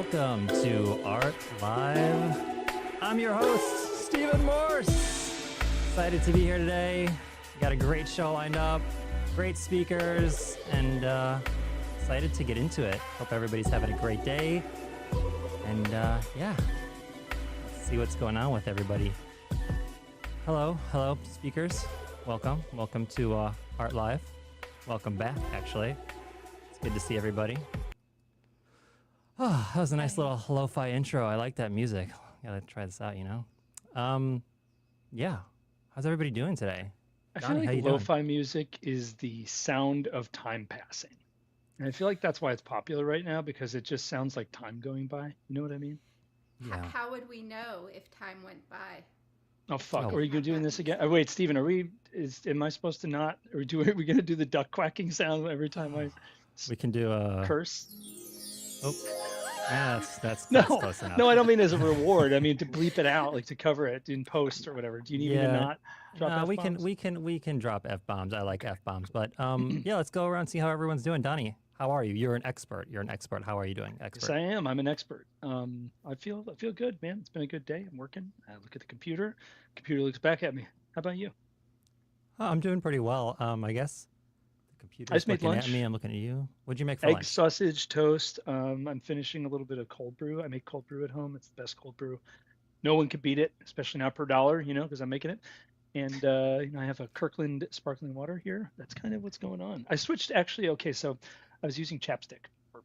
welcome to Art Live. I'm your host, Stephen Morse. Excited to be here today. Got a great show lined up, great speakers, and excited to get into it. Hope everybody's having a great day. And yeah, let's see what's going on with everybody. Hello, speakers. Welcome to Art Live. Welcome back, actually. It's good to see everybody. Oh, that was a nice little lo-fi intro. I like that music. Gotta try this out, Yeah. How's everybody doing today? I Donnie, feel like lo-fi music is the sound of time passing. And I feel like that's why it's popular right now, because it just sounds like time going by. You know what I mean? Yeah. How would we know if time went by? Oh, fuck. Oh. Are you doing this again? Oh, wait, Steven, am I supposed to not, are we going to do the duck quacking sound every time I We can do a curse? Oh, yeah, that's No, close enough. no, I don't mean as a reward. I mean to bleep it out, like to cover it in post or whatever. Do you need me to not drop F-bombs? we can drop F-bombs. I like F-bombs, but yeah, let's go around and see how everyone's doing. Donnie, how are you? You're an expert. How are you doing, expert? Yes, I am. I'm an expert. I feel good, man. It's been a good day. I'm working. I look at the computer. Computer looks back at me. How about you? Oh, I'm doing pretty well. I guess the computer's I just made looking lunch. at me. I'm looking at you. What'd you make for Egg, lunch? sausage, toast. I'm finishing a little bit of cold brew. I make cold brew at home. It's the best cold brew. No one can beat it, especially not per dollar, because I'm making it. And I have a Kirkland sparkling water here. That's kind of what's going on. I switched actually. Okay, so I was using chapstick for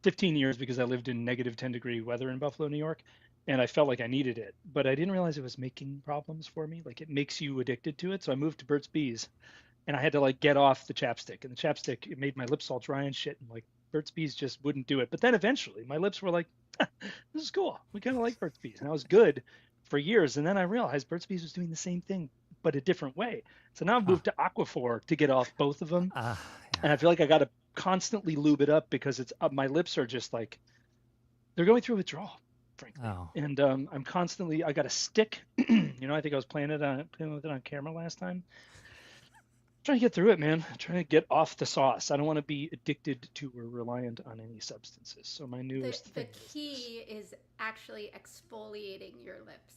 15 years because I lived in negative 10-degree weather in Buffalo, New York, and I felt like I needed it, but I didn't realize it was making problems for me. Like it makes you addicted to it. So I moved to Burt's Bees, and I had to like get off the chapstick. And the chapstick, it made my lips all dry and shit. And like Burt's Bees just wouldn't do it. But then eventually my lips were like, this is cool. We kind of like Burt's Bees. And I was good for years. And then I realized Burt's Bees was doing the same thing, but a different way. So now I've moved to Aquaphor to get off both of them. Yeah. And I feel like I got to constantly lube it up because it's my lips are just like, they're going through withdrawal, frankly. Oh. And I'm constantly, I got a stick. I think I was playing with it on camera last time. Trying to get through it, man. Trying to get off the sauce. I don't want to be addicted to or reliant on any substances. So my newest The thing key is actually exfoliating your lips.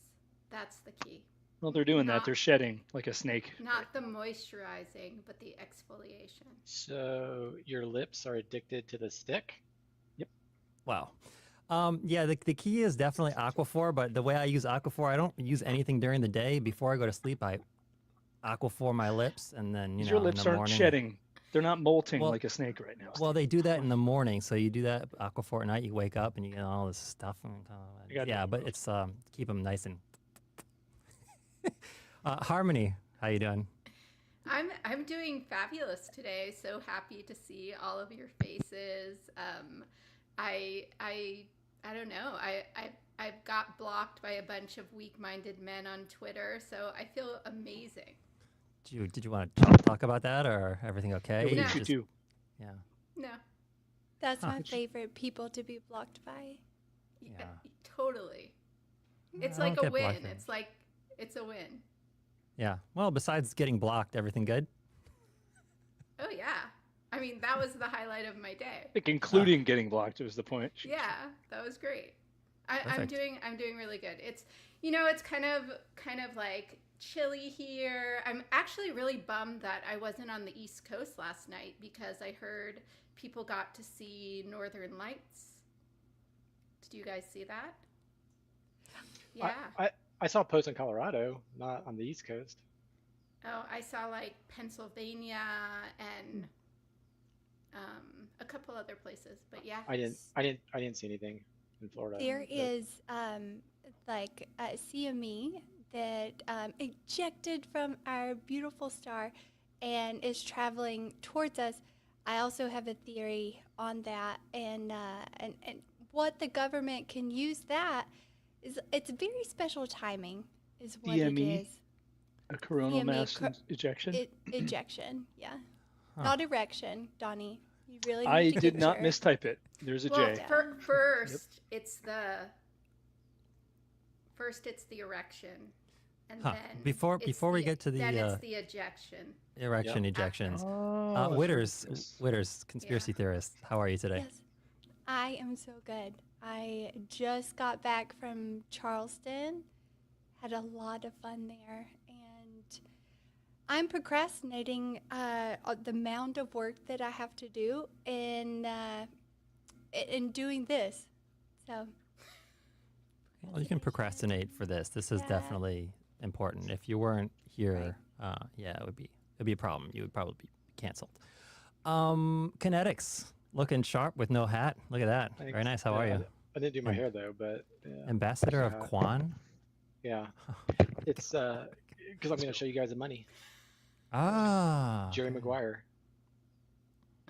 That's the key. Well, they're doing that. They're shedding like a snake. Not the moisturizing, but the exfoliation. So your lips are addicted to the stick? Yep. Wow. Yeah, the key is definitely Aquaphor, but the way I use Aquaphor, I don't use anything during the day. Before I go to sleep, I Aquaphor my lips, and then your lips in the aren't morning, shedding. They're not molting like a snake right now. Well, they do that in the morning, so you do that Aquaphor at night. You wake up and you get all this stuff. Yeah, but it's keep them nice and. Harmony, how you doing? I'm doing fabulous today. So happy to see all of your faces. I don't know. I've got blocked by a bunch of weak-minded men on Twitter, so I feel amazing. Did you want to talk about that, or everything okay? What No. did you do? Yeah. No. That's my favorite people to be blocked by. Yeah. Totally. It's I like don't a get win. blocked. It's a win. Yeah. Well, besides getting blocked, everything good? Oh yeah. I mean, that was the highlight of my day. Like including getting blocked was the point. Yeah, that was great. I'm Perfect. doing really good. It's it's kind of like chilly here. I'm actually really bummed that I wasn't on the East Coast last night because I heard people got to see Northern Lights. Did you guys see that? Yeah. I saw posts in Colorado, not on the East Coast. Oh, I saw like Pennsylvania and a couple other places, but yeah. I didn't see anything in Florida. There is like a CME that ejected from our beautiful star and is traveling towards us. I also have a theory on that, and what the government can use that is it's very special timing is what DME? it is. A coronal CME, mass ejection. Ejection, yeah. Huh. Not erection, Donnie. You really need I to did get not your- mistype it. There's a Well, J. first it's the erection, and Huh. then Before we get to the then it's the ejection. erection Yep. ejections, Oh, that's Witters, what it is. Witters, conspiracy theorist, how are you today? Yes. I am so good. I just got back from Charleston, had a lot of fun there, and I'm procrastinating the amount of work that I have to do in doing this. So, Well, you can procrastinate for this. This is Yeah. definitely important. If you weren't here, yeah, it'd be a problem. You would probably be canceled. Kinetics, looking sharp with no hat. Look at that. Very Thanks. nice. How Yeah, are you? I didn't do my And hair though, but yeah, Ambassador of hat. Quan? Yeah, it's because I'm going to show you guys the money. Ah, Jerry Maguire.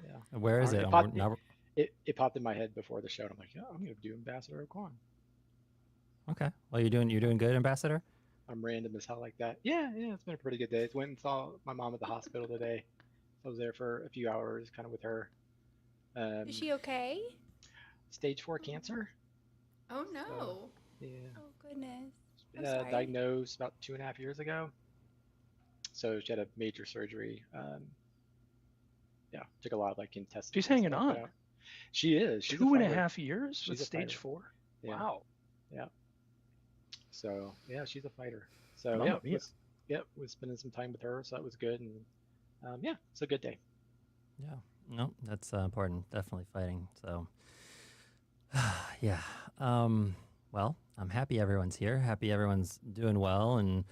Yeah, where is It it? popped, Now- it popped in my head before the show, and I'm like, yeah, I'm going to do Ambassador of Quan. okay. Well, you're doing good, Ambassador. I'm random as hell like that. Yeah, it's been a pretty good day. I went and saw my mom at the hospital today. I was there for a few hours, kind of with her. is she okay? Stage 4 cancer. Oh no. Yeah, Oh, goodness. I'm sorry. diagnosed about 2.5 years ago. So she had a major surgery. Yeah, took a lot of like intestines. She's and hanging stuff on. out. She is. She's a 2.5 fighter. years with She's a stage fighter. 4. Yeah. Wow. So yeah, she's a fighter. So Mamma mia. was spending some time with her, so that was good, and yeah, it's a good day. Yeah. No, that's important. Definitely fighting. So, yeah. Well, I'm happy everyone's here. Happy everyone's doing well and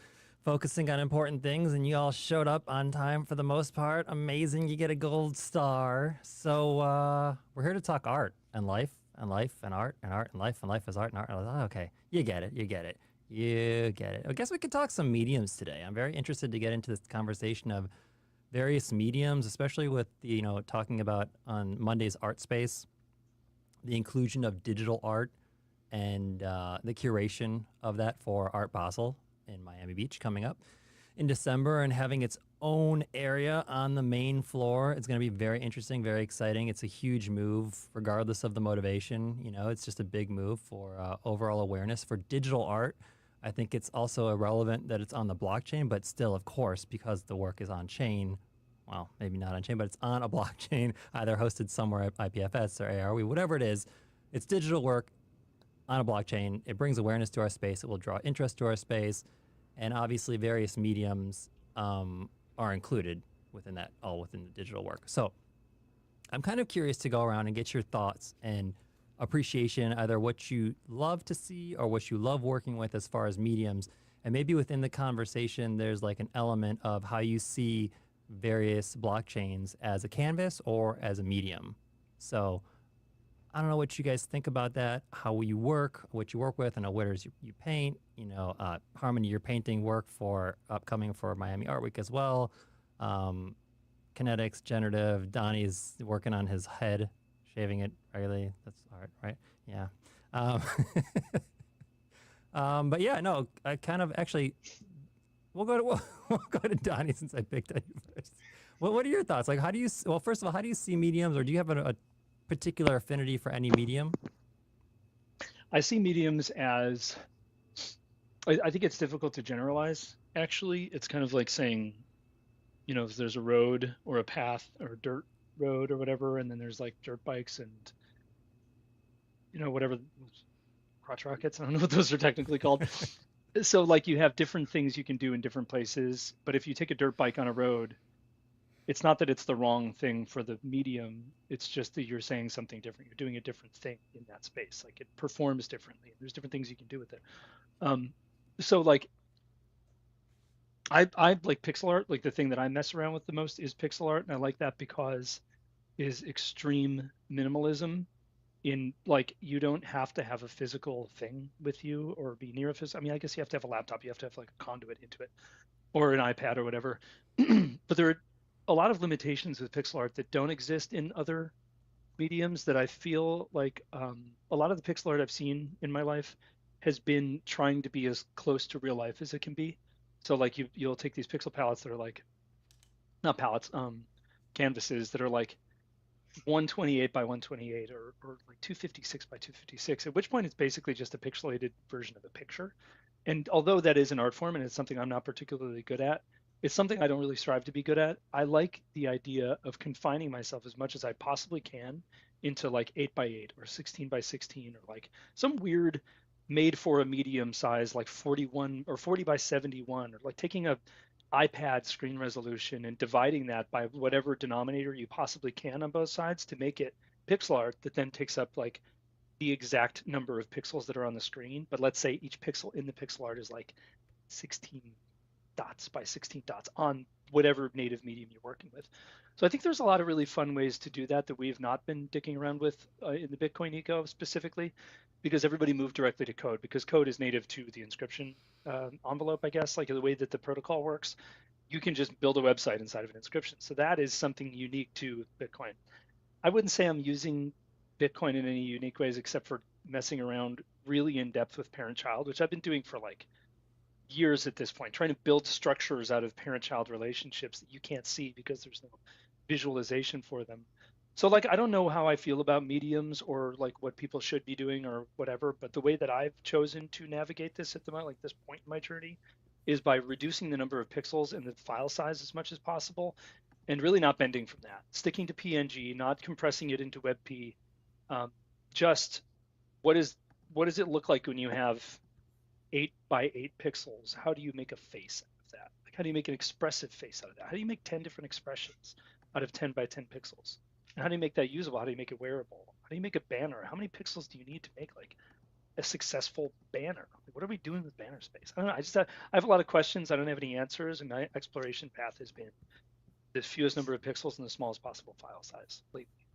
focusing on important things. And you all showed up on time for the most part. Amazing. You get a gold star. So we're here to talk art and life and life and art and art and life and life is art and art. Okay. You get it. You get it. You get it. I guess we could talk some mediums today. I'm very interested to get into this conversation of various mediums, especially with the, talking about on Monday's Art Space, the inclusion of digital art and the curation of that for Art Basel in Miami Beach coming up in December and having its own area on the main floor. It's going to be very interesting, very exciting. It's a huge move, regardless of the motivation. It's just a big move for overall awareness for digital art. I think it's also irrelevant that it's on the blockchain, but still, of course, because the work is on chain, well, maybe not on chain, but it's on a blockchain, either hosted somewhere at IPFS or ARWE, whatever it is. It's digital work on a blockchain. It brings awareness to our space. It will draw interest to our space. And obviously, various mediums are included within that, all within the digital work. So I'm kind of curious to go around and get your thoughts and appreciation, either what you love to see or what you love working with as far as mediums. And maybe within the conversation, there's like an element of how you see various blockchains as a canvas or as a medium. So I don't know what you guys think about that, how you work, what you work with. I know Witters, you paint, Harmony, you're painting work for upcoming for Miami Art Week as well. Kinetics, Generative, Donnie's working on his head, shaving it regularly. That's art, right? Yeah. But yeah, no, I kind of actually, we'll go to Donnie since I picked on you first. Well, what are your thoughts? Like, first of all, how do you see mediums, or do you have a particular affinity for any medium? I see mediums as, I think it's difficult to generalize. Actually, it's kind of like saying, if there's a road or a path or a dirt road or whatever, and then there's like dirt bikes and, whatever, crotch rockets. I don't know what those are technically called. So like you have different things you can do in different places. But if you take a dirt bike on a road, it's not that it's the wrong thing for the medium. It's just that you're saying something different. You're doing a different thing in that space. Like it performs differently. There's different things you can do with it. So like I like pixel art. Like the thing that I mess around with the most is pixel art. And I like that because it is extreme minimalism in like, you don't have to have a physical thing with you or be near a physical. I mean, I guess you have to have a laptop. You have to have like a conduit into it or an iPad or whatever. But there are a lot of limitations with pixel art that don't exist in other mediums that I feel like a lot of the pixel art I've seen in my life has been trying to be as close to real life as it can be. So like you'll take these pixel palettes that are like, not palettes, canvases that are like 128 by 128 or like 256 by 256, at which point it's basically just a pixelated version of a picture. And although that is an art form and it's something I'm not particularly good at, it's something I don't really strive to be good at. I like the idea of confining myself as much as I possibly can into like 8 by 8 or 16 by 16 or like some weird made for a medium size like 41 or 40 by 71, or like taking a iPad screen resolution and dividing that by whatever denominator you possibly can on both sides to make it pixel art that then takes up like the exact number of pixels that are on the screen. But let's say each pixel in the pixel art is like 16 dots by 16 dots on whatever native medium you're working with. So I think there's a lot of really fun ways to do that that we've not been dicking around with in the Bitcoin eco specifically, because everybody moved directly to code, because code is native to the Inscription envelope, I guess, like the way that the protocol works. You can just build a website inside of an Inscription. So that is something unique to Bitcoin. I wouldn't say I'm using Bitcoin in any unique ways except for messing around really in depth with parent-child, which I've been doing for like years at this point, trying to build structures out of parent-child relationships that you can't see because there's no visualization for them. So like, I don't know how I feel about mediums or like what people should be doing or whatever, but the way that I've chosen to navigate this at the moment, like this point in my journey, is by reducing the number of pixels and the file size as much as possible, and really not bending from that, sticking to PNG, not compressing it into WebP. Just what does it look like when you have 8 by 8 pixels? How do you make a face out of that? Like, how do you make an expressive face out of that? How do you make 10 different expressions out of 10 by 10 pixels? And how do you make that usable? How do you make it wearable? How do you make a banner? How many pixels do you need to make like a successful banner? Like, what are we doing with banner space? I don't know. I have a lot of questions. I don't have any answers, and my exploration path has been the fewest number of pixels and the smallest possible file size lately.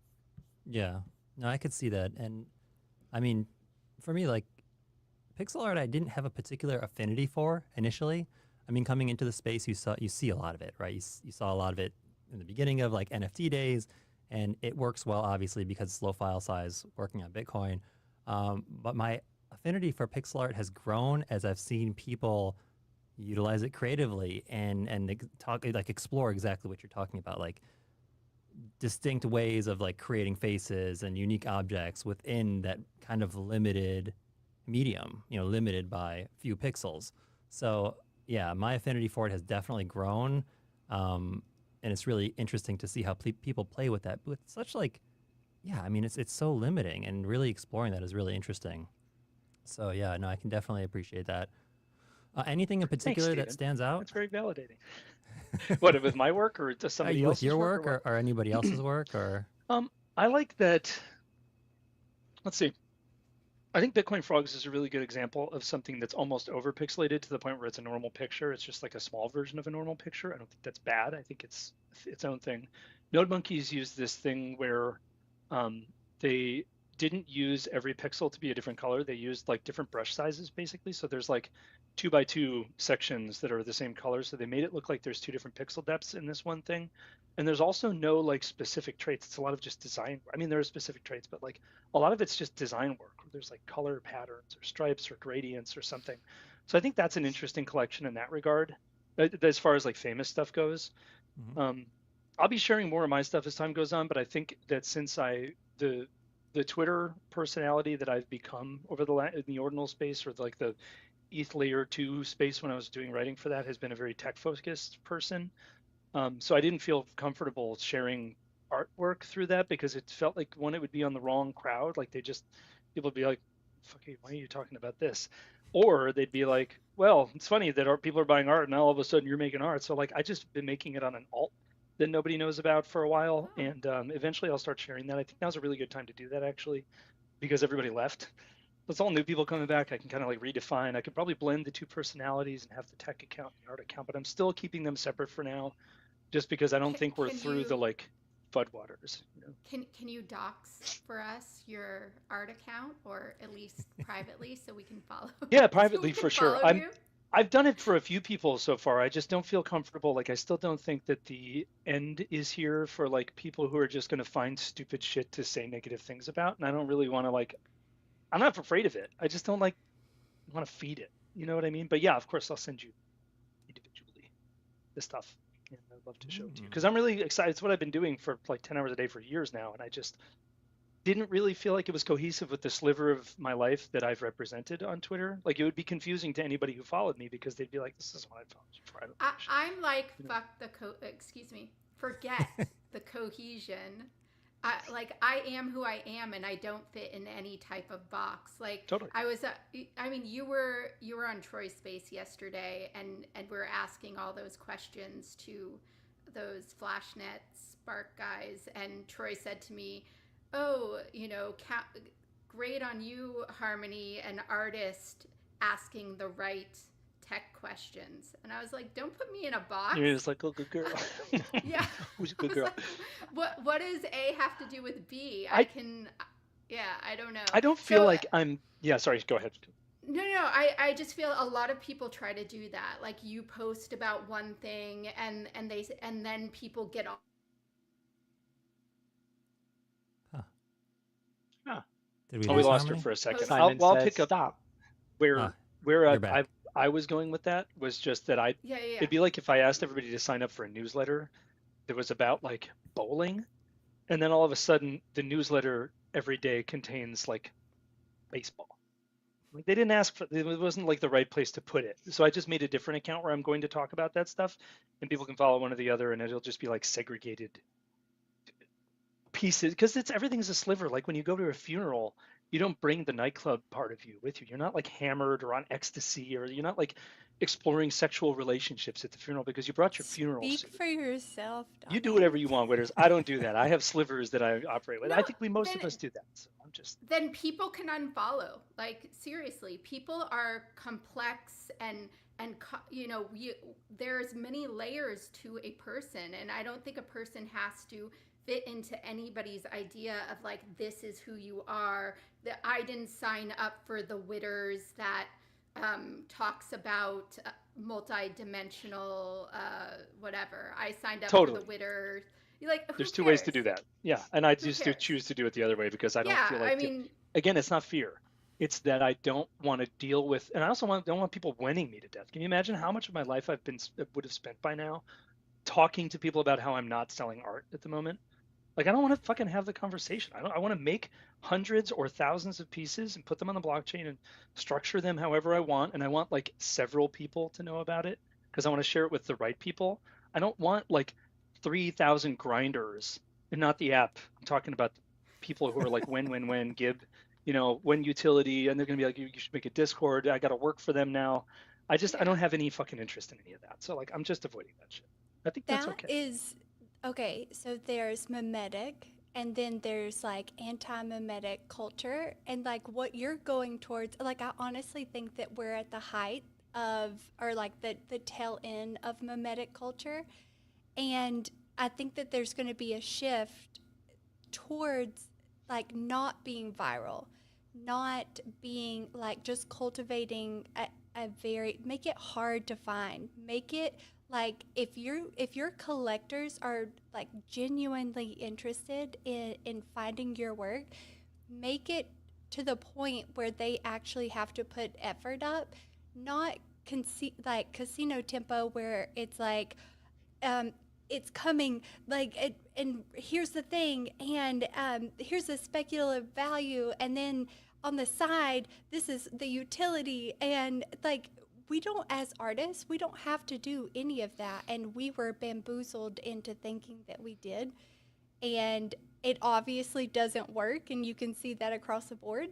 Yeah, no, I could see that. And I mean, for me, like pixel art, I didn't have a particular affinity for initially. I mean, coming into the space, you see a lot of it, right? You saw a lot of it in the beginning of like NFT days, and it works well, obviously, because it's low file size working on Bitcoin. But my affinity for pixel art has grown as I've seen people utilize it creatively and explore exactly what you're talking about, like distinct ways of like creating faces and unique objects within that kind of limited medium, limited by few pixels. So yeah, my affinity for it has definitely grown. And it's really interesting to see how people play with that with such like, yeah, I mean, it's so limiting, and really exploring that is really interesting. So yeah, no, I can definitely appreciate that. Anything in particular that stands out? That's very validating. What, with my work or just somebody else's with your work? Or anybody else's work? Or I like that. Let's see. I think Bitcoin Frogs is a really good example of something that's almost over pixelated to the point where it's a normal picture. It's just like a small version of a normal picture. I don't think that's bad. I think it's its own thing. Node Monkeys used this thing where they didn't use every pixel to be a different color. They used like different brush sizes basically. So there's like 2 by 2 sections that are the same color. So they made it look like there's 2 different pixel depths in this one thing. And there's also no like specific traits. It's a lot of just design. I mean, there are specific traits, but like a lot of it's just design work. There's like color patterns or stripes or gradients or something. So I think that's an interesting collection in that regard, as far as like famous stuff goes. Mm-hmm. I'll be sharing more of my stuff as time goes on, but I think that since the Twitter personality that I've become over in the ordinal space, or like the ETH layer 2 space when I was doing writing for that, has been a very tech focused person. So I didn't feel comfortable sharing artwork through that, because it felt like, one, it would be on the wrong crowd. Like people would be like, fuck you, why are you talking about this? Or they'd be like, well, it's funny that people are buying art and now all of a sudden you're making art. So like, I just been making it on an alt that nobody knows about for a while. And eventually I'll start sharing that. I think now's a really good time to do that, actually, because everybody left. It's all new people coming back. I can kind of like redefine. I could probably blend the two personalities and have the tech account and the art account, but I'm still keeping them separate for now, just because I don't think we're through the like floodwaters. Can you dox for us your art account, or at least privately, so we can follow? Yeah, privately for sure. I've done it for a few people so far. I just don't feel comfortable. Like, I still don't think that the end is here for like people who are just going to find stupid shit to say negative things about. And I don't really want to like, I'm not afraid of it. I just don't like want to feed it. You know what I mean? But yeah, of course I'll send you individually the stuff. And I'd love to show it to you, because I'm really excited. It's what I've been doing for like 10 hours a day for years now. And I just didn't really feel like it was cohesive with the sliver of my life that I've represented on Twitter. Like, it would be confusing to anybody who followed me, because they'd be like, this is what I followed you for. I'm like, fuck the forget the cohesion I am who I am, and I don't fit in any type of box. Like Totally. I mean, you were on Troy Space yesterday, and we're asking all those questions to those FlashNet Spark guys, and Troy said to me, "Oh, great on you, Harmony, an artist asking the right tech questions." And I was like, "Don't put me in a box." You're just like, oh, good girl. Yeah. Who's a good girl? What does A have to do with B? I don't know. I don't feel So, like I'm. Yeah, sorry. Go ahead. no, I just feel a lot of people try to do that. Like you post about one thing and then people get all Did we Oh, we lose lost her Harmony? for a second. Simon I'll says pick up stop. where you're back. I was going with that was just that Yeah. it'd be like if I asked everybody to sign up for a newsletter that was about like bowling, and then all of a sudden the newsletter every day contains like baseball. Like they didn't ask for it, wasn't like the right place to put it. So I just made a different account where I'm going to talk about that stuff, and people can follow one or the other, and it'll just be like segregated pieces because everything's a sliver. Like when you go to a funeral, you don't bring the nightclub part of you with you. You're not like hammered or on ecstasy, or you're not like exploring sexual relationships at the funeral because you brought your funeral Speak suit. for yourself, You do Dominic. whatever you want, Witters. I don't do that. I have slivers that I operate with. I No, think most of then- us do that. So I'm just Then people can unfollow. Like seriously, people are complex and there's many layers to a person, and I don't think a person has to fit into anybody's idea of like this is who you are. That I didn't sign up for the Witters that talks about multi-dimensional whatever. I signed up for Totally. the Witters. You're like, who there's two ways to cares? do that. Yeah, and I Who just cares? choose to do it the other way because I don't Yeah, feel I like mean, again, it's not fear. It's that I don't want to deal with, and I also don't want people winning me to death. Can you imagine how much of my life would have spent by now talking to people about how I'm not selling art at the moment? Like I don't want to fucking have the conversation. I want to make hundreds or thousands of pieces and put them on the blockchain and structure them however I want, and I want like several people to know about it because I want to share it with the right people. I don't want like 3,000 grinders, and not the app. I'm talking about people who are like when Gib, when utility, and they're gonna be like, you should make a Discord. I got to work for them now. I don't have any fucking interest in any of that. So like I'm just avoiding that shit. I think that's That okay. is okay. So there's mimetic, and then there's like anti-mimetic culture, and like what you're going towards. Like I honestly think that we're at the height of, or like the tail end of mimetic culture, and I think that there's going to be a shift towards like not being viral, not being like just cultivating a very, make it hard to find, make it like if your collectors are like genuinely interested in finding your work, make it to the point where they actually have to put effort up, not like casino tempo where it's like it's coming like it, and here's the thing, and here's the speculative value, and then on the side this is the utility, and like we don't, as artists, we don't have to do any of that, and we were bamboozled into thinking that we did, and it obviously doesn't work, and you can see that across the board.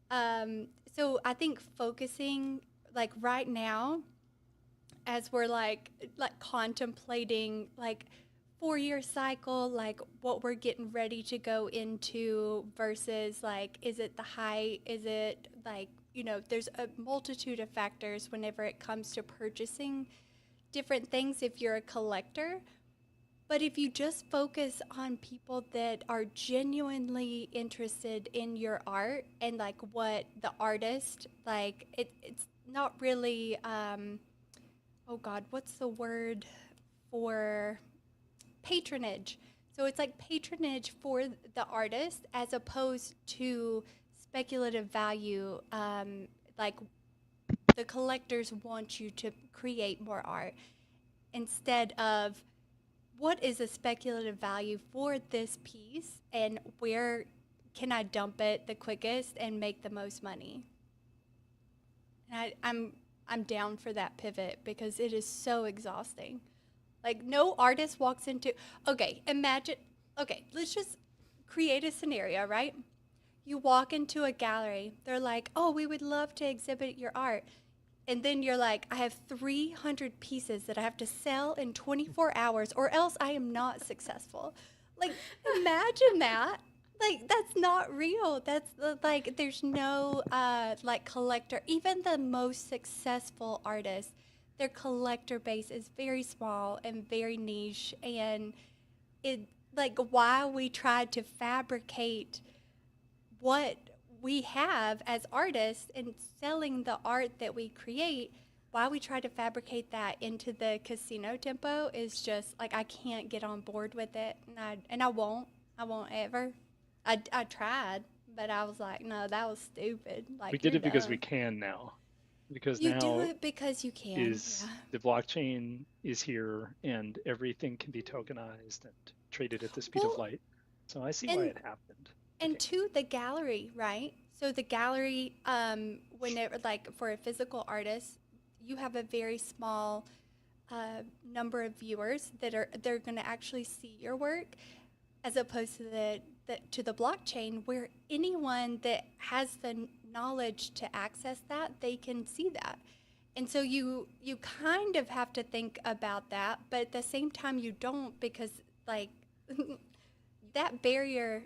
So I think focusing like right now, as we're like contemplating like 4-year cycle, like what we're getting ready to go into versus like, is it the height? Is it like, there's a multitude of factors whenever it comes to purchasing different things if you're a collector. But if you just focus on people that are genuinely interested in your art and like what the artist, like it's not really, oh God, what's the word for patronage? So it's like patronage for the artist as opposed to speculative value. Like the collectors want you to create more art instead of what is a speculative value for this piece and where can I dump it the quickest and make the most money. And I'm down for that pivot because it is so exhausting. Like no artist walks into, okay, imagine, okay, let's just create a scenario, right? You walk into a gallery, they're like, oh, we would love to exhibit your art. And then you're like, I have 300 pieces that I have to sell in 24 hours or else I am not successful. Like, imagine that. Like, that's not real. That's like, there's no like collector. Even the most successful artists, their collector base is very small and very niche. And it, like, why we tried to fabricate what we have as artists and selling the art that we create, why we try to fabricate that into the casino tempo is just like I can't get on board with it, and I won't ever. I tried, but I was like, no, that was stupid. Like We did you're it because we done. can now. Because You now do it because you can. is Yeah. the blockchain is here and everything can be tokenized and traded at the speed Well, of light. So I see why and it happened. And Okay. to the gallery, right? So the gallery, whenever like for a physical artist, you have a very small number of viewers that they're going to actually see your work, as opposed to the blockchain, where anyone that has the knowledge to access that, they can see that. And so you kind of have to think about that, but at the same time you don't, because like that barrier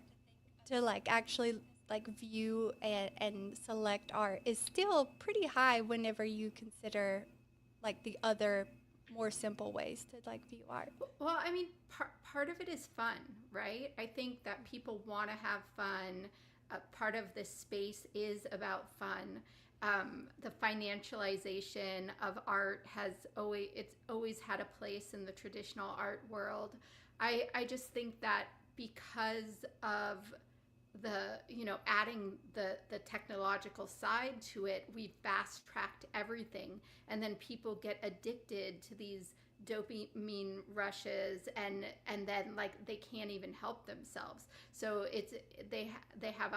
to like actually like view and select art is still pretty high whenever you consider like the other more simple ways to like view art. Well, I mean, part of it is fun, right? I think that people want to have fun. Part of this space is about fun. The financialization of art has always had a place in the traditional art world. I just think that because of the adding the technological side to it, we've fast tracked everything, and then people get addicted to these dopamine rushes, and then like they can't even help themselves. So they have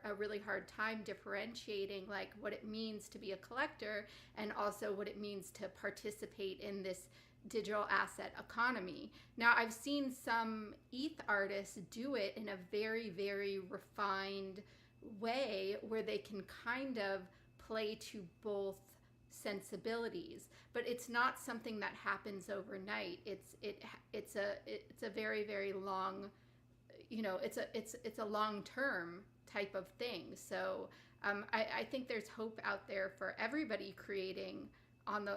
a really hard time differentiating like what it means to be a collector and also what it means to participate in this digital asset economy. Now, I've seen some ETH artists do it in a very, very refined way where they can kind of play to both sensibilities, but it's not something that happens overnight. It's a very, very long, it's a long term type of thing. So I think there's hope out there for everybody creating on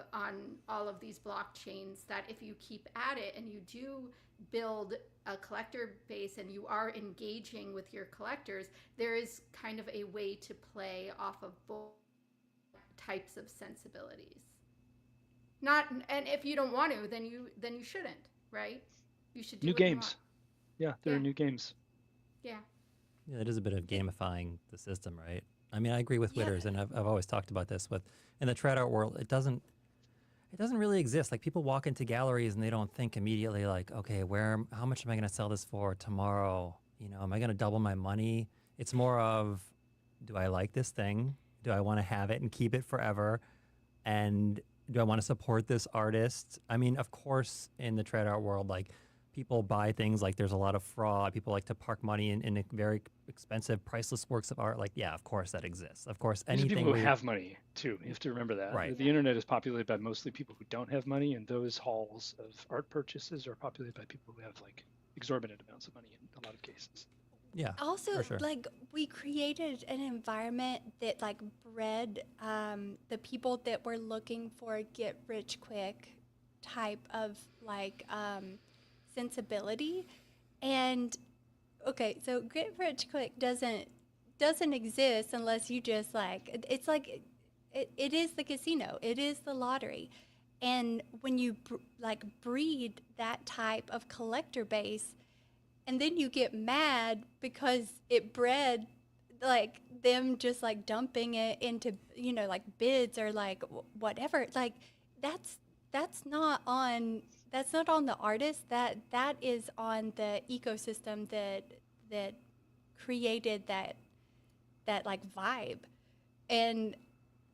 all of these blockchains, that if you keep at it and you do build a collector base and you are engaging with your collectors, there is kind of a way to play off of both types of sensibilities. And if you don't want to, then you shouldn't, right? You should do New what you games. want. Yeah, there Yeah. are new games. Yeah. Yeah, it is a bit of gamifying the system, right? I mean, I agree with Yeah. Witters, and I've always talked about this with in the trad art world. It doesn't really exist. Like people walk into galleries and they don't think immediately like, okay, how much am I going to sell this for tomorrow? Am I going to double my money? It's more of, do I like this thing? Do I want to have it and keep it forever? And do I want to support this artist? I mean, of course, in the trad art world, like people buy things, like there's a lot of fraud. People like to park money in very expensive, priceless works of art. Like, yeah, of course that exists. Of course, These are anything people who have money too. You have to remember that. Right. The internet is populated by mostly people who don't have money, and those halls of art purchases are populated by people who have like exorbitant amounts of money in a lot of cases. Yeah. Also, for sure. like we created an environment that like bred the people that were looking for a get rich quick type of like sensibility. And okay, so get rich quick doesn't exist unless you just like it's like it is the casino, it is the lottery. And when you like breed that type of collector base, and then you get mad because it bred like them just like dumping it into like bids or like whatever, like that's not on the artist, that is on the ecosystem that created that like vibe. And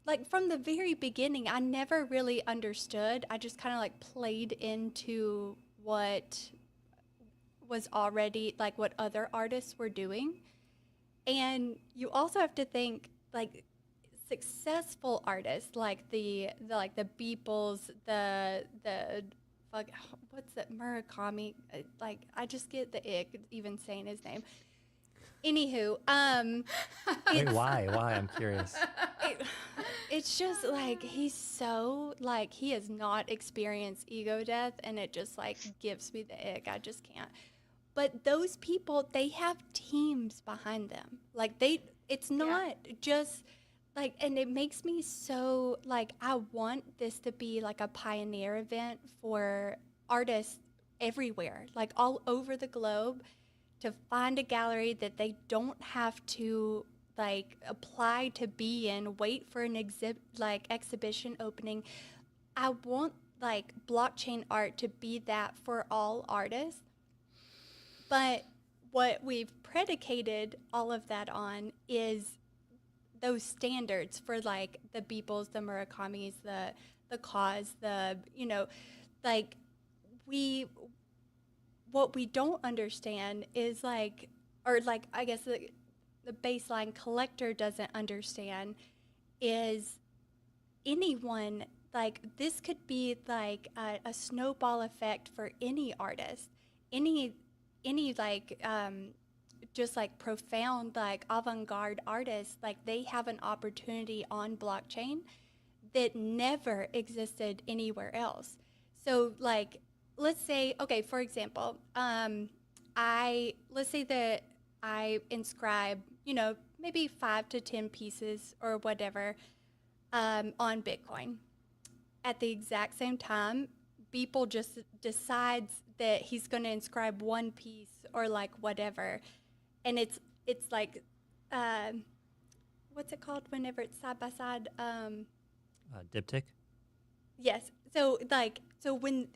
like from the very beginning, I never really understood. I just kind of like played into what was already like what other artists were doing. And you also have to think like successful artists like the like the Beeples, the fuck, what's that, Murakami, like I just get the ick even saying his name. Anywho, Wait, why? I'm curious. it, it's just like he's so like he has not experienced ego death, and it just like gives me the ick. I just can't. But those people, they have teams behind them. Like it's not just like, and it makes me so like I want this to be like a pioneer event for artists everywhere, like all over the globe, to find a gallery that they don't have to like apply to be in, wait for an exhibition opening. I want like blockchain art to be that for all artists. But what we've predicated all of that on is those standards for like the Beeples, the Murakamis, the Cause, like what we don't understand is like, or like I guess the baseline collector doesn't understand is anyone, like this could be like a snowball effect for any artist, any like just like profound like avant-garde artists, like they have an opportunity on blockchain that never existed anywhere else. So like let's say, okay, for example, let's say that I inscribe, maybe 5 to 10 pieces or whatever on Bitcoin. At the exact same time, Beeple just decides that he's going to inscribe one piece or like whatever, and it's like, what's it called whenever it's side by side? Diptych? Yes. So like, so when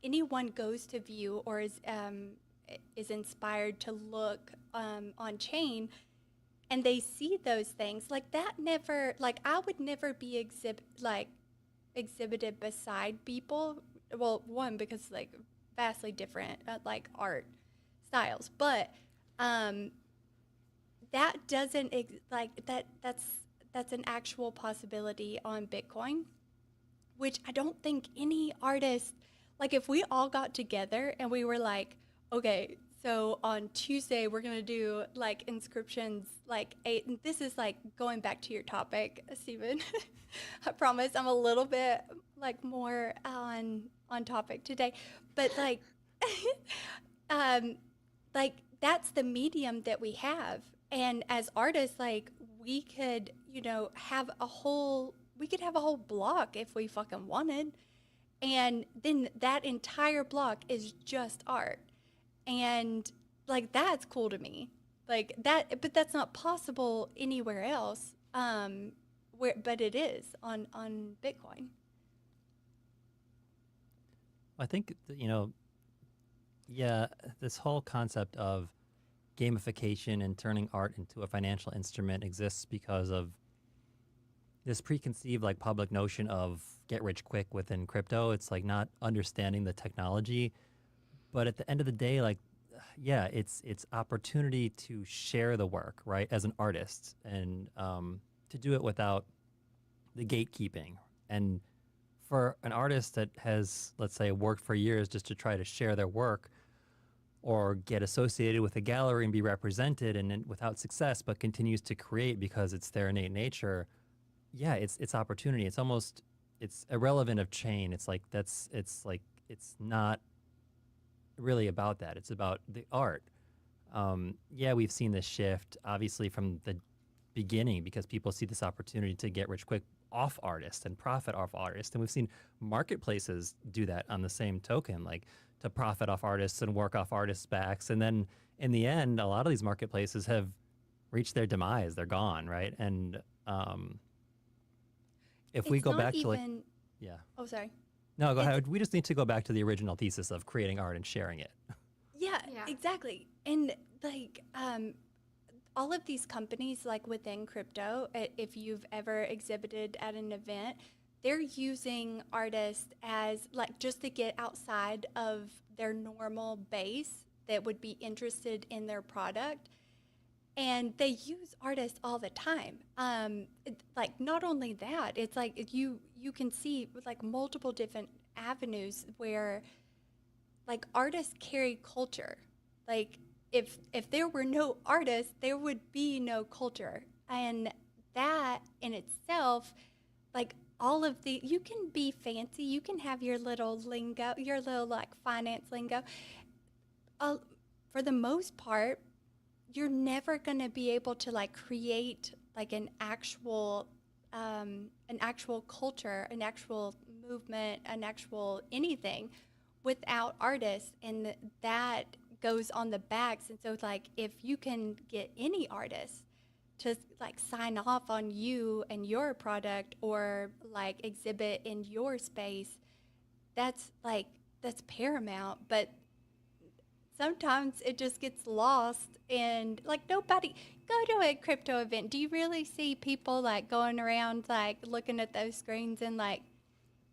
anyone goes to view or is inspired to look on chain, and they see those things like that, never, like I would never be exhibited beside people. Well, one, because like vastly different like art styles, but that doesn't that's an actual possibility on Bitcoin, which I don't think any artist, like if we all got together and we were like, okay, so on Tuesday we're gonna do like inscriptions like 8, and this is like going back to your topic, Stephen. I promise I'm a little bit like more on topic today, but like like that's the medium that we have, and as artists, like we could have a whole block if we fucking wanted, and then that entire block is just art, and like that's cool to me, like that, but that's not possible anywhere else, but it is on Bitcoin. I think, this whole concept of gamification and turning art into a financial instrument exists because of this preconceived like public notion of get rich quick within crypto. It's like not understanding the technology, but at the end of the day, like, yeah, it's opportunity to share the work, right, as an artist, and to do it without the gatekeeping. And for an artist that has, let's say, worked for years just to try to share their work or get associated with a gallery and be represented, and without success, but continues to create because it's their innate nature, yeah, it's opportunity. It's irrelevant of chain. It's not really about that. It's about the art. Yeah, we've seen this shift, obviously, from the beginning, because people see this opportunity to get rich quick off artists and profit off artists. And we've seen marketplaces do that on the same token, like to profit off artists and work off artists' backs. And then in the end, a lot of these marketplaces have reached their demise. They're gone, right? And if we It's go not back to like, even- yeah. Oh, sorry. No, go ahead. We just need to go back to the original thesis of creating art and sharing it. Yeah, Yeah. exactly. And like all of these companies like within crypto, if you've ever exhibited at an event, they're using artists as like just to get outside of their normal base that would be interested in their product. And they use artists all the time. Like not only that, it's like you can see like multiple different avenues where like artists carry culture. Like if there were no artists, there would be no culture. And that in itself, like all of the, you can be fancy, you can have your little lingo, your little like finance lingo. For the most part, you're never going to be able to like create like an actual culture, an actual movement, an actual anything without artists, and that goes on the backs. And so like if you can get any artist to like sign off on you and your product or like exhibit in your space, that's paramount. But sometimes it just gets lost, and like nobody go to a crypto event. Do you really see people like going around like looking at those screens and like,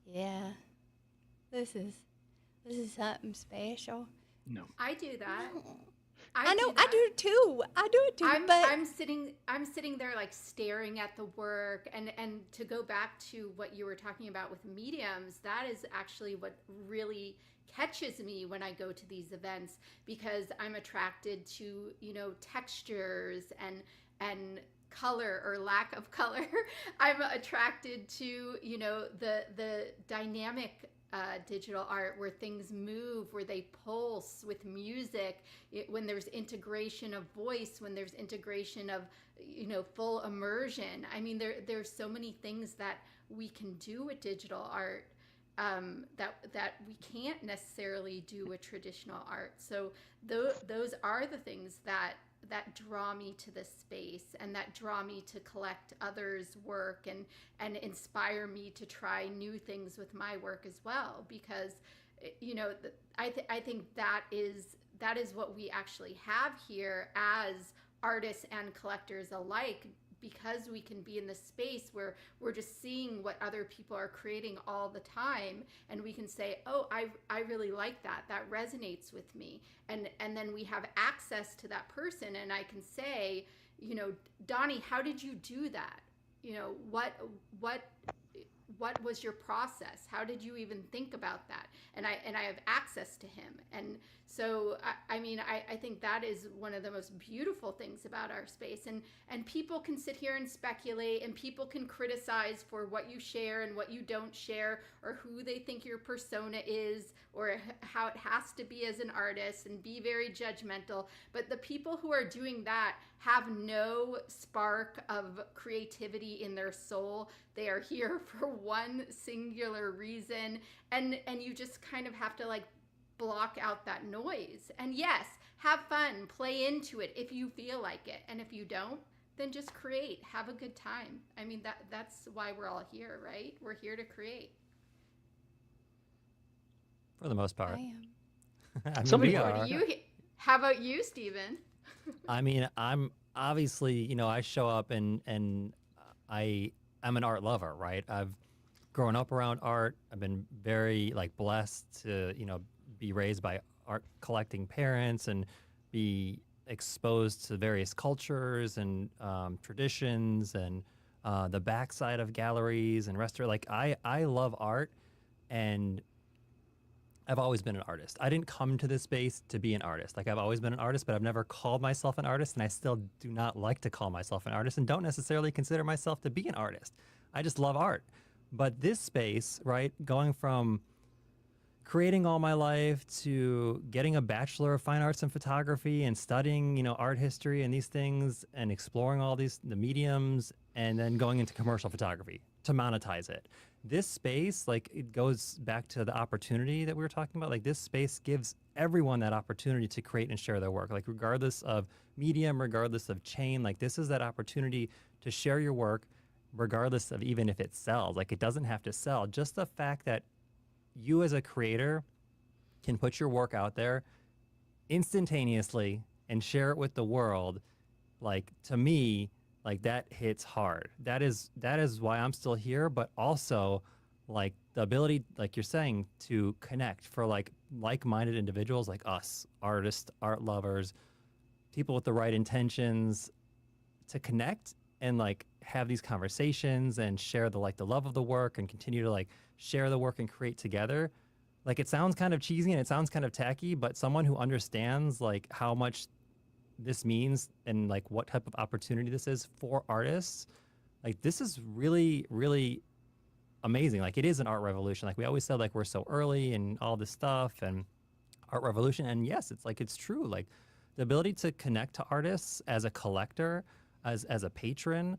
yeah, this is something special? No. I do that. I know, do I that. do it too. But I'm sitting there like staring at the work, and to go back to what you were talking about with mediums, that is actually what really catches me when I go to these events, because I'm attracted to, you know, textures and color or lack of color. I'm attracted to, you know, the dynamic digital art where things move, where they pulse with music, when there's integration of voice, when there's integration of, you know, full immersion. I mean, there's so many things that we can do with digital art that we can't necessarily do with traditional art. So those are the things that draw me to this space, and that draw me to collect others' work and inspire me to try new things with my work as well. Because, you know, I think that is what we actually have here as artists and collectors alike, because we can be in this space where we're just seeing what other people are creating all the time, and we can say, oh, I really like that resonates with me, and then we have access to that person, and I can say, you know, Donnie, how did you do that? You know, what was your process? How did you even think about that? And I have access to him. And so, I mean, I think that is one of the most beautiful things about our space. And people can sit here and speculate, and people can criticize for what you share and what you don't share, or who they think your persona is, or how it has to be as an artist, and be very judgmental. But the people who are doing that have no spark of creativity in their soul. They are here for one singular reason, and you just kind of have to like block out that noise. And yes, have fun, play into it if you feel like it, and if you don't, then just create, have a good time. I mean, that's why we're all here, right? We're here to create. For the most part. I am. I mean, Somebody- we What are. do you? How about you, Stephen? I mean, I'm obviously, you know, I show up and I'm an art lover, right? I've grown up around art. I've been very like blessed to, you know, be raised by art collecting parents and be exposed to various cultures and traditions and the backside of galleries and like I love art, and I've always been an artist. I didn't come to this space to be an artist. Like I've always been an artist, but I've never called myself an artist, and I still do not like to call myself an artist and don't necessarily consider myself to be an artist. I just love art. But this space, right, going from creating all my life to getting a Bachelor of Fine Arts in photography and studying, you know, art history and these things and exploring all the mediums, and then going into commercial photography to monetize it. This space, like, it goes back to the opportunity that we were talking about. Like, this space gives everyone that opportunity to create and share their work, like regardless of medium, regardless of chain. Like, this is that opportunity to share your work regardless of even if it sells. Like, it doesn't have to sell. Just the fact that you as a creator can put your work out there instantaneously and share it with the world, like, to me, like, that hits hard. That is why I'm still here, but also like the ability, like you're saying, to connect for like like-minded individuals like us, artists, art lovers, people with the right intentions to connect and like have these conversations and share the love of the work and continue to like share the work and create together. Like it sounds kind of cheesy and it sounds kind of tacky, but someone who understands like how much this means and like what type of opportunity this is for artists, like this is really, really amazing. Like it is an art revolution. Like we always said, like we're so early and all this stuff and art revolution. And yes, it's like, it's true. Like the ability to connect to artists as a collector, as a patron,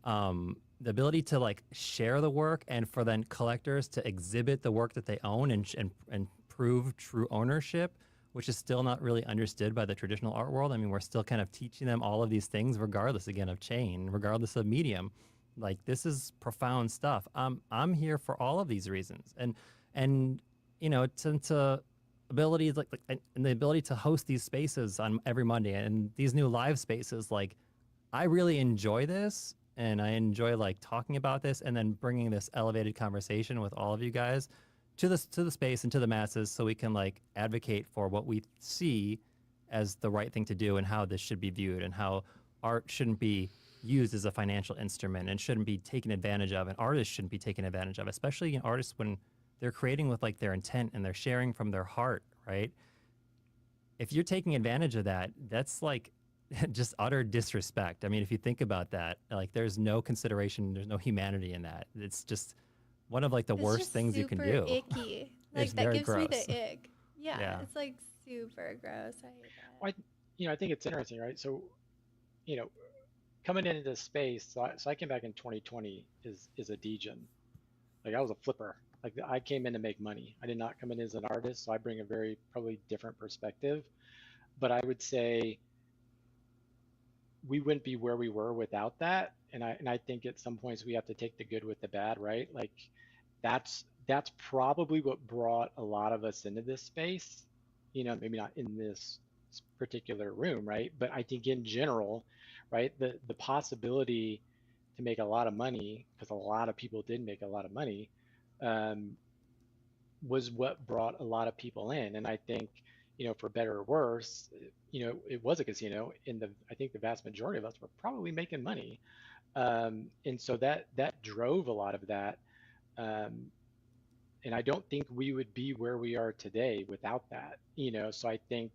the ability to like share the work and for then collectors to exhibit the work that they own and prove true ownership, which is still not really understood by the traditional art world. I mean, we're still kind of teaching them all of these things regardless again of chain, regardless of medium. Like this is profound stuff. I'm here for all of these reasons. And you know, to abilities like and the ability to host these spaces on every Monday and these new live spaces, like I really enjoy this and I enjoy like talking about this and then bringing this elevated conversation with all of you guys to the space and to the masses so we can like advocate for what we see as the right thing to do and how this should be viewed and how art shouldn't be used as a financial instrument and shouldn't be taken advantage of and artists shouldn't be taken advantage of, especially artists when they're creating with like their intent and they're sharing from their heart, right? If you're taking advantage of that, that's like just utter disrespect. I mean, if you think about that, like there's no consideration, there's no humanity in that. It's just one of like the It's worst just things you can do. super icky. Like It's that very gives me gross. the ick. Yeah, Yeah. it's like super gross. I hate that. Well, I think it's interesting, right? So, coming into this space, so I came back in 2020 is a degen. Like I was a flipper. Like I came in to make money. I did not come in as an artist, so I bring a very probably different perspective. But I would say we wouldn't be where we were without that. And I think at some points we have to take the good with the bad, right? Like that's probably what brought a lot of us into this space. Maybe not in this particular room, right? But I think in general, right, the possibility to make a lot of money, because a lot of people did make a lot of money, was what brought a lot of people in. And I think, for better or worse, it was a casino. I think the vast majority of us were probably making money, and so that drove a lot of that. And I don't think we would be where we are today without that. So I think,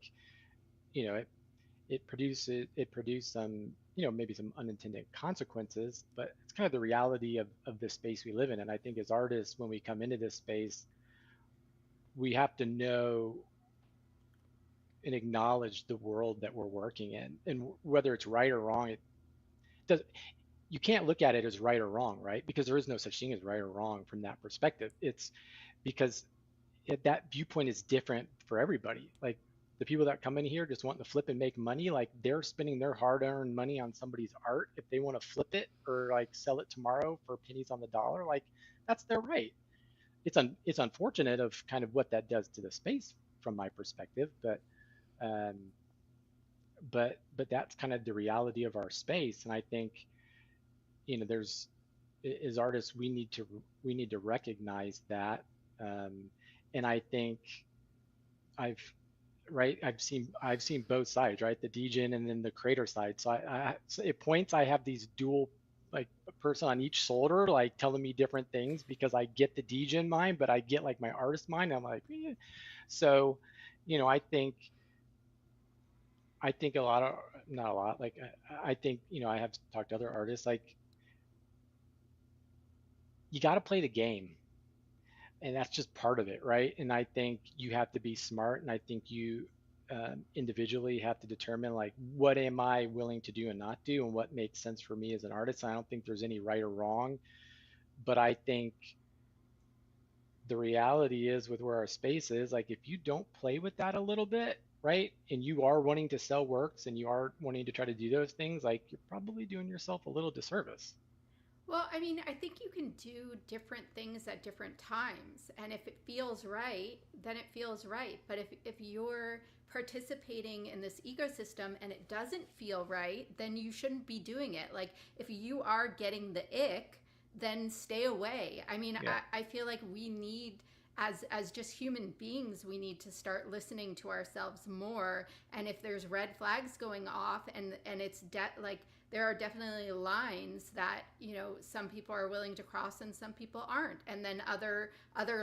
it produced some, maybe some unintended consequences, but it's kind of the reality of the space we live in. And I think as artists, when we come into this space, we have to know and acknowledge the world that we're working in, and whether it's right or wrong, you can't look at it as right or wrong, right? Because there is no such thing as right or wrong from that perspective. It's because that viewpoint is different for everybody. Like the people that come in here just want to flip and make money, like they're spending their hard-earned money on somebody's art. If they want to flip it or like sell it tomorrow for pennies on the dollar, like that's their right. It's unfortunate of kind of what that does to the space from my perspective, but that's kind of the reality of our space. And I think, there's, as artists, we need to recognize that. And I think I've seen both sides, right? The degen and then the creator side. So so at points I have these dual, like a person on each shoulder, like telling me different things because I get the degen mind, but I get like my artist mind. I'm like, eh. So, I think not a lot, like I think, I have talked to other artists, like you got to play the game, and that's just part of it, right? And I think you have to be smart, and I think you individually have to determine like what am I willing to do and not do, and what makes sense for me as an artist. I don't think there's any right or wrong, but I think the reality is with where our space is, like if you don't play with that a little bit, right, and you are wanting to sell works and you are wanting to try to do those things, like you're probably doing yourself a little disservice. Well, I mean, I think you can do different things at different times. And if it feels right, then it feels right. But if you're participating in this ecosystem and it doesn't feel right, then you shouldn't be doing it. Like if you are getting the ick, then stay away. I mean, Yeah. I feel like we need as just human beings, we need to start listening to ourselves more. And if there's red flags going off, and it's like there are definitely lines that, you know, some people are willing to cross and some people aren't, and then other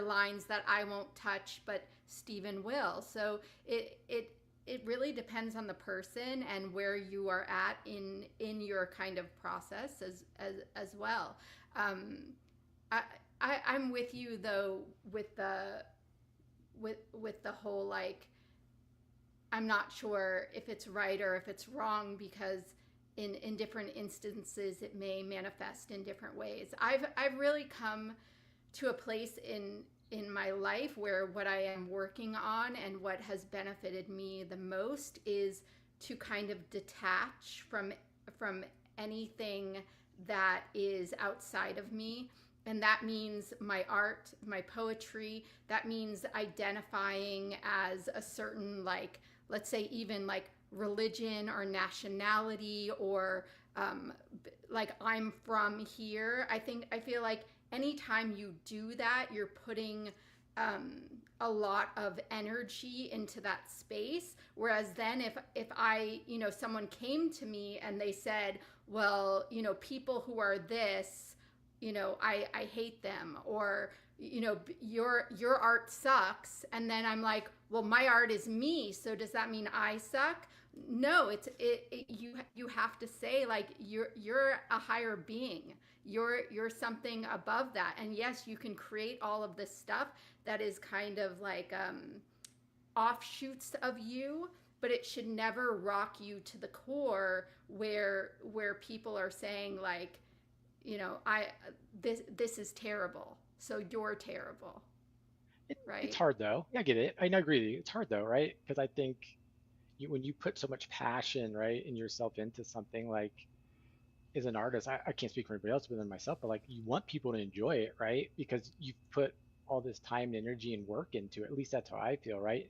lines that I won't touch but Stephen will. So it really depends on the person and where you are at in your kind of process as well. I'm with you though with the whole, like, I'm not sure if it's right or if it's wrong, because in different instances it may manifest in different ways. I've really come to a place in my life where what I am working on and what has benefited me the most is to kind of detach from anything that is outside of me. And that means my art, my poetry. That means identifying as a certain, like, let's say even like religion or nationality, or like I'm from here. I feel like anytime you do that, you're putting a lot of energy into that space. Whereas then if I, you know, someone came to me and they said, well, you know, people who are this, you know, I hate them, or, you know, your art sucks. And then I'm like, well, my art is me, so does that mean I suck? No, you have to say, like, you're a higher being. You're something above that. And yes, you can create all of this stuff that is kind of like offshoots of you, but it should never rock you to the core where people are saying, like, you know, this is terrible, so you're terrible. Right? It's hard though. Yeah, I get it. I agree with you. It's hard though, right? Because I think when you put so much passion, right, in yourself into something, like, as an artist, I can't speak for anybody else within myself, but like, you want people to enjoy it, right? Because you've put all this time and energy and work into it. At least that's how I feel, right?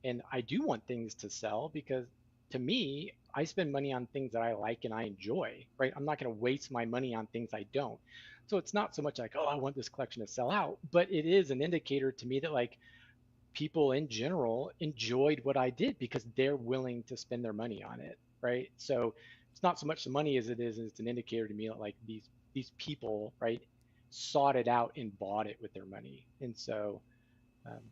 And I do want things to sell, because to me, I spend money on things that I like and I enjoy, right? I'm not going to waste my money on things I don't. So it's not so much like, oh, I want this collection to sell out, but it is an indicator to me that, like, people in general enjoyed what I did because they're willing to spend their money on it, right? So it's not so much the money as it's an indicator to me that, like, these people, right, sought it out and bought it with their money. And so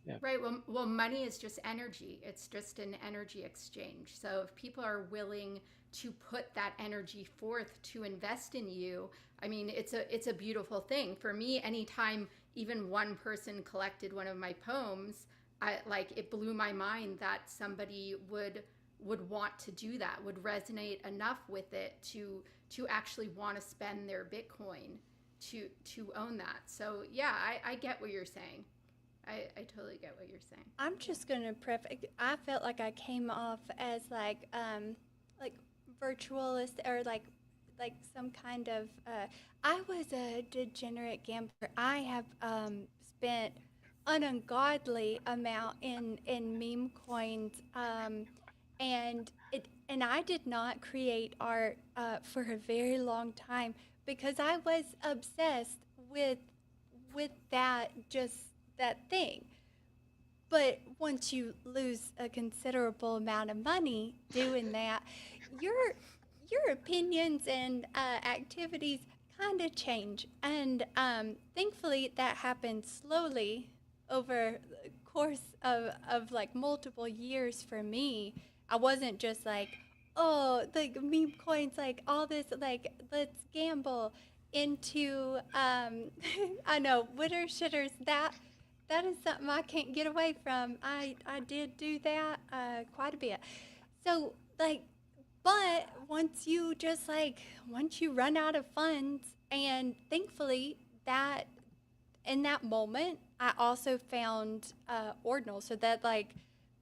yeah. Right. Well, money is just energy. It's just an energy exchange. So if people are willing to put that energy forth to invest in you, I mean, it's a beautiful thing. For me, anytime even one person collected one of my poems, it blew my mind that somebody would want to do that, would resonate enough with it to actually want to spend their Bitcoin to own that. So yeah, I get what you're saying. I totally get what you're saying. I'm just gonna preface. I felt like I came off as like virtualist, or like some kind of. I was a degenerate gambler. I have spent an ungodly amount in meme coins, and I did not create art for a very long time because I was obsessed with that thing. But once you lose a considerable amount of money doing that, your opinions and activities kind of change. And thankfully, that happened slowly over the course of like multiple years for me. I wasn't just like, oh, the meme coins, like all this, like, let's gamble into, I know, witter shitters, that is something I can't get away from. I did do that quite a bit. So, like, but once you run out of funds, and thankfully that in that moment, I also found ordinal. So that, like,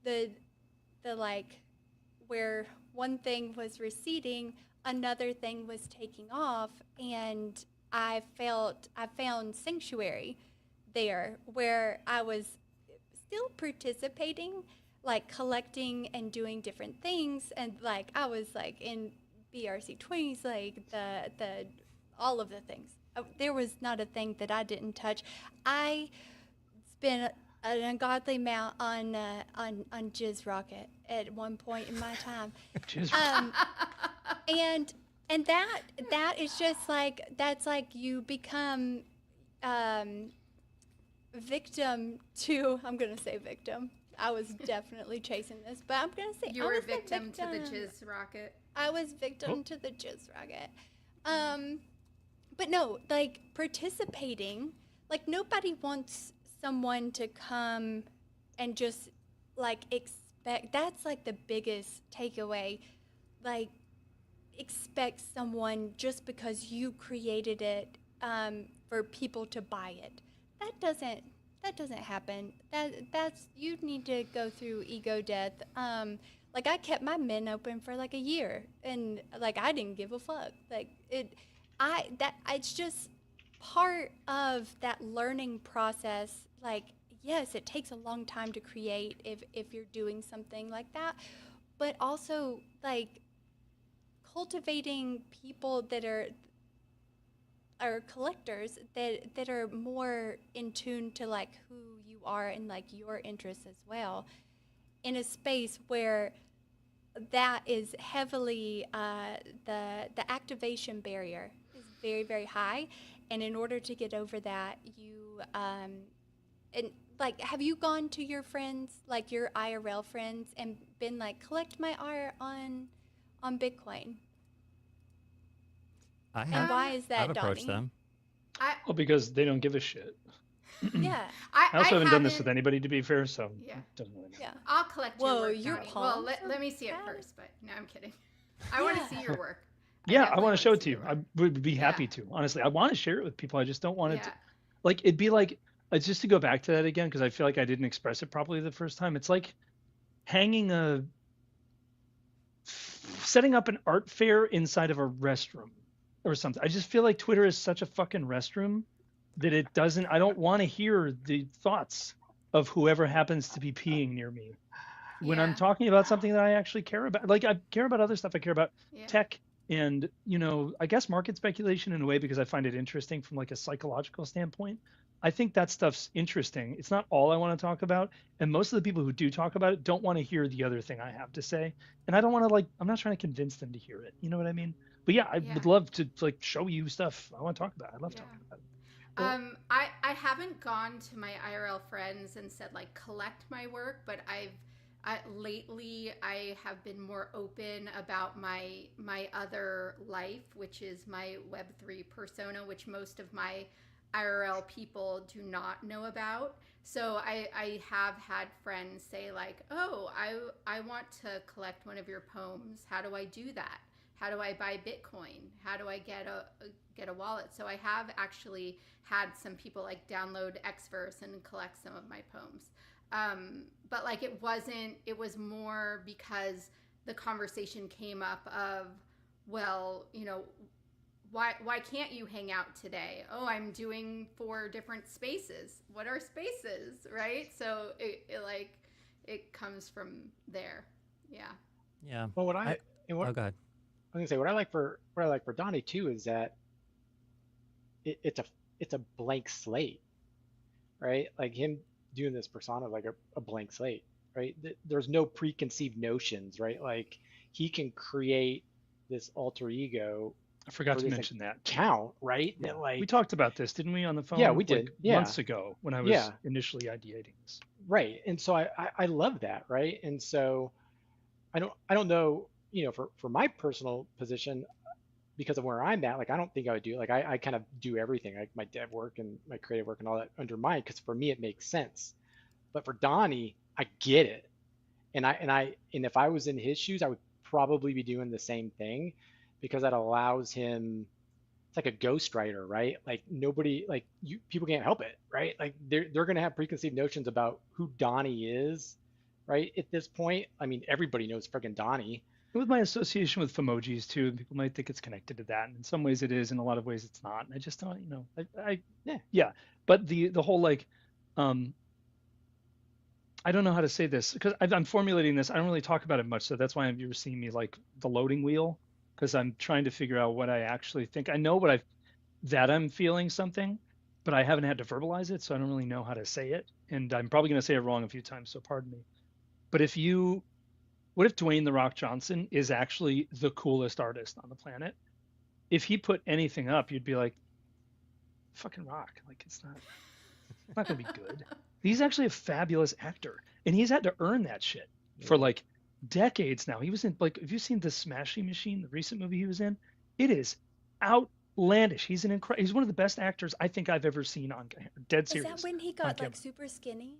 the like, where one thing was receding, another thing was taking off, and I found sanctuary there, where I was still participating, like collecting and doing different things, and like I was like in BRC20s, like the all of the things. There was not a thing that I didn't touch. I spent an ungodly amount on Jizz Rocket at one point in my time. Jizz And that is just like that's like you become victim to. I'm gonna say victim. I was definitely chasing this, but I'm gonna say You I were was the victim to the Jizz Rocket. I was victim to the Jizz Rocket. But no, like participating, like nobody wants someone to come and just like expect. That's like the biggest takeaway. Like expect someone just because you created it for people to buy it. That doesn't happen. That's you need to go through ego death. Like I kept my men open for like a year, and like I didn't give a fuck. Like it's just part of that learning process. Like yes, it takes a long time to create if you're doing something like that, but also like cultivating people that are collectors that are more in tune to like who you are and like your interests as well, in a space where that is heavily the activation barrier is very very high, and in order to get over that you and like have you gone to your friends, like your IRL friends, and been like collect my art on Bitcoin? I And have. why is that, I've approached Donnie? them. Well, because they don't give a shit. Yeah, I also haven't done this with anybody, to be fair, so Yeah. it doesn't really matter. yeah. I'll collect your Whoa, work. your Donnie. Well, palms let me see it are first, but no, I'm kidding. I want to see your work. Yeah, I definitely want to show it see to you. your I work. would be happy Yeah. to. Honestly, I want to share it with people. I just don't want it to. Yeah. Like, it'd be like, just to go back to that again, because I feel like I didn't express it properly the first time. It's like setting up an art fair inside of a restroom or something. I just feel like Twitter is such a fucking restroom that I don't want to hear the thoughts of whoever happens to be peeing near me. When I'm Yeah. talking about something that I actually care about, like I care about other stuff. I care about Yeah. tech and, I guess market speculation in a way, because I find it interesting from like a psychological standpoint. I think that stuff's interesting. It's not all I want to talk about. And most of the people who do talk about it don't want to hear the other thing I have to say. And I don't want to I'm not trying to convince them to hear it. You know what I mean? But yeah, I Yeah. would love to like show you stuff I want to talk about. I love Yeah. talking about it. I haven't gone to my IRL friends and said like collect my work, but lately I have been more open about my other life, which is my Web3 persona, which most of my IRL people do not know about. So I have had friends say like, oh, I want to collect one of your poems. How do I do that? How do I buy Bitcoin? How do I get a wallet? So I have actually had some people like download Xverse and collect some of my poems. But like it was more because the conversation came up of, well, why can't you hang out today? Oh, I'm doing 4 different spaces. What are spaces, right? So it comes from there. Yeah. Yeah. Well, Oh, God. I was gonna say what I like for Donnie too is that it's a blank slate, right? Like him doing this persona like a blank slate, right? There's no preconceived notions, right? Like he can create this alter ego I forgot for to this mention that. account, right? Yeah. That like We talked about this, didn't we, on the phone? Yeah, we did. Yeah. Months ago when I was Yeah. initially ideating this. right. And so I love that, right? And so I don't know, for my personal position, because of where I'm at, like I don't think I would do like I kind of do everything, like my dev work and my creative work and all that under mine, because for me it makes sense. But for Donnie, I get it. And if I was in his shoes, I would probably be doing the same thing, because that allows him. It's like a ghostwriter, right? Like nobody, like people can't help it, right? Like they're gonna have preconceived notions about who Donnie is, right? At this point, I mean, everybody knows freaking Donnie. With my association with Femojis too, people might think it's connected to that. And in some ways it is, in a lot of ways it's not. And I just don't, yeah. But the whole like, I don't know how to say this because I'm formulating this. I don't really talk about it much, so that's why you're seeing me like the loading wheel, because I'm trying to figure out what I actually think. I know that I'm feeling something, but I haven't had to verbalize it, so I don't really know how to say it. And I'm probably going to say it wrong a few times, so pardon me. But what if Dwayne The Rock Johnson is actually the coolest artist on the planet? If he put anything up, you'd be like, fucking Rock. Like, it's not going to be good. He's actually a fabulous actor, and he's had to earn that shit for like decades now. He was in, like, have you seen The Smashing Machine, the recent movie he was in? It is outlandish. He's he's one of the best actors I think I've ever seen on dead Is serious. that when he got like super skinny?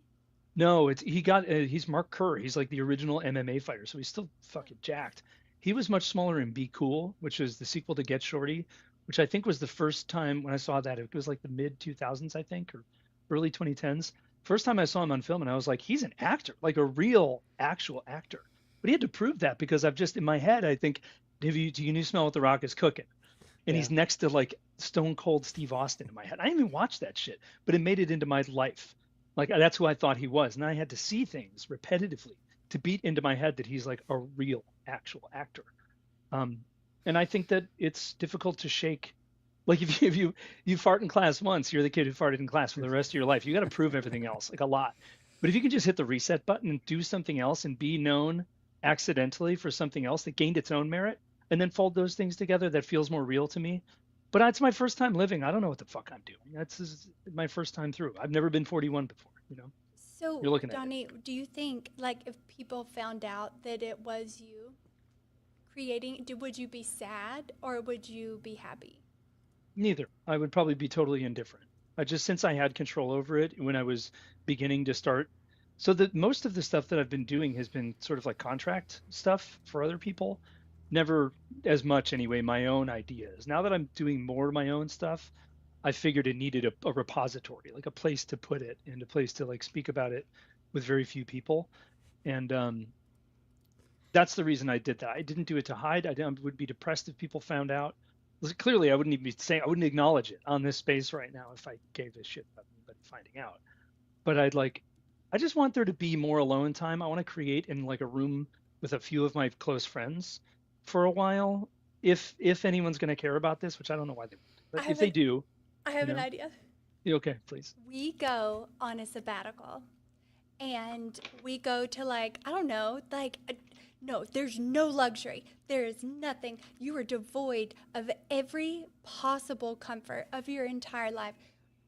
No, he's Mark Kerr. He's like the original MMA fighter, so he's still fucking jacked. He was much smaller in Be Cool, which is the sequel to Get Shorty, which I think was the first time when I saw that. It was like the mid 2000s, I think, or early 2010s. First time I saw him on film, and I was like, he's an actor, like a real actual actor. But he had to prove that because I've just in my head, I think, do you smell what The Rock is cooking? And he's next to like Stone Cold Steve Austin in my head. I didn't even watch that shit, but it made it into my life. Like that's who I thought he was, and I had to see things repetitively to beat into my head that he's like a real actual actor. And I think that it's difficult to shake. Like if you fart in class once, you're the kid who farted in class for the rest of your life. You got to prove everything else, like a lot. But if you can just hit the reset button and do something else and be known accidentally for something else that gained its own merit, and then fold those things together, that feels more real to me. But it's my first time living. I don't know what the fuck I'm doing. That's my first time through. I've never been 41 before, you know? So, You're looking at Donnie, do you think, like, if people found out that it was you creating, would you be sad or would you be happy? Neither. I would probably be totally indifferent. Since I had control over it when I was beginning to start. So that most of the stuff that I've been doing has been sort of like contract stuff for other people. Never as much anyway, my own ideas. Now that I'm doing more of my own stuff, I figured it needed a repository, like a place to put it and a place to like speak about it with very few people. And that's the reason I did that. I didn't do it to hide. I would be depressed if people found out. Clearly, I wouldn't even be saying, I wouldn't acknowledge it on this space right now if I gave a shit about anybody finding out. But I just want there to be more alone time. I want to create in like a room with a few of my close friends for a while, if anyone's going to care about this, which I don't know why they would, but if they do. I have an idea. Okay, please. We go on a sabbatical and we go to like, I don't know, like, no, there's no luxury. There is nothing. You are devoid of every possible comfort of your entire life.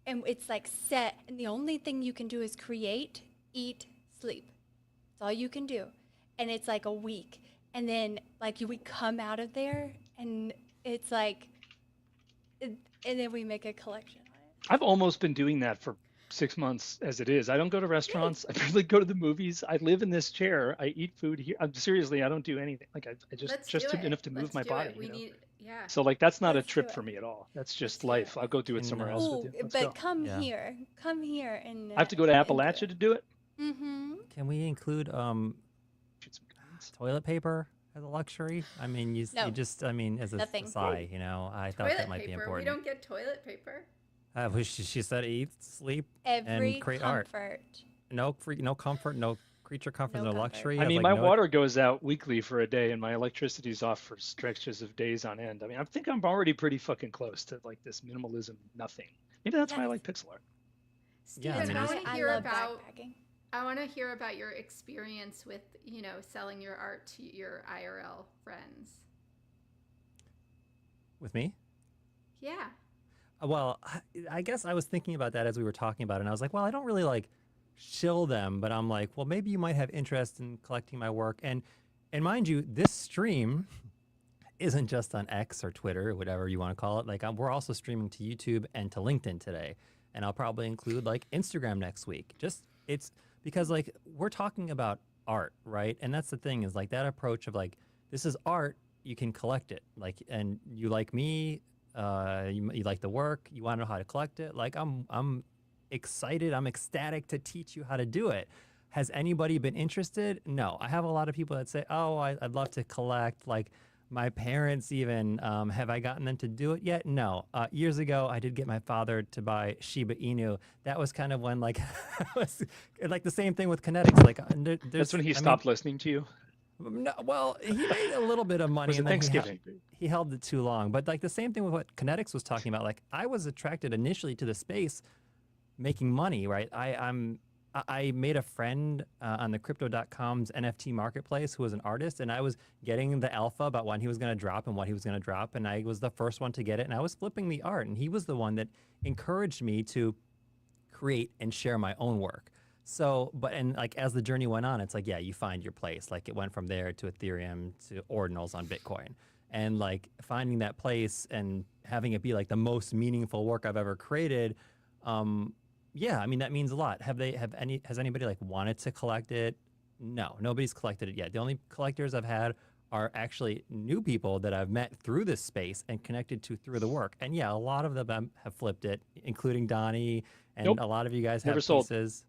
And it's like set, and the only thing you can do is create, eat, sleep. That's all you can do. And it's like a week. And then, like, we come out of there, and it's like, and then we make a collection on it. I've almost been doing that for 6 months as it is. I don't go to restaurants. I barely go to the movies. I live in this chair. I eat food here. Seriously, I don't do anything. Like, I just enough to move my body. So, like, that's not a trip for me at all. That's just life. I'll go do it somewhere else with you. But come here. Come here. And I have to go to Appalachia to do it? Mm-hmm. Can we include toilet paper as a luxury? I mean, you just, I mean, as a sigh, you know, I thought that might be important. We don't get toilet paper. She said eat, sleep, every and create comfort. Art. No comfort, no creature comfort, no luxury. I mean, my water goes out weekly for a day, and my electricity's off for stretches of days on end. I mean, I think I'm already pretty fucking close to like this minimalism nothing. Maybe that's why I like pixel art. Steven, I want to hear about backpacking. I want to hear about your experience with, you know, selling your art to your IRL friends. With me? Yeah. Well, I guess I was thinking about that as we were talking about it, and I was like, well, I don't really like shill them, but I'm like, well, maybe you might have interest in collecting my work. And mind you, this stream isn't just on X or Twitter or whatever you want to call it. Like, we're also streaming to YouTube and to LinkedIn today, and I'll probably include like Instagram next week. It's because like we're talking about art, right? And that's the thing is like that approach of like, this is art, you can collect it. Like, and you like me, you like the work, you want to know how to collect it. Like I'm excited, I'm ecstatic to teach you how to do it. Has anybody been interested? No. I have a lot of people that say, oh, I'd love to collect. Like my parents even, have I gotten them to do it yet? No. Years ago, I did get my father to buy Shiba Inu. That was kind of when like, was like the same thing with Kinetics. Like that's when he stopped listening to you. No, well, he made a little bit of money, Was it and then Thanksgiving? he held it too long. But like the same thing with what Kinetics was talking about. Like I was attracted initially to the space, making money. Right? I made a friend on the Crypto.com's NFT marketplace who was an artist, and I was getting the alpha about when he was going to drop and what he was going to drop, and I was the first one to get it, and I was flipping the art, and he was the one that encouraged me to create and share my own work. So, but and like as the journey went on, it's like, yeah, you find your place. Like it went from there to Ethereum to ordinals on Bitcoin. And like finding that place and having it be like the most meaningful work I've ever created, yeah, I mean that means a lot. Has anybody like wanted to collect it? No, nobody's collected it yet. The only collectors I've had are actually new people that I've met through this space and connected to through the work. And yeah, a lot of them have flipped it, including Donnie, and Nope. a lot of you guys Never have sold. pieces.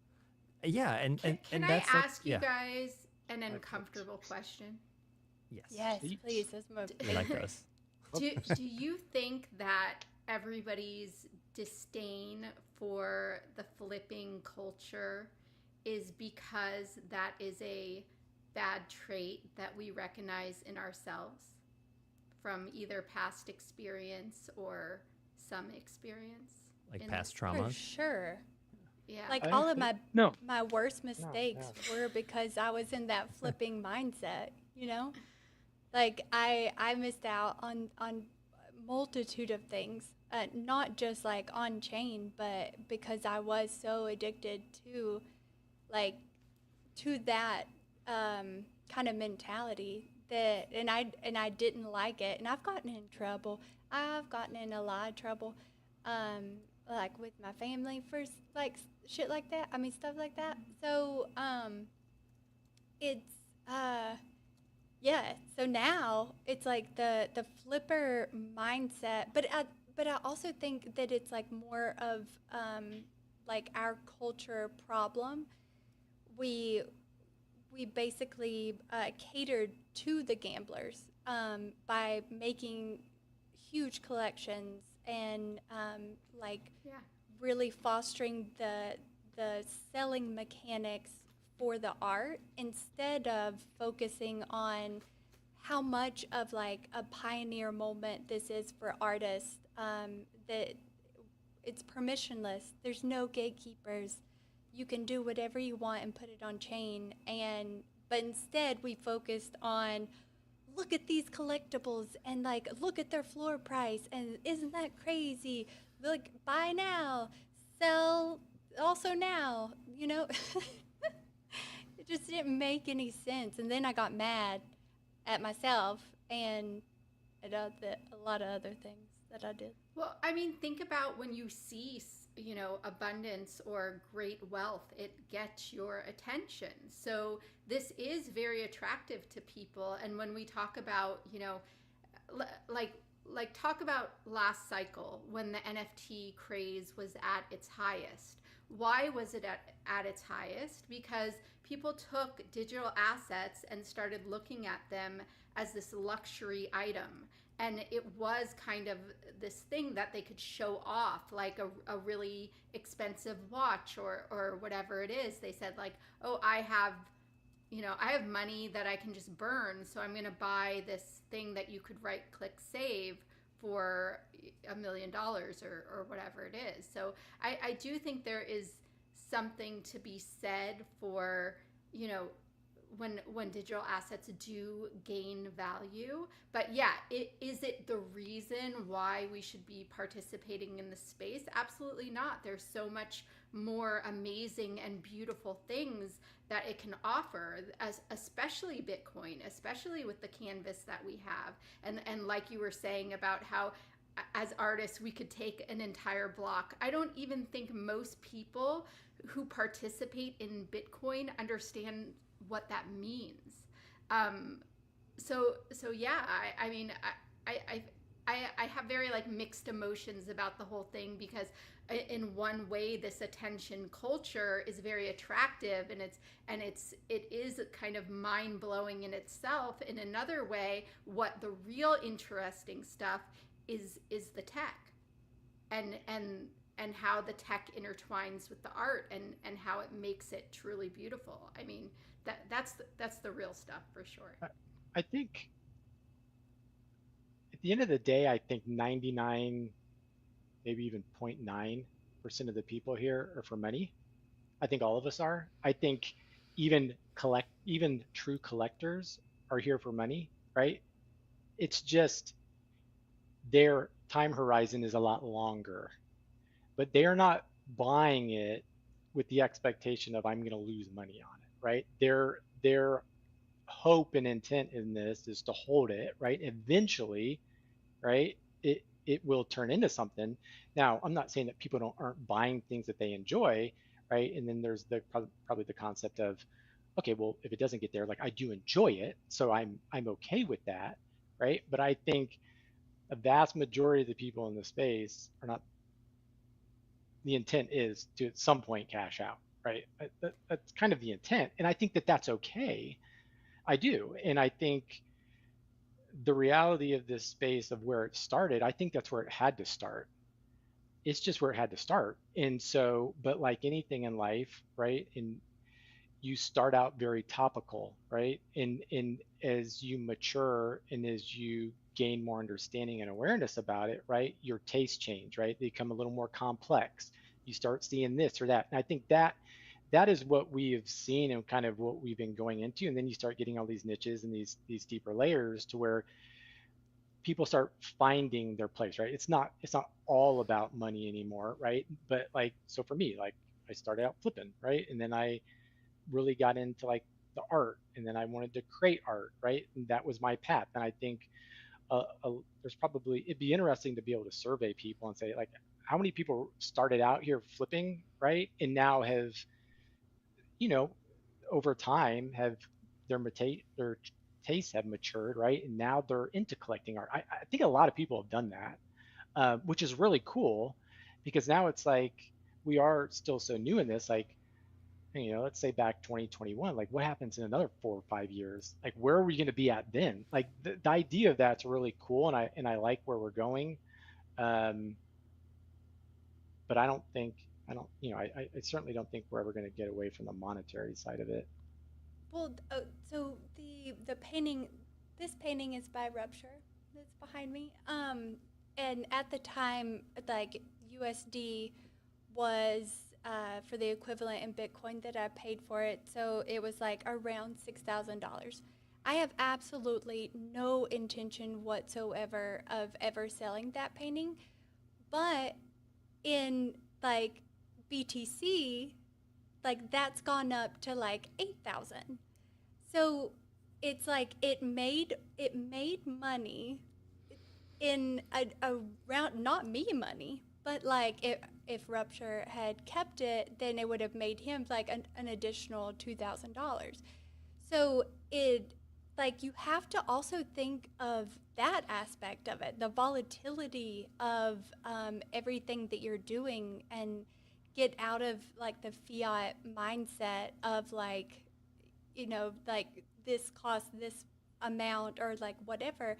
Yeah, Can and I that's like, ask you yeah, guys an uncomfortable question? yes, Yes, Please. please. That's my we like those. Do you think that everybody's disdain for the flipping culture is because that is a bad trait that we recognize in ourselves from either past experience or some experience? Like in past this? For traumas. sure. Yeah. Like I all of think- my worst mistakes no. were because I was in that flipping mindset, you know? Like I missed out on a multitude of things, not just like on chain, but because I was so addicted to like to that kind of mentality that and I didn't like it, and I've gotten in trouble. I've gotten in a lot of trouble, like with my family for like shit like that. I mean stuff like that. So it's yeah. So now it's like the flipper mindset, but I also think that it's like more of like our culture problem. We basically catered to the gamblers by making huge collections and like Yeah. really fostering the selling mechanics for the art instead of focusing on how much of like a pioneer moment this is for artists, that it's permissionless. There's no gatekeepers. You can do whatever you want and put it on chain, but instead we focused on look at these collectibles and like look at their floor price and isn't that crazy? Like buy now, sell also now, you know? It just didn't make any sense. And then I got mad at myself and at a lot of other things that I did. Well, I mean, think about when you see, abundance or great wealth, it gets your attention. So this is very attractive to people. And when we talk about, like talk about last cycle when the NFT craze was at its highest. Why was it at its highest? Because people took digital assets and started looking at them as this luxury item. And it was kind of this thing that they could show off, like a really expensive watch or whatever it is. They said like, oh, I have money that I can just burn. So I'm going to buy this thing that you could right click save for $1 million or whatever it is. So I do think there is something to be said for, when digital assets do gain value. But yeah, is it the reason why we should be participating in the space? Absolutely not. There's so much more amazing and beautiful things that it can offer, especially Bitcoin, especially with the canvas that we have. And like you were saying about how as artists we could take an entire block. I don't even think most people who participate in Bitcoin understand what that means. So yeah, I have very like mixed emotions about the whole thing, because in one way this attention culture is very attractive and it is kind of mind-blowing in itself. In another way, what the real interesting stuff is the tech and and how the tech intertwines with the art and how it makes it truly beautiful. I mean, that's the real stuff for sure. I think at the end of the day, I think 99, maybe even 0.9% of the people here are for money. I think all of us are. I think even true collectors are here for money, right? It's just their time horizon is a lot longer, but they are not buying it with the expectation of I'm going to lose money on it, right? Their hope and intent in this is to hold it, right? Eventually, right? It will turn into something. Now, I'm not saying that people aren't buying things that they enjoy, right? And then there's probably the concept of, okay, well, if it doesn't get there, like I do enjoy it, so I'm okay with that, right? But I think a vast majority of the people in the space are not. The intent is to at some point cash out, right? That's kind of the intent, and I think that that's okay. I do, and I think the reality of this space of where it started, I think that's where it had to start. It's just where it had to start. And so, but like anything in life, right? And you start out very topical, right? And as you mature and as you gain more understanding and awareness about it, right? Your tastes change, right? They become a little more complex. You start seeing this or that. And I think that is what we have seen and kind of what we've been going into. And then you start getting all these niches and these deeper layers to where people start finding their place, right? It's not all about money anymore, right? But like, so for me, like I started out flipping, right? And then I really got into like the art, and then I wanted to create art, right? And that was my path. And I think there's probably, it'd be interesting to be able to survey people and say like, how many people started out here flipping, right? And now have, you know, over time have their tastes have matured, right? And now they're into collecting art. I think a lot of people have done that, which is really cool because now it's like we are still so new in this. Like, let's say back 2021, like what happens in another 4 or 5 years? Like, where are we going to be at then? Like the idea of that's really cool, and I like where we're going. But I certainly don't think we're ever going to get away from the monetary side of it. Well, so the painting, this painting is by Rupture. That's behind me. And at the time, like USD was for the equivalent in Bitcoin that I paid for it, so it was like around $6,000. I have absolutely no intention whatsoever of ever selling that painting, but in like BTC, like that's gone up to like 8,000. So it's like it made money in a round, not me money, but like if Rupture had kept it, then it would have made him like an additional $2,000. So it, like, you have to also think of that aspect of it, the volatility of everything that you're doing, and get out of like the fiat mindset of like, like this costs this amount or like whatever.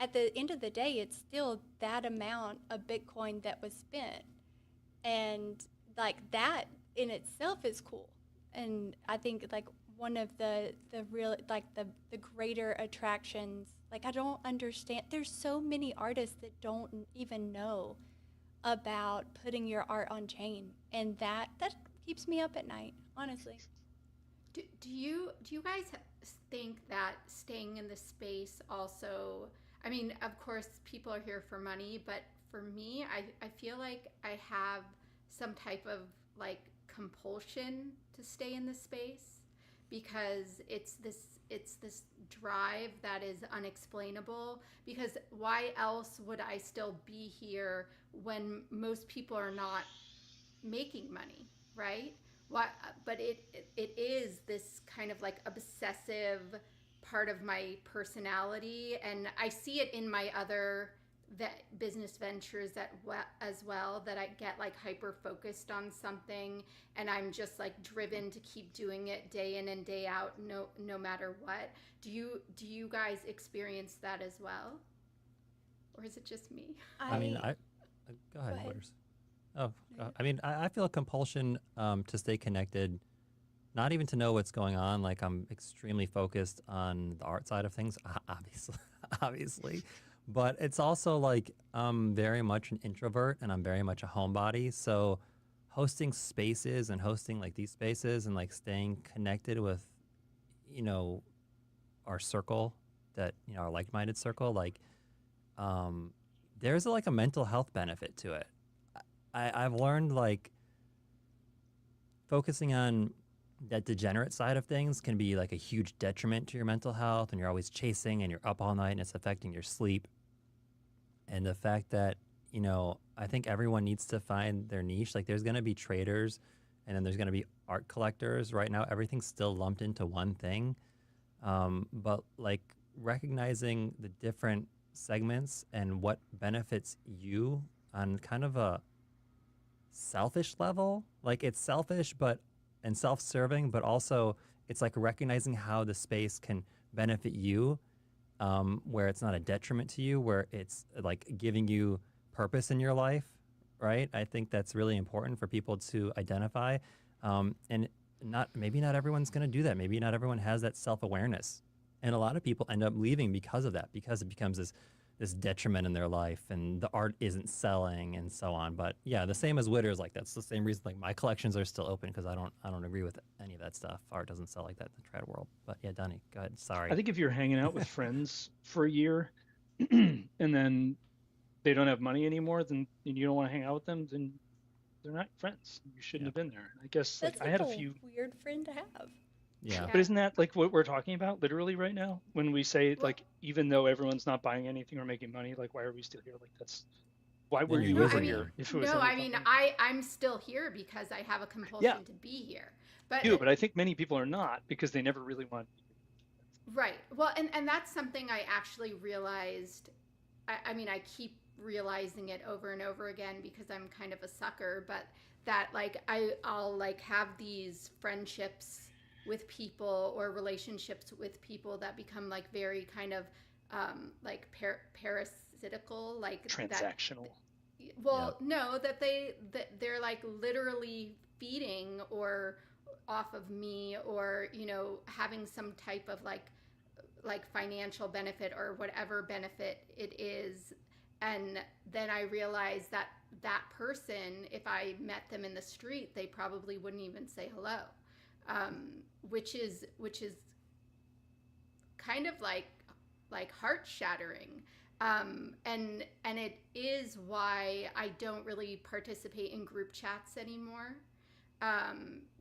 At the end of the day, it's still that amount of Bitcoin that was spent. And like that in itself is cool. And I think like one of the real, like the greater attractions, like I don't understand, there's so many artists that don't even know about putting your art on chain, and that keeps me up at night, honestly. Do you guys think that staying in the space also, I mean, of course people are here for money, but for me, I feel like I have some type of like compulsion to stay in the space, because it's this drive that is unexplainable. Because why else would I still be here when most people are not making money, right? What? But it is this kind of like obsessive part of my personality, and I see it in my other business ventures as well, that I get like hyper focused on something, and I'm just like driven to keep doing it day in and day out, no matter what. Do you guys experience that as well, or is it just me? I mean, go ahead, ahead. Waters. Oh, Yeah. I mean, I feel a compulsion to stay connected, not even to know what's going on. Like I'm extremely focused on the art side of things, obviously, obviously, but it's also like I'm very much an introvert and I'm very much a homebody. So hosting spaces and hosting like these spaces and like staying connected with, you know, our circle that, you know, our like-minded circle, like um, there's like a mental health benefit to it. I've learned like focusing on that degenerate side of things can be like a huge detriment to your mental health, and you're always chasing and you're up all night and it's affecting your sleep. And the fact that, you know, I think everyone needs to find their niche. Like there's going to be traders and then there's going to be art collectors. Right now, everything's still lumped into one thing. But like recognizing the different segments and what benefits you on kind of a selfish level. Like it's selfish, but and self-serving, but also it's like recognizing how the space can benefit you, where it's not a detriment to you, where it's like giving you purpose in your life, right? I think that's really important for people to identify, and not maybe not everyone's going to do that. Maybe not everyone has that self-awareness, and a lot of people end up leaving because of that, because it becomes this detriment in their life and the art isn't selling and so on. But yeah, the same as Witters, like that's the same reason like my collections are still open because I don't agree with any of that stuff. Art doesn't sell like that in the trad world. But yeah, Donnie, go ahead. I Sorry. think if you're hanging out with friends for a year and then they don't have money anymore, then and you don't want to hang out with them, then they're not friends. You shouldn't Yeah. have been there. I guess like That's I like had a a few, weird friend to have. Yeah. but Yeah. isn't that like what we're talking about literally right now when we say Well, like even though everyone's not buying anything or making money, like why are we still here? Like that's why Then were you're you no, I ever using mean, here them. if it was no, only I about mean, money? I'm still here because I have a Yeah, compulsion to be here. But do, but I think many people are not because they never really want. right. Well, and that's something I actually realized. I mean, I keep realizing it over and over again because I'm kind of a sucker, but that like I'll like have these friendships with people or relationships with people that become like very kind of like parasitical, like that. Transactional. Yep. Well, no, that they're like literally feeding or off of me, or having some type of like financial benefit or whatever benefit it is. And then I realized that that person, if I met them in the street, they probably wouldn't even say hello, which is kind of like heart shattering. And it is why I don't really participate in group chats anymore,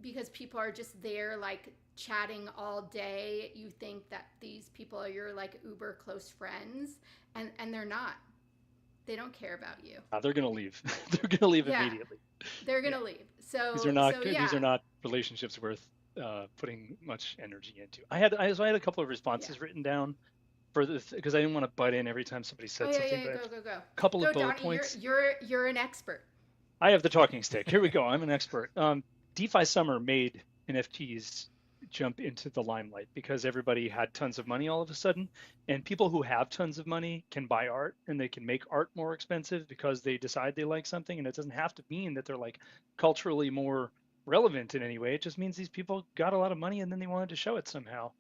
because people are just there like chatting all day. You think that these people are your like uber close friends, and they're not. They don't care about you. They're gonna leave. They're gonna leave Yeah, immediately. they're Yeah, gonna leave. these So are not so good. These yeah, are not relationships worth putting much energy into. I had a couple of yeah. responses written down for this because I didn't want to butt in every time somebody Oh said yeah, something, yeah. but I have Go go go a couple of go, bullet Donnie. You're points. you're you're an expert. I have the talking stick. Here we go. I'm an expert. DeFi Summer made NFTs jump into the limelight because everybody had tons of money all of a sudden. And people who have tons of money can buy art and they can make art more expensive because they decide they like something. And it doesn't have to mean that they're like culturally more relevant in any way. It just means these people got a lot of money and then they wanted to show it somehow.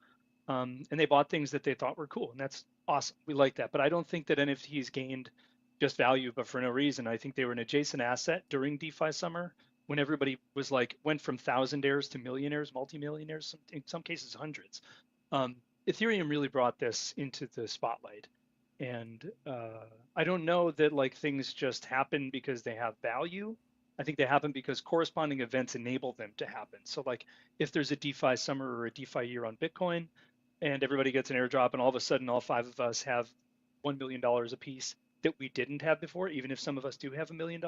And they bought things that they thought were cool. And that's awesome. We like that. But I don't think that NFTs gained just value, but for no reason. I think they were an adjacent asset during DeFi Summer when everybody was like went from thousandaires to millionaires, multimillionaires, in some cases hundreds. Ethereum really brought this into the spotlight, and I don't know that like things just happen because they have value. I think they happen because corresponding events enable them to happen. So like if there's a DeFi summer or a DeFi year on Bitcoin, and everybody gets an airdrop, and all of a sudden all five of us have $1 million a piece that we didn't have before, even if some of us do have $1 million.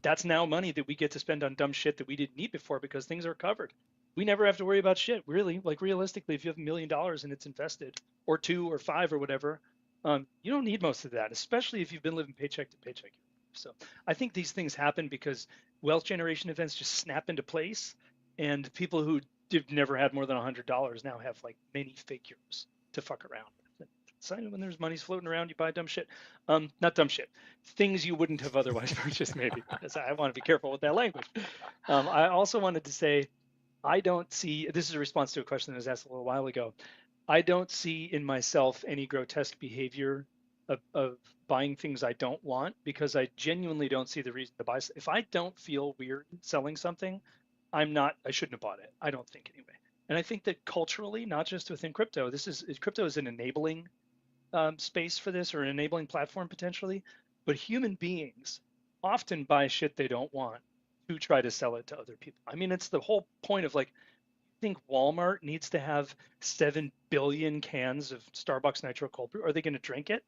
That's now money that we get to spend on dumb shit that we didn't need before because things are covered. We never have to worry about shit, really. Like realistically, if you have $1 million and it's invested, or two or five or whatever, you don't need most of that, especially if you've been living paycheck to paycheck. So I think these things happen because wealth generation events just snap into place, and people who never had more than $100 now have like many figures to fuck around with. So when there's money's floating around, you buy dumb shit. Not dumb shit. Things you wouldn't have otherwise purchased, maybe. Because I want to be careful with that language. I also wanted to say, I don't see, this is a response to a question that was asked a little while ago. I don't see in myself any grotesque behavior of buying things I don't want, because I genuinely don't see the reason to buy. If I don't feel weird selling something, I shouldn't have bought it. I don't think anyway. And I think that culturally, not just within crypto, crypto is an enabling space for this, or an enabling platform potentially, but human beings often buy shit they don't want to try to sell it to other people. I mean, it's the whole point of, like, I think Walmart needs to have 7 billion cans of Starbucks Nitro Cold Brew. Are they going to drink it?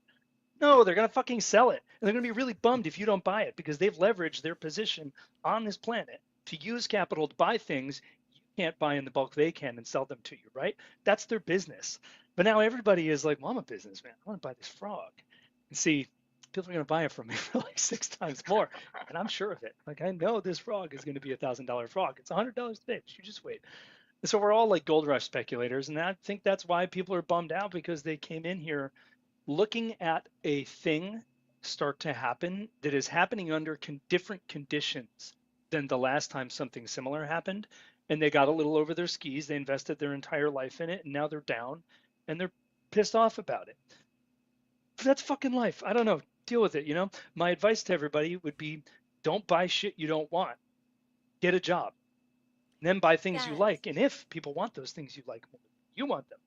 No, they're going to fucking sell it. And they're going to be really bummed if you don't buy it, because they've leveraged their position on this planet to use capital to buy things you can't buy in the bulk they can and sell them to you, right? That's their business. But now everybody is like, well, I'm a businessman. I want to buy this frog. And see, people are going to buy it from me for like 6 times more. And I'm sure of it. Like, I know this frog is going to be $1,000 frog. It's $100 today. You just wait. And so we're all like gold rush speculators. And I think that's why people are bummed out, because they came in here looking at a thing start to happen that is happening under different conditions than the last time something similar happened. And they got a little over their skis. They invested their entire life in it, and now they're down and they're pissed off about it. That's fucking life. I don't know. Deal with it, you know? My advice to everybody would be, don't buy shit you don't want. Get a job. And then buy things you Yes. like. And if people want those things you like more than you want them,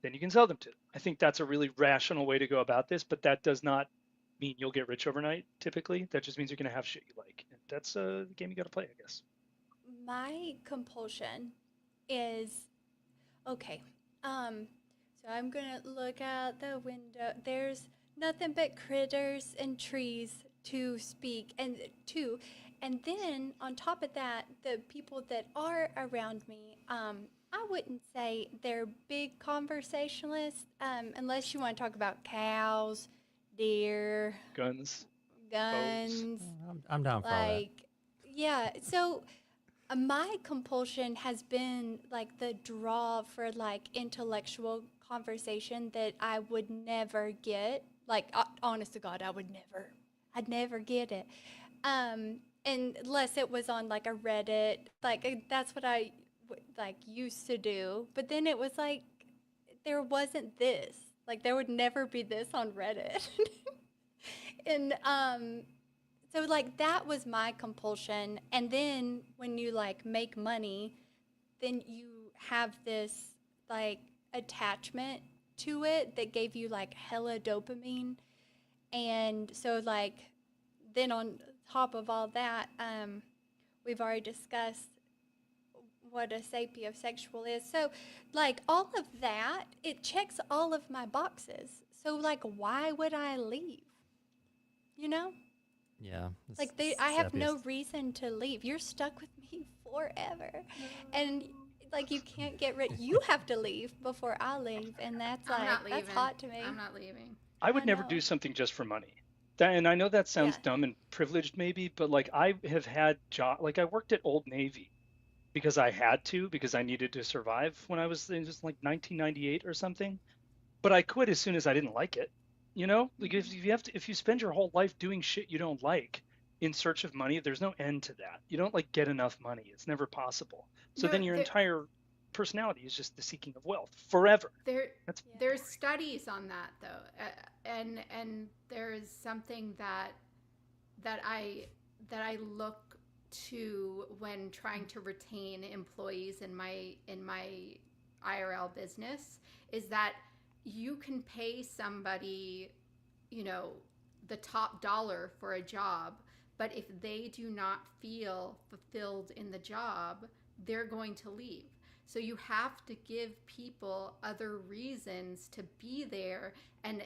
then you can sell them to them. I think that's a really rational way to go about this, but that does not mean you'll get rich overnight, typically. That just means you're going to have shit you like. And that's the game you got to play, I guess. My compulsion is okay. So I'm gonna look out the window. There's nothing but critters and trees to speak and then on top of that, the people that are around me, I wouldn't say they're big conversationalists, unless you want to talk about cows, deer, Guns. guns, I'm down for all that. like, yeah. So my compulsion has been like the draw for like intellectual conversation that I would never get. Like, honest to God, I'd never get it. Unless it was on like a Reddit, like that's what I like used to do. But then it was like there wasn't this. Like there would never be this on Reddit. and so like that was my compulsion. And then when you like make money, then you have this like attachment to it that gave you like hella dopamine. And so like then on top of all that, we've already discussed what a sapiosexual is. So like all of that, it checks all of my boxes. So like why would I leave? You know? Yeah. Like I have no reason to leave. You're stuck with me forever. And like you can't get rid. You have to leave before I leave, and that's I'm like not leaving. that's hot to me. I'm not leaving. I would never know. do something just for money. And I know that sounds Yeah. dumb and privileged maybe, but like I have had like I worked at Old Navy because I had to, because I needed to survive when I was in just like 1998 or something. But I quit as soon as I didn't like it. You know, like if you spend your whole life doing shit you don't like in search of money, there's no end to that. You don't like get enough money. It's never possible. So No, then your there- entire personality is just the seeking of wealth forever. That's Yeah. There's studies on that though, and there's something that I look to when trying to retain employees in my IRL business is that you can pay somebody, you know, the top dollar for a job, but if they do not feel fulfilled in the job, they're going to leave. So you have to give people other reasons to be there and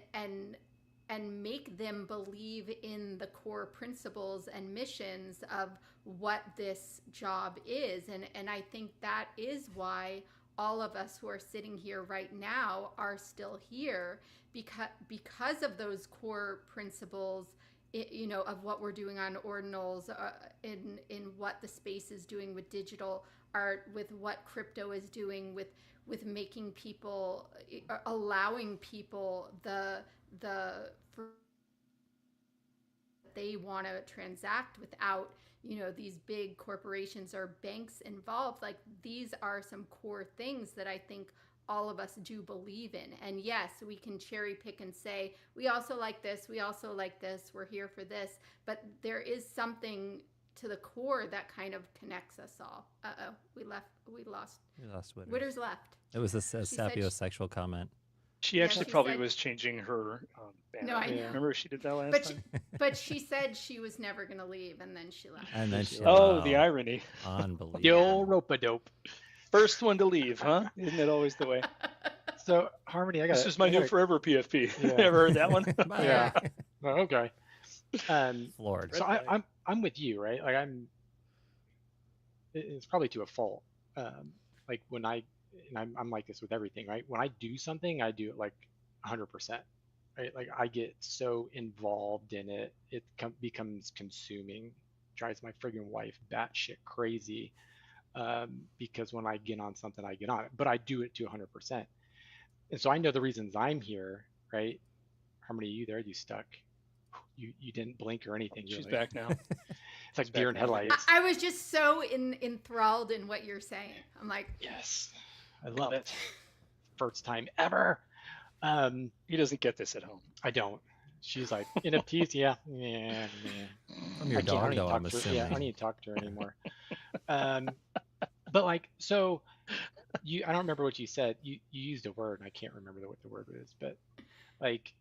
make them believe in the core principles and missions of what this job is. And I think that is why all of us who are sitting here right now are still here, because of those core principles, you know, of what we're doing on ordinals, in what the space is doing with digital art, with what crypto is doing, with with making people, allowing people the they want to transact without, these big corporations or banks involved. Like, these are some core things that I think all of us do believe in. And yes, we can cherry pick and say, we also like this, we also like this, we're here for this. But there is something to the core that kind of connects us all. We lost. We lost Witters. Witters left. It was a She said sapiosexual comment. She Yeah, actually she probably said- was changing her banner. No, I know. Remember she did that last But time? but she said she was never going to leave, and then she left. And then she, Oh, wow, the irony. unbelievable. The old rope-a-dope. First one to leave, huh? Isn't it always the way? So Harmony, I got This is my new forever PFP. Yeah. Ever heard that one? Bye. Yeah. Oh, okay. Floored. So I'm with you, right? Like it's probably to a fault. Like when I'm like this with everything, right? When I do something, I do it like 100%, right? Like I get so involved in it, it becomes consuming, drives my friggin' wife batshit crazy. Because when I get on something, I get on it, but I do it to 100%. And so I know the reasons I'm here, right? Harmony, you there? You stuck? You didn't blink or anything. She's really. back now. It's like She's deer in back now. headlights. I was just so enthralled in what you're saying. I'm like, Yes, I love it. First time ever. He doesn't get this at home. I don't. She's like, in a piece, yeah. From your I can't dog, even though, talk I'm to her. assuming. Yeah, I don't need to talk to her anymore. But like, so I don't remember what you said. You used a word, and I can't remember what the word is. But like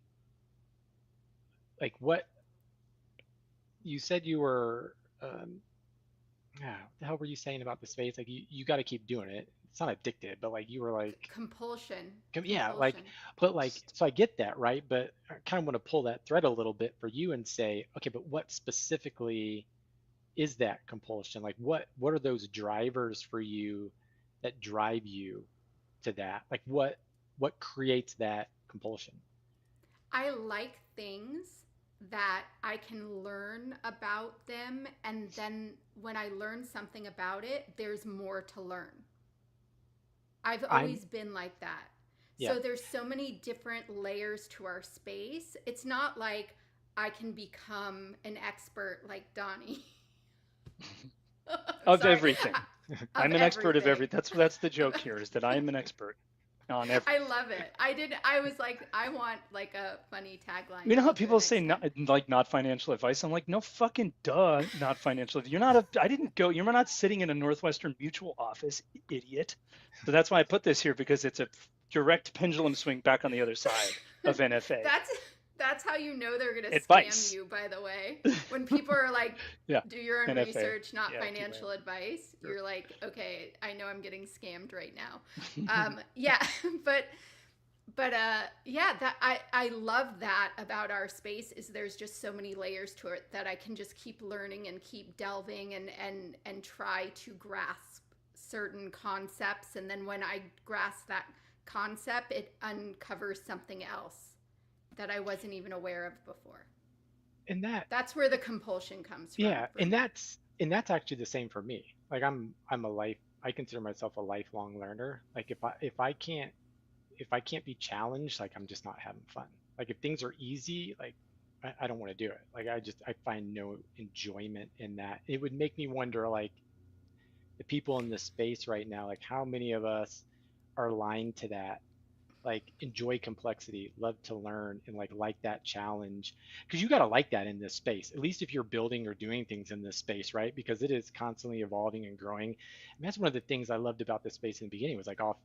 what you said you were. What the hell were you saying about the space? Like you got to keep doing it. It's not addicted, but like you were like, compulsion. yeah, like, but like, so I get that, right? But I kind of want to pull that thread a little bit for you and say, okay, but what specifically is that compulsion? Like, what are those drivers for you that drive you to that? Like, what creates that compulsion? I like things that I can learn about them, and then when I learn something about it, there's more to learn. I've always been like that. Yeah. So there's so many different layers to our space. It's not like I can become an expert like Donnie. Of Sorry. everything. I'm an expert of everything. That's the joke here, is that I am an expert on everything. I love it. I was like, I want like a funny tagline. You know how for people the say next not, time. like not financial advice? I'm like, no fucking duh, not financial. You're not sitting in a Northwestern Mutual office, idiot. So that's why I put this here, because it's a direct pendulum swing back on the other side of NFA. That's how you know they're going to Advice. scam you, by the way. When people are like, Yeah, do your own NFA. research, not Yeah, keep financial it. advice, Sure. you're like, okay, I know I'm getting scammed right now. Yeah, but yeah, that I love that about our space, is there's just so many layers to it that I can just keep learning and keep delving and try to grasp certain concepts. And then when I grasp that concept, it uncovers something else that I wasn't even aware of before. And That's where the compulsion comes from. yeah, for and me. that's actually the same for me. Like I consider myself a lifelong learner. Like if I can't be challenged, like I'm just not having fun. Like if things are easy, like I don't want to do it. Like I find no enjoyment in that. It would make me wonder, like, the people in this space right now, like how many of us are aligned to that? Like enjoy complexity, love to learn, and like that challenge, because you got to like that in this space, at least if you're building or doing things in this space, right? Because it is constantly evolving and growing. And that's one of the things I loved about this space in the beginning, was like off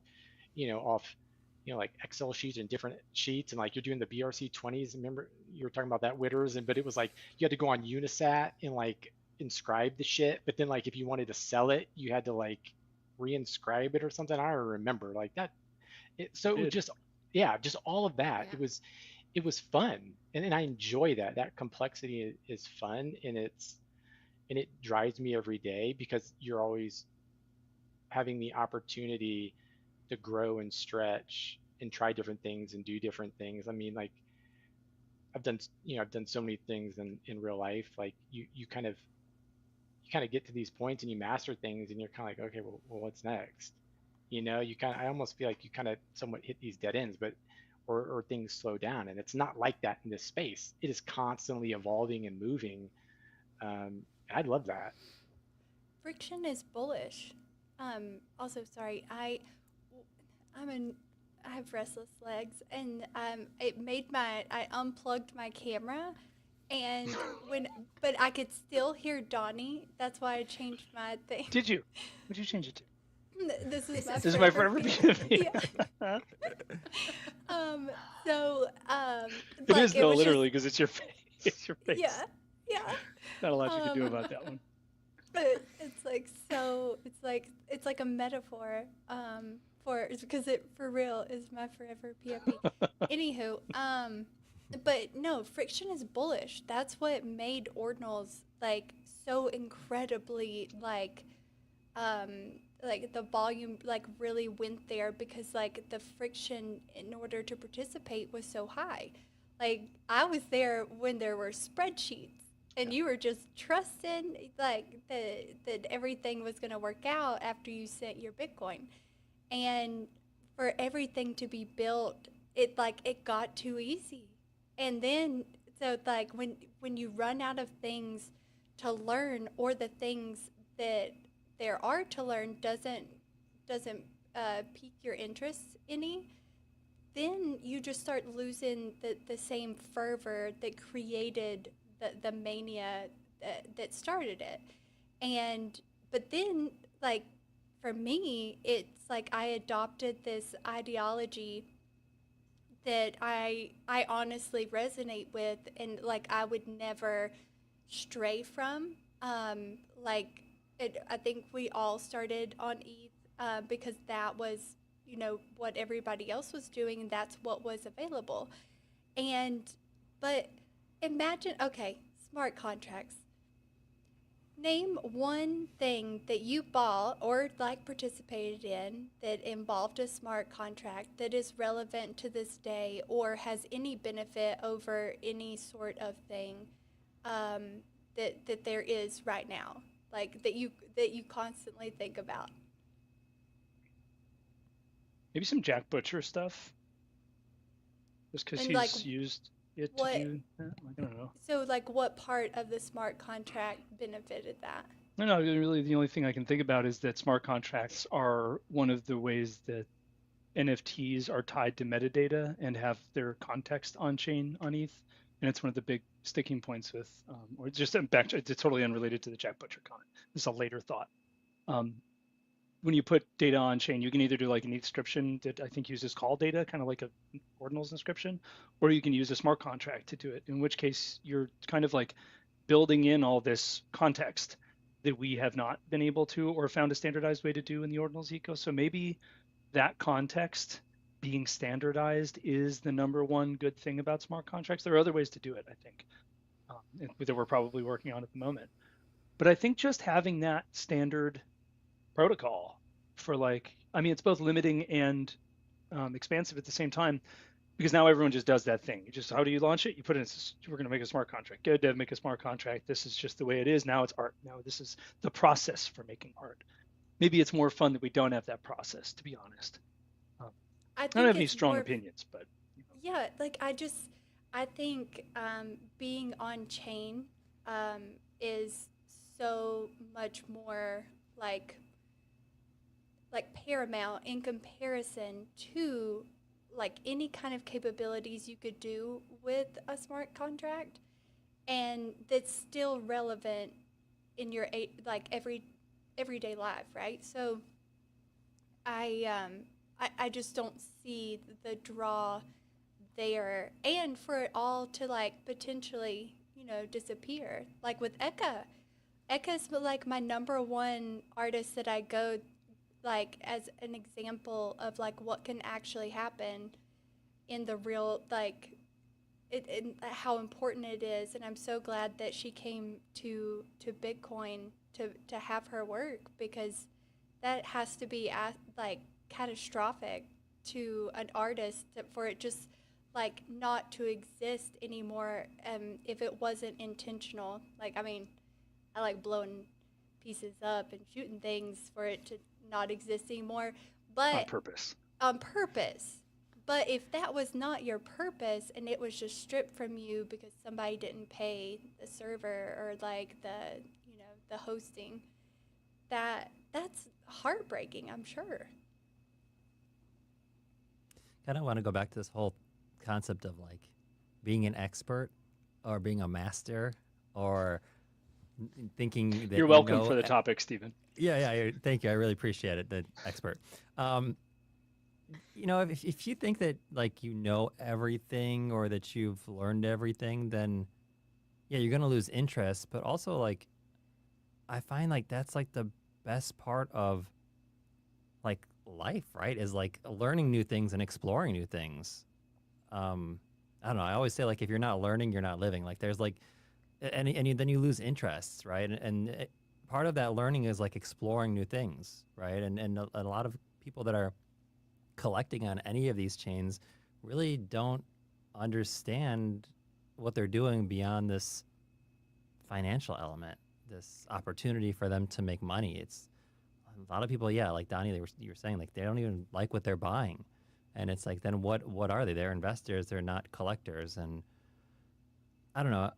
like Excel sheets and different sheets, and like you're doing the BRC 20s. Remember you were talking about that, Witters, but it was like you had to go on Unisat and like inscribe the shit, but then like if you wanted to sell it, you had to like reinscribe it or something. I don't remember like that. So it was just all of that. Yeah. It was fun, and I enjoy that. That complexity is fun, and it drives me every day, because you're always having the opportunity to grow and stretch and try different things and do different things. I mean, like I've done so many things in real life. Like you kind of get to these points and you master things, and you're kind of like, okay, well what's next? You know, I almost feel like you kind of somewhat hit these dead ends, but or things slow down, and it's not like that in this space. It is constantly evolving and moving. I love that. Friction is bullish. Also, sorry, I'm an I have restless legs, and it made I unplugged my camera, and but I could still hear Donnie. That's why I changed my thing. Did you? What'd you change it to? This is This my is This is my forever forever POV. POV. Yeah. So It like is it though, was just literally, because it's your face. It's your face. yeah, yeah. Not a lot you can do Um, about that one. But it's like so. It's like a metaphor. For because it for real is my forever POV. Anywho, but no, friction is bullish. That's what made ordinals like so incredibly like the volume like really went there because like the friction in order to participate was so high. Like I was there when there were spreadsheets and you were just trusting like that everything was going to work out after you sent your Bitcoin. And for everything to be built, it got too easy. And then so like when you run out of things to learn or the things that there are to learn doesn't pique your interest any, then you just start losing the same fervor that created the mania that started it. And but then like for me, it's like I adopted this ideology that I honestly resonate with and like I would never stray from. Like I think we all started on ETH because that was what everybody else was doing and that's what was available. And but imagine okay, smart contracts. Name one thing that you bought or like participated in that involved a smart contract that is relevant to this day or has any benefit over any sort of thing that there is right now, like that you constantly think about. Maybe some Jack Butcher stuff, just because And like he's used it to what do that. Like, I don't know. so like what part of the smart contract benefited that? No, really, the only thing I can think about is that smart contracts are one of the ways that NFTs are tied to metadata and have their context on chain on ETH. And it's one of the big sticking points with, or just back, it's totally unrelated to the Jack Butcher comment. This is a later thought. Um, when you put data on chain, you can either do like an inscription that I think uses call data, kind of like a ordinals inscription, or you can use a smart contract to do it, in which case you're kind of like building in all this context that we have not been able to or found a standardized way to do in the ordinals eco. So maybe that context being standardized is the number one good thing about smart contracts. There are other ways to do it, I think, that we're probably working on at the moment. But I think just having that standard protocol for like, I mean, it's both limiting and expansive at the same time, because now everyone just does that thing. You just, how do you launch it? You put it in, we're going to make a smart contract. Go dev, make a smart contract. This is just the way it is. Now it's art. Now this is the process for making art. Maybe it's more fun that we don't have that process, to be honest. I I don't have any it's strong more opinions, but yeah, like I think being on chain is so much more like paramount in comparison to like any kind of capabilities you could do with a smart contract, and that's still relevant in your like everyday life, right? So I just don't see the draw there, and for it all to like potentially disappear. Like with Eka's like my number one artist that I go like as an example of like what can actually happen in the real like how important it is. And I'm so glad that she came to Bitcoin to have her work, because that has to be like catastrophic to an artist for it just like not to exist anymore if it wasn't intentional. Like I mean, I like blowing pieces up and shooting things for it to not exist anymore, On But purpose. on purpose. But if that was not your purpose and it was just stripped from you because somebody didn't pay the server or like the hosting, that's heartbreaking, I'm sure. Kind of want to go back to this whole concept of like being an expert or being a master or thinking that You're you welcome know for the e- topic, Stephen. yeah, thank you. I really appreciate it, the expert. Um, if you think that like you know everything or that you've learned everything, then yeah, you're gonna lose interest. But also like I find like that's like the best part of like life, right? Is like learning new things and exploring new things. I don't know. I always say like if you're not learning, you're not living. Like there's like then you lose interests, right? Part of that learning is like exploring new things, right? And a lot of people that are collecting on any of these chains really don't understand what they're doing beyond this financial element, this opportunity for them to make money. It's a lot of people, yeah, like Donnie, you were saying, like they don't even like what they're buying, and it's like then what are they? They're investors. They're not collectors, and I don't know.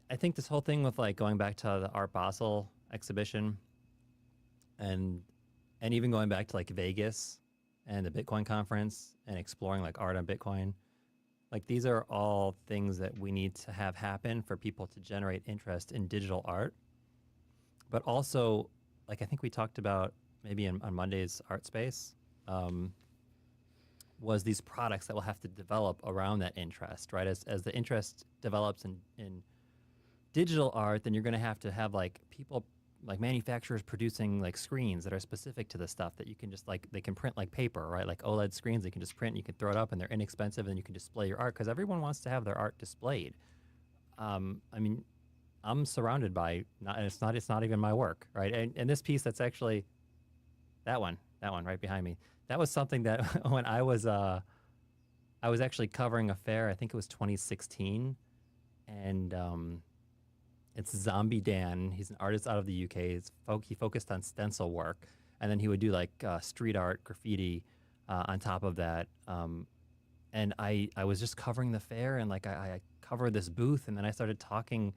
I think this whole thing with like going back to the Art Basel exhibition, and even going back to like Vegas and the Bitcoin conference and exploring like art on Bitcoin, like these are all things that we need to have happen for people to generate interest in digital art, but also like I think we talked about maybe on Monday's Art Space, was these products that will have to develop around that interest, right? As the interest develops in digital art, then you're going to have like people, like manufacturers producing like screens that are specific to the stuff that you can just like, they can print like paper, right? Like OLED screens, they can just print, and you can throw it up and they're inexpensive and you can display your art because everyone wants to have their art displayed. I mean, I'm surrounded by not, and it's not even my work, right? And this piece that's actually that one right behind me. That was something that when I was actually covering a fair, I think it was 2016, and it's Zombie Dan. He's an artist out of the UK. He focused on stencil work, and then he would do like street art, graffiti on top of that. And I was just covering the fair, and like I covered this booth, and then I started talking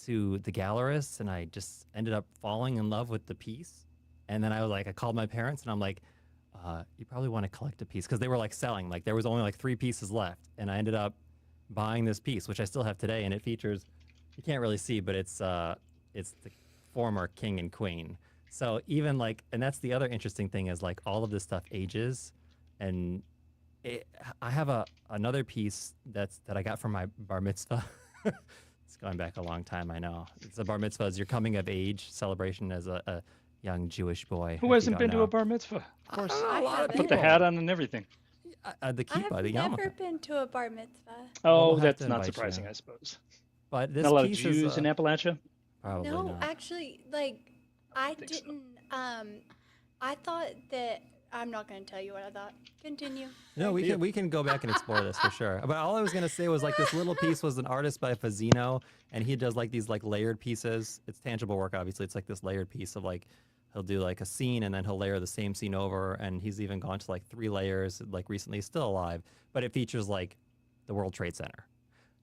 to the gallerists, and I just ended up falling in love with the piece. And then I called my parents, and I'm like, you probably want to collect a piece, because they were like selling, like there was only like 3 pieces left, and I ended up buying this piece, which I still have today, and it features, you can't really see, but it's the former king and queen. So even like, and that's the other interesting thing is like all of this stuff ages, and I have another piece that I got from my bar mitzvah. It's going back a long time, I know. It's a bar mitzvah, is your coming of age celebration as a young Jewish boy. Who hasn't been to a bar mitzvah? Of course. I A lot of haven't. Put the people. hat on and everything. The I kippah, have the never yarmulke. been to a bar mitzvah. Oh, we'll have that's to not invite you. surprising, I suppose. But this Not a lot of piece Jews is in Appalachia. probably No, not. actually, like I think so. didn't. I thought that I'm not going to tell you what I thought. Continue. No, we can go back and explore this for sure. But all I was gonna say was like this little piece was an artist by Fazino, and he does like these like layered pieces. It's tangible work, obviously. It's like this layered piece of like he'll do like a scene and then he'll layer the same scene over, and he's even gone to like 3 layers. Like recently, he's still alive, but it features like the World Trade Center.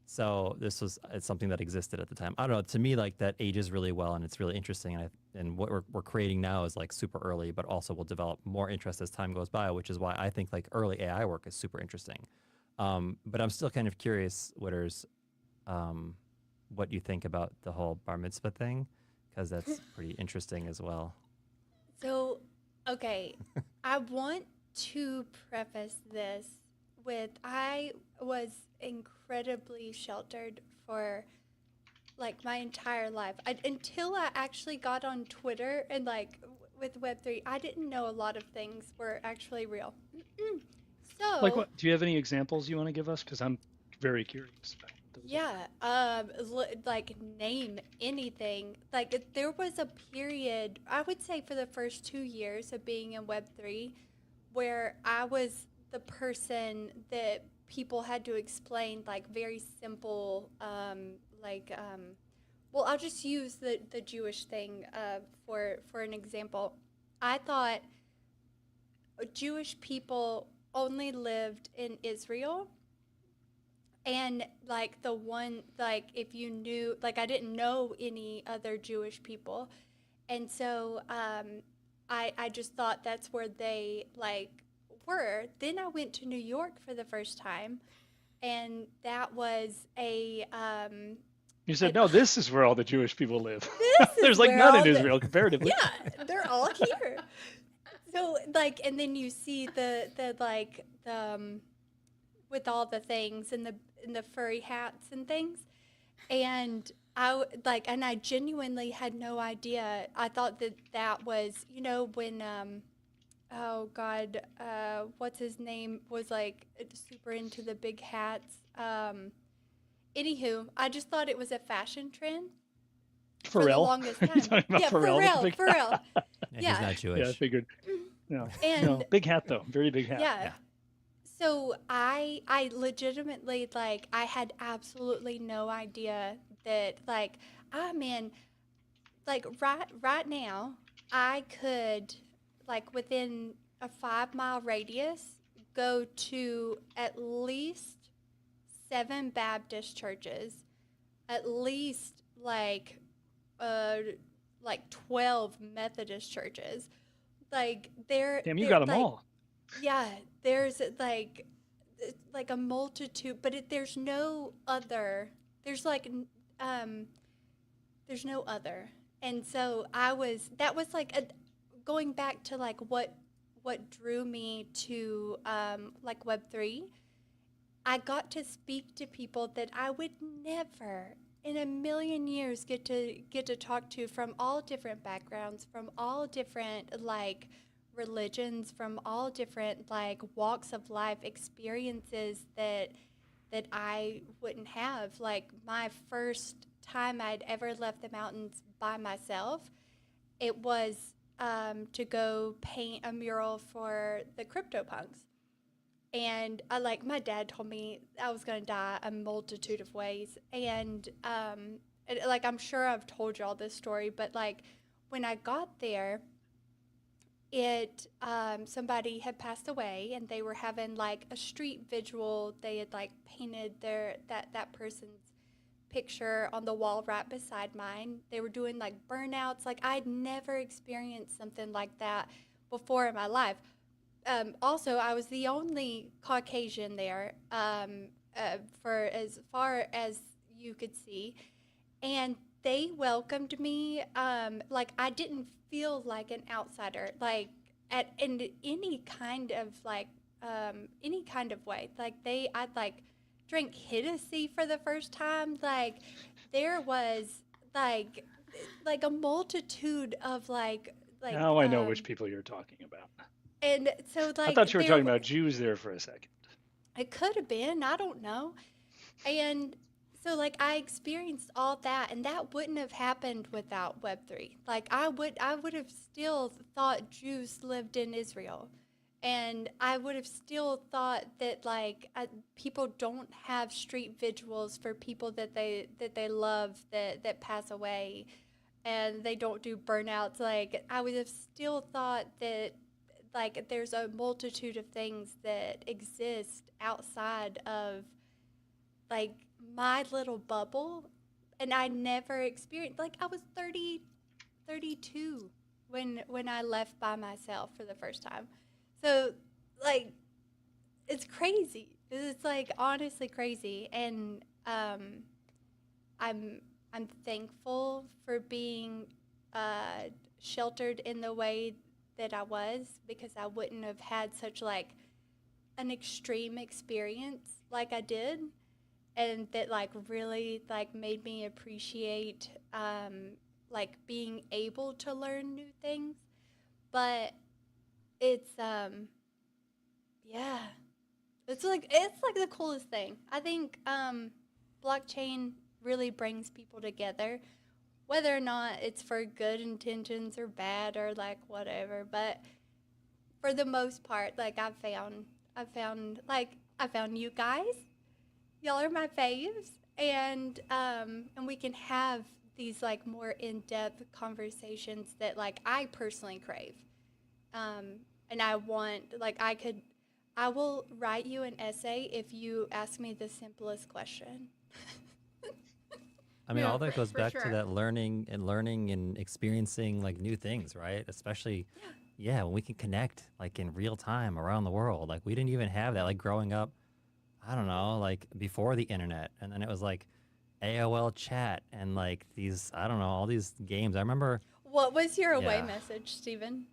So it's something that existed at the time. I don't know. To me, like that ages really well, and it's really interesting. And what we're creating now is like super early, but also will develop more interest as time goes by, which is why I think like early AI work is super interesting. But I'm still kind of curious, Witters, what you think about the whole bar mitzvah thing, because that's pretty interesting as well. So, okay, I want to preface this with I was incredibly sheltered for like my entire life. Until I actually got on Twitter and like with Web3, I didn't know a lot of things were actually real. So, Like what? Do you have any examples you want to give us? Because I'm very curious. About those. yeah, like name anything. Like there was a period, I would say for the first 2 years of being in Web3, where I was the person that people had to explain like very simple, well, I'll just use the Jewish thing for an example. I thought Jewish people only lived in Israel. And like the one, like if you knew, like I didn't know any other Jewish people. And so I just thought that's where they like were. Then I went to New York for the first time. And that was You said, no, this is where all the Jewish people live. this is There's like where none all in the- Israel comparatively. Yeah, they're all here. So like, and then you see the like the with all the things and the furry hats and things, and and I genuinely had no idea. I thought that was when oh God, what's his name was like super into the big hats. Anywho, I just thought it was a fashion trend for the Pharrell? longest Are you time. talking about Yeah, Pharrell? Pharrell, Big- Pharrell. Yeah, Yeah. he's not Jewish. Yeah, I figured. No, And- no, big hat though, very big hat. Yeah. Yeah. So I legitimately like I had absolutely no idea that like man like right now I could like within a 5-mile radius go to at least 7 Baptist churches, at least like 12 Methodist churches. Like Damn, you they're, got them like, all. Yeah, there's like a multitude, but there's no other. There's there's no other, and so that was like going back to like what drew me to like Web3. I got to speak to people that I would never in a million years get to talk to from all different backgrounds, from all different like religions, from all different like walks of life, experiences that I wouldn't have. Like my first time I'd ever left the mountains by myself, it was to go paint a mural for the CryptoPunks. And my dad told me I was going to die a multitude of ways. And I'm sure I've told you all this story, but like when I got there, somebody had passed away and they were having like a street visual. They had like painted that person's picture on the wall right beside mine. They were doing like burnouts. Like I'd never experienced something like that before in my life. Also, I was the only Caucasian there for as far as you could see. And they welcomed me like I didn't feel like an outsider, like in any kind of way. Like I'd like drank Hennessy for the first time. Like there was like a multitude of like Now I know which people you're talking about. and so like I thought you were there talking w- about Jews there for a second. It could have been, I don't know. And so like I experienced all that, and that wouldn't have happened without Web3. Like I would have still thought Jews lived in Israel. And I would have still thought that like people don't have street visuals for people that they love that pass away, and they don't do burnouts. Like I would have still thought that like there's a multitude of things that exist outside of like my little bubble, and I never experienced. Like I was 32 when I left by myself for the first time. So like it's crazy. It's like honestly crazy, and I'm thankful for being sheltered in the way that I was, because I wouldn't have had such like an extreme experience like I did, and that like really like made me appreciate like being able to learn new things. But it's yeah, it's like the coolest thing. I think blockchain really brings people together, whether or not it's for good intentions or bad or like whatever. But for the most part, like I found you guys. Y'all are my faves, and we can have these like more in-depth conversations that like I personally crave. and I want, like, I will write you an essay if you ask me the simplest question. I mean, No, all that for- goes for back to sure. that learning and experiencing like new things, right? Especially, yeah, when we can connect like in real time around the world. Like we didn't even have that like growing up. I don't know, like before the internet, and then it was like AOL chat and like these, I don't know, all these games. I remember. What was your away Yeah. message, Stephen?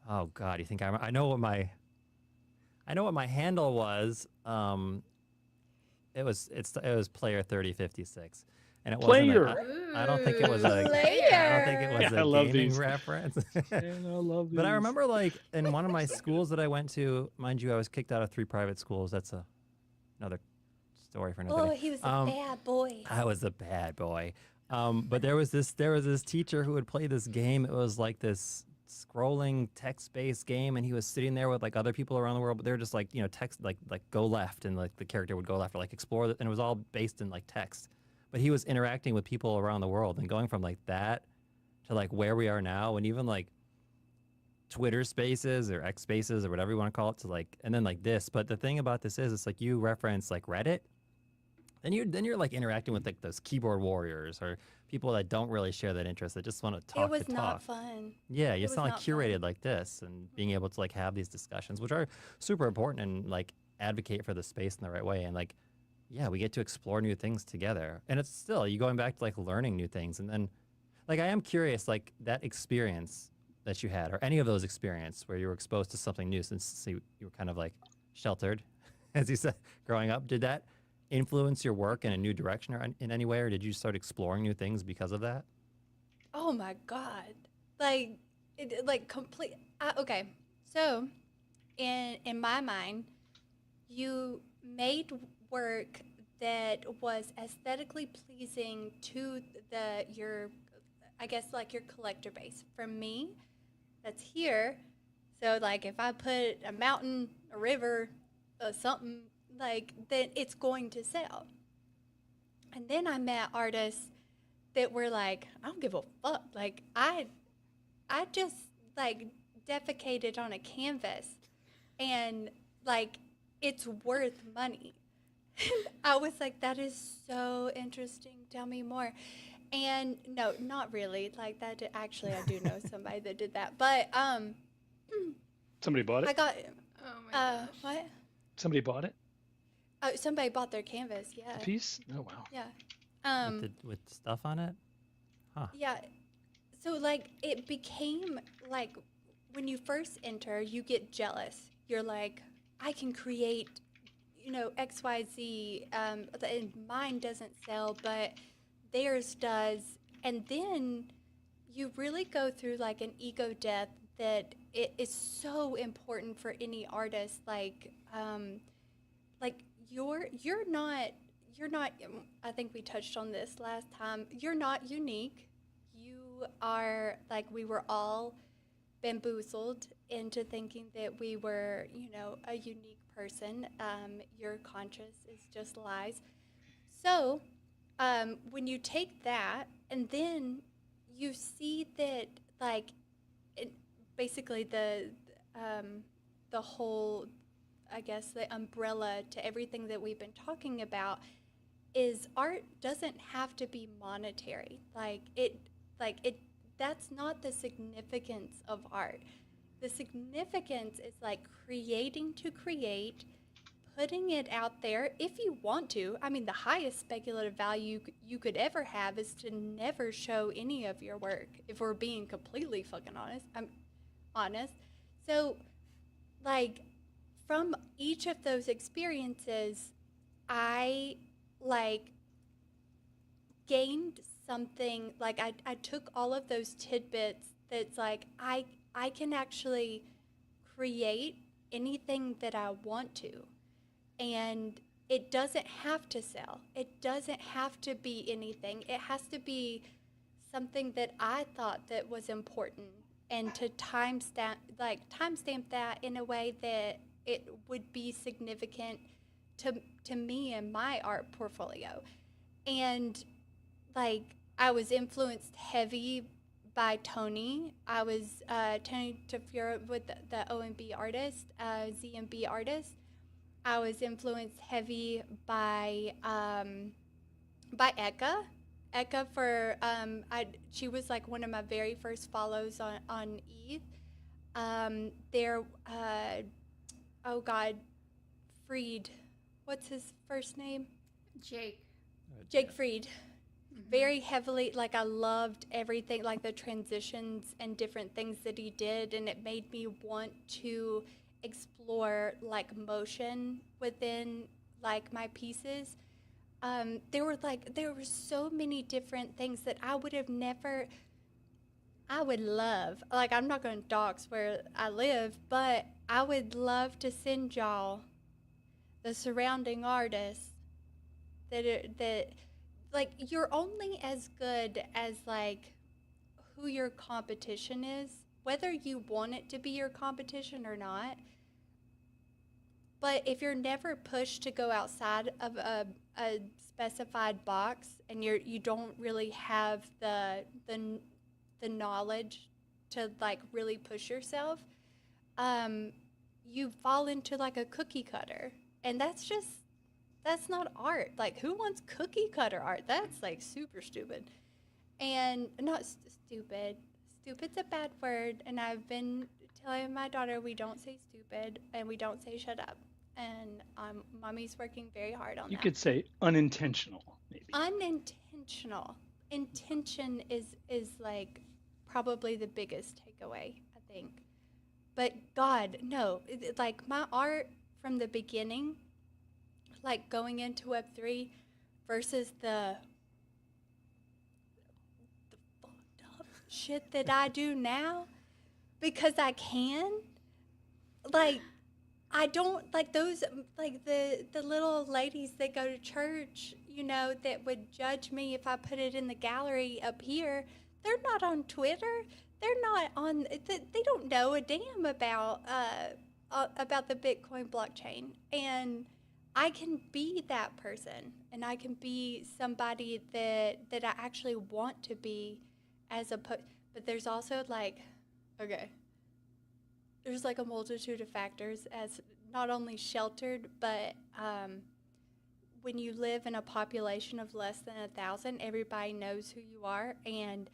Oh God, you think I know what my handle was. It was player 3056, and it Player. wasn't. I don't think it was a. Player. I don't think it was Yeah, I a love gaming these. reference. And I love these. But I remember, like, in one of my schools that I went to, mind you, I was kicked out of 3 private schools. That's another story for another Oh, day. he was a bad boy. I was a bad boy. But there was this teacher who would play this game. It was like this scrolling text-based game, and he was sitting there with like other people around the world, but they were just like, text, like go left, and like the character would go left, or like explore, and it was all based in like text. But he was interacting with people around the world and going from like that to like where we are now, and even like Twitter Spaces or X Spaces or whatever you want to call it, to like, and then like this. But the thing about this is, it's like you reference like Reddit, then you're like interacting with like those keyboard warriors or people that don't really share that interest, that just want to talk It was to not talk. fun. Yeah, It it's was not like not fun. curated like this, and being able to like have these discussions, which are super important, and like advocate for the space in the right way, and like, yeah, we get to explore new things together, and it's still you going back to like learning new things, and then like I am curious, like that experience that you had, or any of those experiences where you were exposed to something new, since you were kind of like sheltered, as you said, growing up, did that influence your work in a new direction or in any way, or did you start exploring new things because of that? Oh my God. Like, like complete. Okay. So, in my mind, you made work that was aesthetically pleasing to your, I guess, like your collector base. For me, that's here. So, like, if I put a mountain, a river, something, like, then it's going to sell. And then I met artists that were like, I don't give a fuck. Like, I just like defecated on a canvas, and like it's worth money. I was like, that is so interesting. Tell me more. And no, not really. Like that. Actually, I do know somebody that did that. But Somebody bought I it. got Oh my gosh. what? Somebody bought it. Oh, somebody bought their canvas. Yeah. The piece. Oh wow. Yeah. With stuff on it? Huh. Yeah. So like it became like when you first enter, you get jealous. You're like, I can create, XYZ, and mine doesn't sell, but theirs does. And then you really go through like an ego death that it is so important for any artist. Like you're not. I think we touched on this last time. You're not unique. You are like we were all bamboozled into thinking that we were, a unique person. Your conscience is just lies. So, when you take that and then you see that, like, basically the whole, I guess, the umbrella to everything that we've been talking about is art doesn't have to be monetary. That's not the significance of art. The significance is like creating to create, putting it out there if you want to. I mean, the highest speculative value you could ever have is to never show any of your work, if we're being completely fucking honest. I'm honest. So, like, from each of those experiences, I like gained something. Like I took all of those tidbits that's like I can actually create anything that I want to, and it doesn't have to sell. It doesn't have to be anything. It has to be something that I thought that was important, and to timestamp that in a way that it would be significant to me and my art portfolio. And like I was influenced heavy by Tony. I was Tony Tafura with the OMB artist, ZMB artist. I was influenced heavy by Eka. Eka for she was like one of my very first follows on ETH. There, oh God, Freed. What's his first name? Jake. Jake Freed. Very heavily, like I loved everything, like the transitions and different things that he did, and it made me want to explore like motion within like my pieces. There were so many different things that I would have never. I would love, like I'm not going to dox where I live, but I would love to send y'all the surrounding artists that like you're only as good as like who your competition is, whether you want it to be your competition or not. But if you're never pushed to go outside of a specified box and you don't really have the knowledge to like really push yourself, you fall into like a cookie cutter, and that's not art. Like, who wants cookie cutter art? That's like super stupid. And not stupid. Stupid's a bad word, and I've been telling my daughter we don't say stupid and we don't say shut up. And mommy's working very hard on You that. could say unintentional, maybe. Unintentional. Intention is like probably the biggest takeaway, I think. But God, no. Like my art from the beginning, like going into Web3 versus the fucked up shit that I do now because I can. Like, I don't like those, like the little ladies that go to church, you know, that would judge me if I put it in the gallery up here. They're not on Twitter. They're not on. They don't know a damn about the Bitcoin blockchain, and I can be that person, and I can be somebody that I actually want to be, but there's also like, okay, there's like a multitude of factors as not only sheltered, but when you live in a population of less than 1,000, everybody knows who you are, and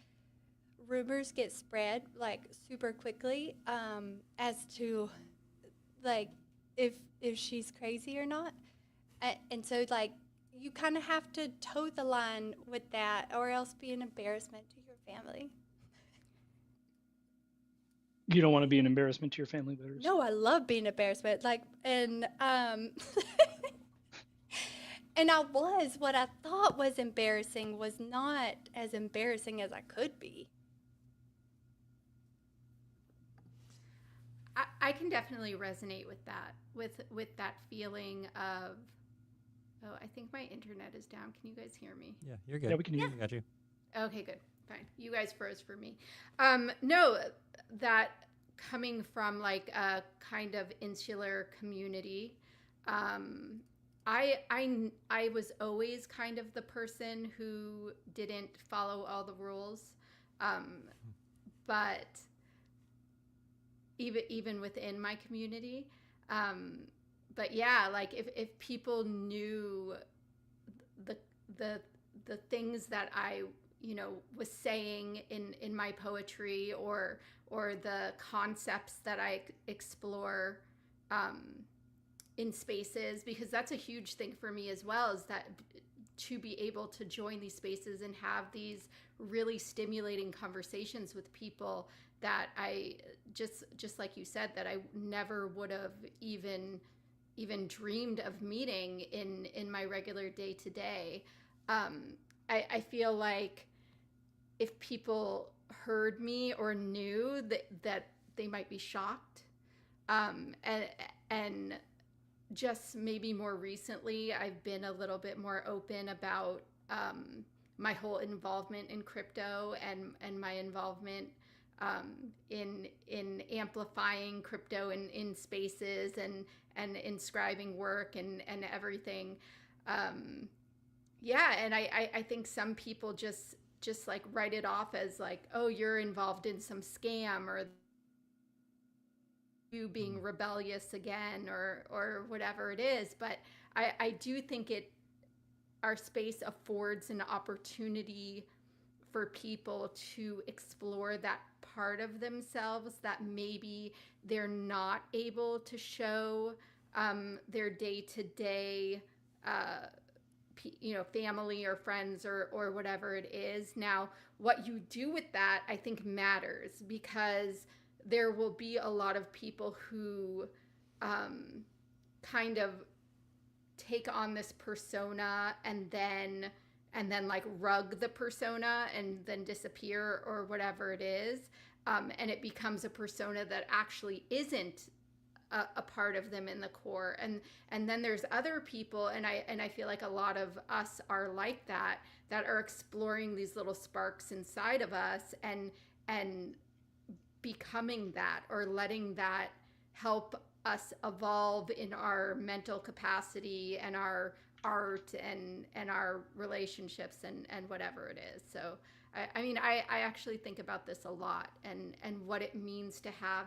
rumors get spread like super quickly as to like if she's crazy or not. And so, like, you kind of have to toe the line with that or else be an embarrassment to your family. You don't want to be an embarrassment to your family members. No, I love being embarrassment. Like, and and what I thought was embarrassing was not as embarrassing as I could be. I can definitely resonate with that, with that feeling of, oh, I think my internet is down. Can you guys hear me? Yeah, you're good. Yeah, we can hear I got you. Okay, good. Fine. You guys froze for me. No, that coming from like a kind of insular community, I was always kind of the person who didn't follow all the rules, but even within my community, but yeah, like if people knew the things that I was saying in my poetry or the concepts that I explore in spaces, because that's a huge thing for me as well, is that to be able to join these spaces and have these really stimulating conversations with people that I just like you said, that I never would have even dreamed of meeting in my regular day to day. I feel like if people heard me or knew that they might be shocked, and just maybe more recently, I've been a little bit more open about my whole involvement in crypto and my involvement in amplifying crypto in spaces and inscribing work and everything. Yeah, and I think some people just just like write it off as like, oh, you're involved in some scam, or you being rebellious again, or whatever it is. But I do think our space affords an opportunity for people to explore that part of themselves that maybe they're not able to show their day-to-day family or friends or whatever it is. Now, what you do with that, I think, matters, because there will be a lot of people who kind of take on this persona and then like rug the persona and then disappear or whatever it is, and it becomes a persona that actually isn't a part of them in the core. And then there's other people, and I feel like a lot of us are like that are exploring these little sparks inside of us and becoming that, or letting that help us evolve in our mental capacity and our art and our relationships and whatever it is. So I mean, I actually think about this a lot, and what it means to have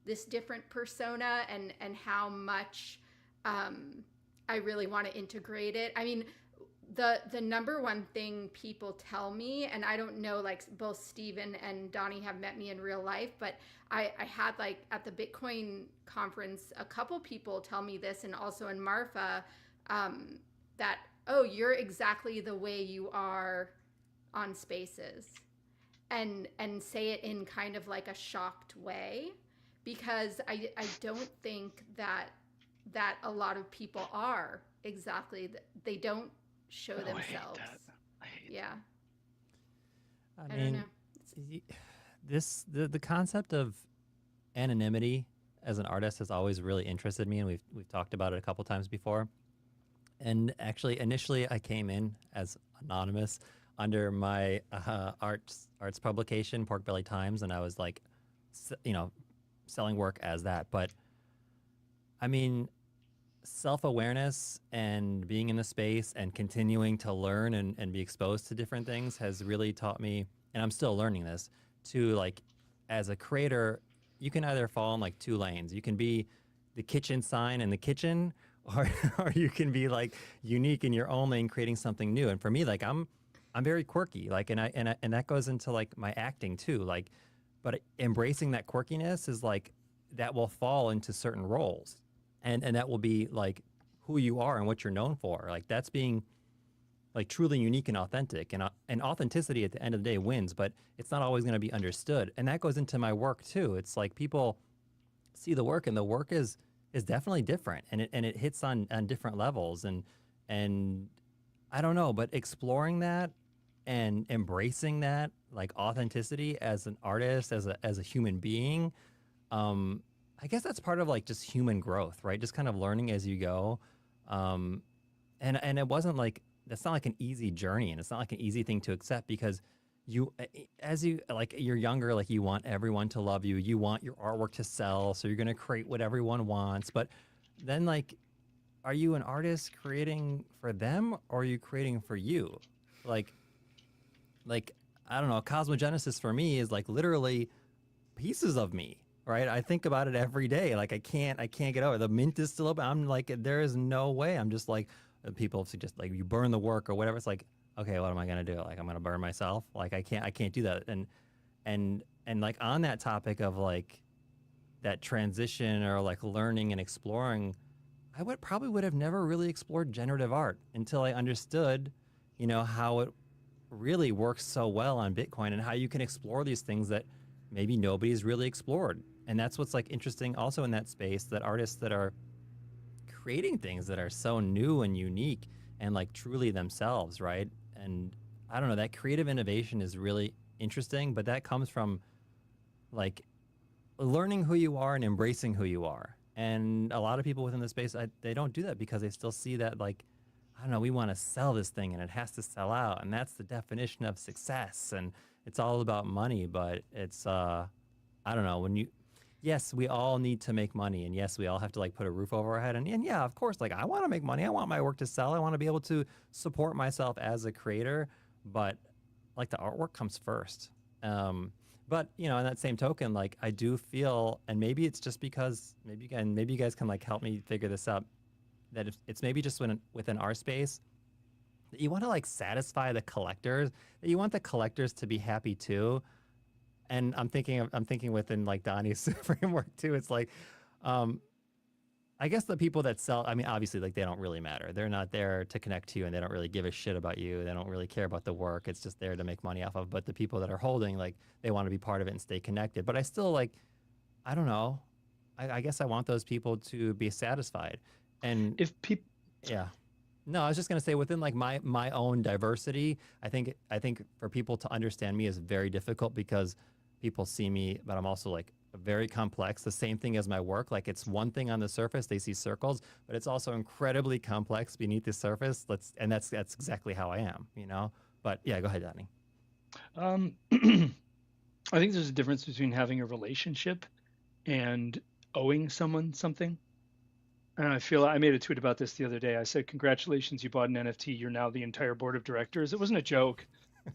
this different persona, and how much I really want to integrate it. I mean, the number one thing people tell me, and I don't know, like both Steven and Donnie have met me in real life, but I had like at the Bitcoin conference, a couple people tell me this, and also in Marfa, that, oh, you're exactly the way you are on Spaces, and say it in kind of like a shocked way, because I don't think that a lot of people are exactly, they don't show themselves. I hate Yeah. I don't know. The concept of anonymity as an artist has always really interested me, and we've talked about it a couple times before. And actually, initially, I came in as anonymous under my arts publication, Pork Belly Times, and I was like, selling work as that. But I mean, self-awareness and being in the space and continuing to learn and be exposed to different things has really taught me, and I'm still learning this, to like, as a creator, you can either fall in like two lanes. You can be the kitchen sign in the kitchen, or you can be like unique in your own lane, creating something new. And for me, like I'm very quirky, like, and that goes into like my acting too, like, but embracing that quirkiness is like, that will fall into certain roles, and that will be like who you are and what you're known for. Like, that's being like truly unique and authentic, and authenticity at the end of the day wins, but it's not always going to be understood. And that goes into my work too. It's like people see the work, and the work is definitely different, and it hits on different levels, and I don't know, but exploring that and embracing that, like, authenticity as an artist, as a human being, I guess that's part of like just human growth, right? Just kind of learning as you go. And it wasn't like, that's not like an easy journey, and it's not like an easy thing to accept, because as you're younger, like, you want everyone to love you, you want your artwork to sell, so you're going to create what everyone wants. But then, like, are you an artist creating for them, or are you creating for you? Like I don't know, Cosmogenesis for me is like literally pieces of me, right? I think about it every day. Like, I can't get over it. The mint is still open. I'm like, there is no way. I'm just like, people suggest like you burn the work or whatever. It's like, okay, what am I gonna do? Like, I'm gonna burn myself? Like, I can't do that. And like, on that topic of like that transition, or like learning and exploring, I would have never really explored generative art until I understood, how it really works so well on Bitcoin, and how you can explore these things that maybe nobody's really explored. And that's what's like interesting also in that space, that artists that are creating things that are so new and unique and like truly themselves, right? And I don't know, that creative innovation is really interesting, but that comes from like learning who you are and embracing who you are. And a lot of people within the space, they don't do that, because they still see that, like, I don't know, we want to sell this thing and it has to sell out, and that's the definition of success, and it's all about money. But it's I don't know, yes, we all need to make money, and yes, we all have to like put a roof over our head, and yeah, of course, like, I want to make money, I want my work to sell, I want to be able to support myself as a creator. But like the artwork comes first. But you know, in that same token, like I do feel, and maybe it's just because maybe you guys can like help me figure this out, that it's maybe just within our space that you want to like satisfy the collectors, that you want the collectors to be happy too. And I'm thinking within like Donnie's framework too. It's like, I guess the people that sell, I mean, obviously, like they don't really matter. They're not there to connect to you, and they don't really give a shit about you. They don't really care about the work. It's just there to make money off of. But the people that are holding, like, they want to be part of it and stay connected. But I still like, I don't know. I guess I want those people to be satisfied. And If people, yeah. No, I was just gonna say within like my own diversity, I think for people to understand me is very difficult because people see me, but I'm also like very complex. The same thing as my work. Like it's one thing on the surface, they see circles, but it's also incredibly complex beneath the surface. That's exactly how I am, you know? But yeah, go ahead, Donnie. I think there's a difference between having a relationship and owing someone something. And I made a tweet about this the other day. I said, "Congratulations, you bought an NFT. You're now the entire board of directors." It wasn't a joke.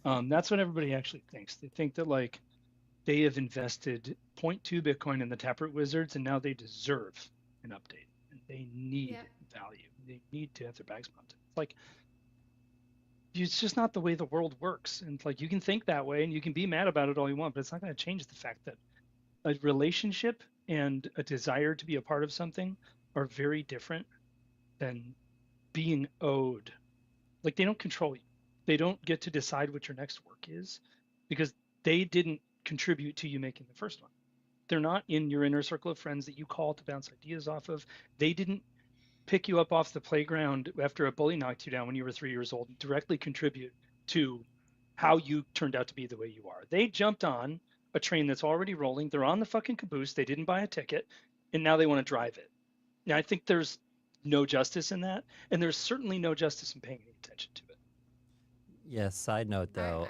That's what everybody actually thinks. They think that like they have invested zero point 0.2 Bitcoin in the Taproot Wizards, and now they deserve an update. And they need value. They need to have their bags mounted. It's like it's just not the way the world works. And like you can think that way, and you can be mad about it all you want, but it's not going to change the fact that a relationship and a desire to be a part of something are very different than being owed. Like they don't control you. They don't get to decide what your next work is because they didn't contribute to you making the first one. They're not in your inner circle of friends that you call to bounce ideas off of. They didn't pick you up off the playground after a bully knocked you down when you were 3 years old and directly contribute to how you turned out to be the way you are. They jumped on a train that's already rolling. They're on the fucking caboose. They didn't buy a ticket, and now they want to drive it. Now, I think there's no justice in that, and there's certainly no justice in paying any attention to it. Yeah, side note though,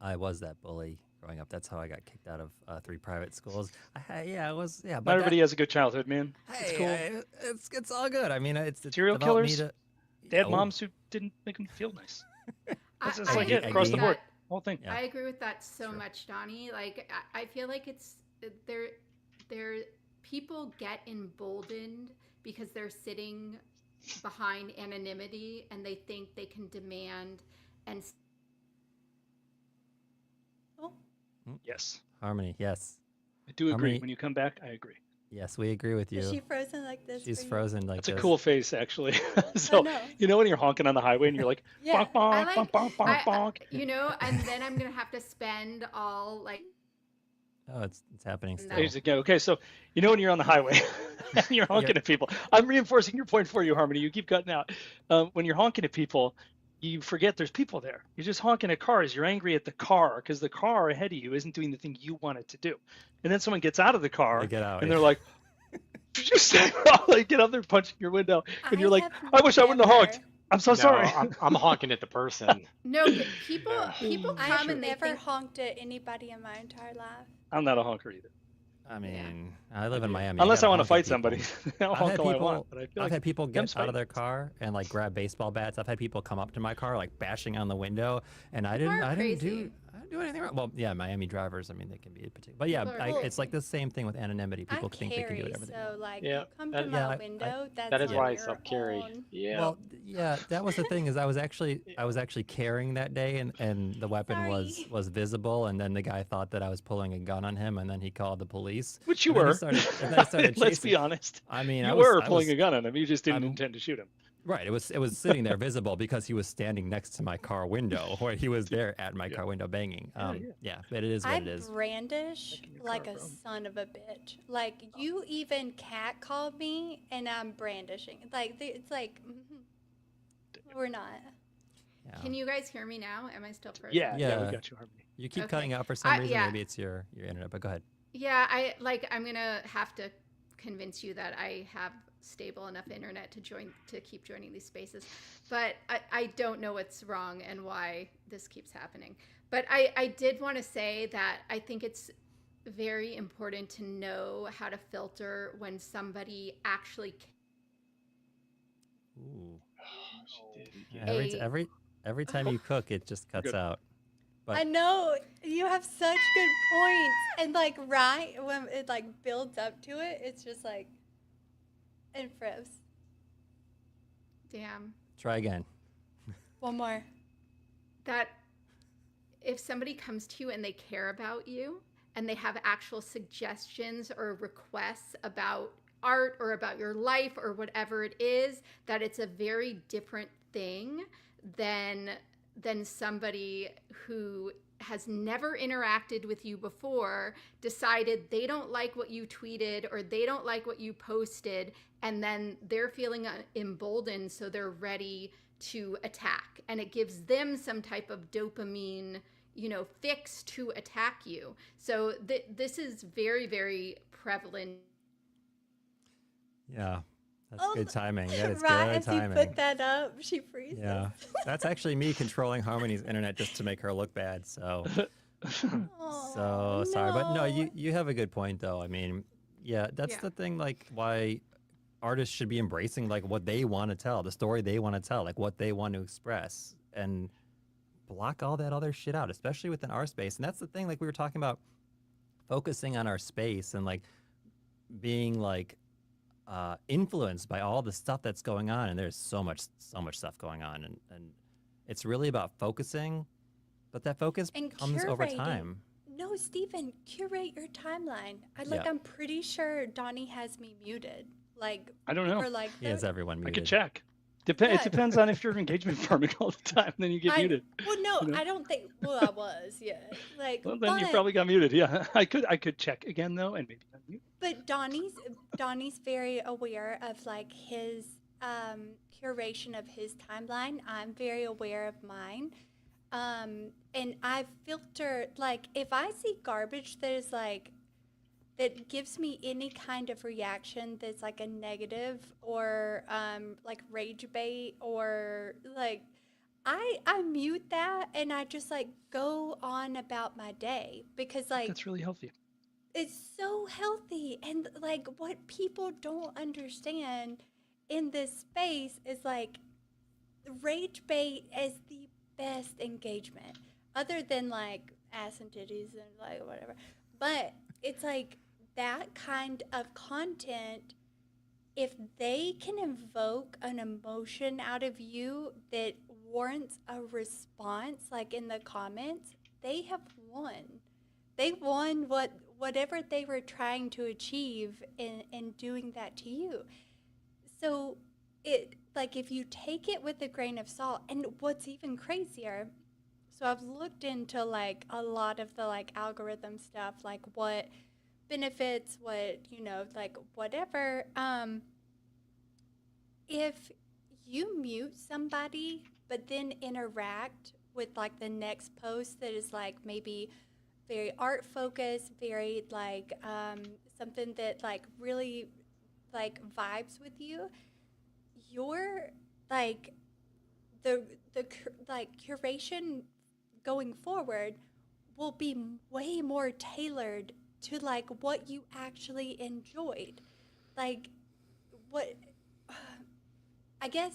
I I was that bully growing up. That's how I got kicked out of 3 private schools. I was, yeah. Not But everybody has a good childhood, man. It's hey, cool. it's all good. I mean, it's Serial developed me killers? to, They had oh, moms who didn't make them feel nice. That's just like I it across the agree. board. Whole thing. Yeah. I agree with that so Sure. much, Donnie. Like I feel like it's there. People get emboldened because they're sitting behind anonymity and they think they can demand and Oh, Yes, Harmony, yes. I do agree. Harmony, When you come back, I agree. yes, we agree with is you. she frozen like this? She's for you? frozen like That's a this. cool face, actually. I So, know. you know when you're honking on the highway and you're like, Yeah. bonk, bonk, I like bonk, bonk, bonk, I bonk. you know, and then I'm gonna have to spend all like Oh, it's happening No. still. There's a go. Okay, so you know when you're on the highway and you're honking at people. I'm reinforcing your point for you, Harmony. You keep cutting out. When you're honking at people, you forget there's people there. You're just honking at cars. You're angry at the car because the car ahead of you isn't doing the thing you want it to do. And then someone gets out of the car They get out. and they're like, just like get up there punching your window, and I you're like, have I wish I wouldn't have honked. never- I'm so No, sorry. I'm honking at the person. no people people I come have and they never think honked at anybody in my entire life. I'm not a honker either. I mean, I live in Miami. Unless I gotta want to honk at fight people. somebody. I'll I've honk had all I people. want, but I feel I've like had people them's get out of fighting. their car and like grab baseball bats. I've had people come up to my car like bashing on the window, and I People didn't. are I didn't crazy. do. I didn't do anything wrong. Well, yeah, Miami drivers. I mean, they can be particular. But yeah, People are it's like the same thing with anonymity. People I think they can do carry, whatever they so want. like Yeah, you come that- to Yeah, my I- window, that's That is on why I your self-carry. own. Yeah. Well, yeah, that was the thing is I was actually carrying that day, and the weapon Sorry. was visible, and then the guy thought that I was pulling a gun on him, and then he called the police. Which you And then were. he started, and then I started Let's chasing. be honest. I mean, You I were was, pulling a gun on him. You just didn't I'm- intend to shoot him. Right. It was sitting there visible because he was standing next to my car window, or he was there at my Yeah. car window banging. Yeah, Yeah, but it is what I it is. brandish Back in your like car, a bro. son of a bitch. Like you even catcalled me, and I'm brandishing. Like it's like we're not. Yeah. Can you guys hear me now? Am I still frozen? Yeah, Yeah. we got you, Harmony. You keep Okay. cutting out for some reason. yeah. Maybe it's your internet, but go ahead. Yeah, I'm gonna have to convince you that I have stable enough internet to keep joining these spaces. But I don't know what's wrong and why this keeps happening. But I did want to say that I think it's very important to know how to filter when somebody actually Ooh. She did it Yeah, again. every time you cook, it just cuts Good. out. I know you have such good points, and like right when it like builds up to it, it's just like and froze. Damn. Try again. One more. That if somebody comes to you and they care about you and they have actual suggestions or requests about art or about your life or whatever it is, that it's a very different thing than somebody who has never interacted with you before, decided they don't like what you tweeted or they don't like what you posted, and then they're feeling emboldened, so they're ready to attack. And it gives them some type of dopamine, fix to attack you. So this is very, very prevalent. Yeah. That's good timing. That is Right good as timing. you put that up, she freezes. Yeah. That's actually me controlling Harmony's internet just to make her look bad. So Oh, sorry. But no, no. you have a good point though. I mean, yeah, that's Yeah. the thing, like why artists should be embracing like what they want to tell, the story they want to tell, like what they want to express, and block all that other shit out, especially within our space. And that's the thing, like we were talking about focusing on our space and like being like influenced by all the stuff that's going on. And there's so much stuff going on, and it's really about focusing, but that focus And comes over curating. time. No, Stephen, curate your timeline. Yeah. I'm pretty sure Donnie has me muted. Like I don't know. for like He has everyone I muted. could check. It Yeah. depends on if you're engagement farming all the time, then you get muted. Well, no, You know? I don't think. Well, I was, yeah. Like, Well, then you but- probably got muted. Yeah, I could check again though, and maybe unmute. But Donnie's very aware of like his curation of his timeline. I'm very aware of mine. And I filter, like, if I see garbage that is like that gives me any kind of reaction that's like a negative or like rage bait or like I mute that and I just like go on about my day because like That's really healthy. it's so healthy. And like what people don't understand in this space is like rage bait is the best engagement other than like ass and titties and like whatever. But it's like that kind of content, if they can invoke an emotion out of you that warrants a response, like in the comments, they have won. They won whatever they were trying to achieve in doing that to you. So it like if you take it with a grain of salt, and what's even crazier, so I've looked into like a lot of the like algorithm stuff, like what benefits, what like whatever. If you mute somebody but then interact with like the next post that is like maybe very art focused, very like something that like really like vibes with you, your like the like curation going forward will be way more tailored to like what you actually enjoyed. Like what I guess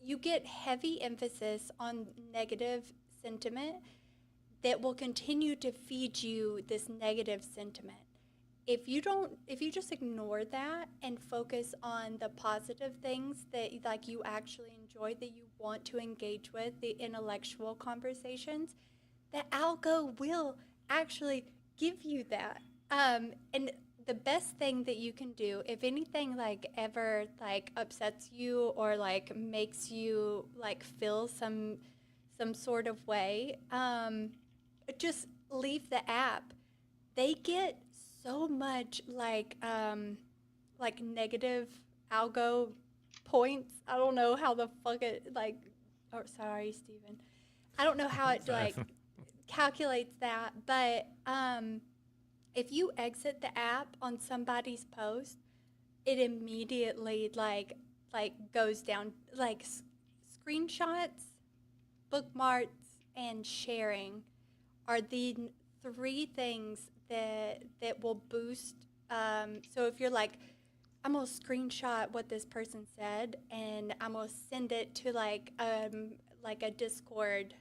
you get heavy emphasis on negative sentiment that will continue to feed you this negative sentiment. If you just ignore that and focus on the positive things that like you actually enjoy, that you want to engage with, the intellectual conversations, the algo will actually give you that. And the best thing that you can do, if anything like ever like upsets you or like makes you like feel some sort of way, just leave the app. They get so much like negative algo points. I don't know how the fuck it like. Oh, sorry, Steven. I don't know how it like calculates that, but if you exit the app on somebody's post, it immediately like goes down like screenshots, bookmarks, and sharing are the three things that will boost. So if you're like, I'm gonna screenshot what this person said and I'm gonna send it to like a Discord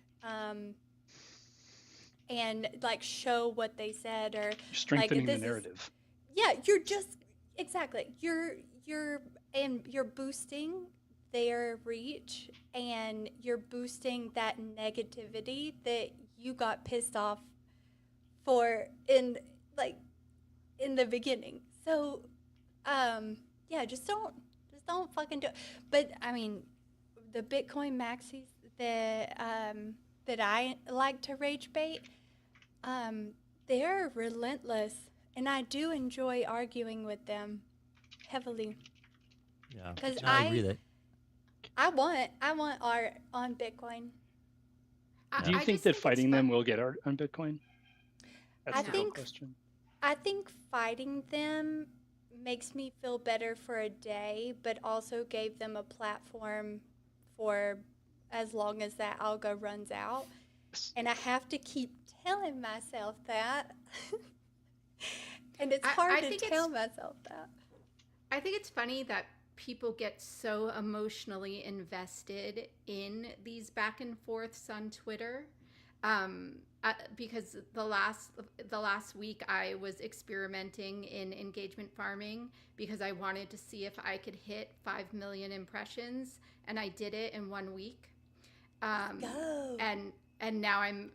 and like show what they said, or You're strengthening the this is- narrative. yeah, you're just exactly. You're boosting their reach, and you're boosting that negativity that you got pissed off for in the beginning. So yeah, just don't fucking do it. But I mean, the Bitcoin maxis that I like to rage bait, they're relentless, and I do enjoy arguing with them heavily. Yeah. 'Cause No, I agree that. I want art on Bitcoin. Do you I think just that it's fighting fun. them will get art on Bitcoin? That's I the real think- question. I think fighting them makes me feel better for a day, but also gave them a platform for as long as that algo runs out. And I have to keep telling myself that. And it's I hard think to it's- tell myself that. I think it's funny that people get so emotionally invested in these back and forths on Twitter. Because the last week I was experimenting in engagement farming because I wanted to see if I could hit 5 million impressions, and I did it in 1 week. Go. And now I'm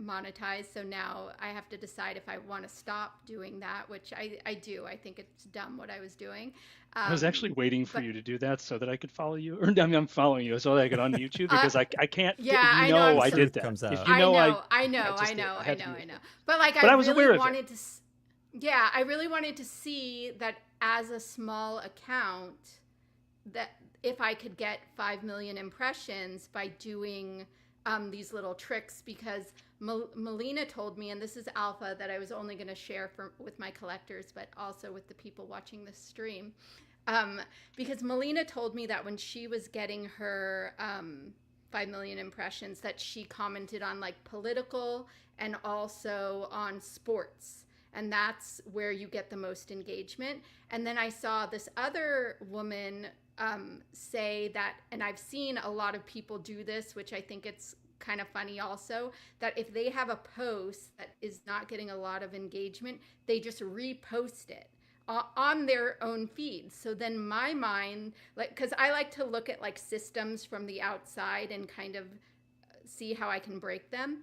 monetized, so now I have to decide if I want to stop doing that, which I do. I think it's dumb what I was doing. I was actually waiting for but- you to do that so that I could follow you. Or I mean, I'm following you so that I could unmute you because I can't. yeah, you I know, know I'm I sorry. did that. Comes If out. you know, I I know. had to do it. But like, But I was aware really of it. wanted to. Yeah, I really wanted to see that as a small account, that if I could get 5 million impressions by doing these little tricks, because Melina told me, and this is alpha that I was only going to share with my collectors, but also with the people watching this stream. Because Melina told me that when she was getting her 5 million impressions, that she commented on like political and also on sports. And that's where you get the most engagement. And then I saw this other woman say that, and I've seen a lot of people do this, which I think it's kind of funny also, that if they have a post that is not getting a lot of engagement, they just repost it on their own feed. So then my mind, like, because I like to look at like systems from the outside and kind of see how I can break them.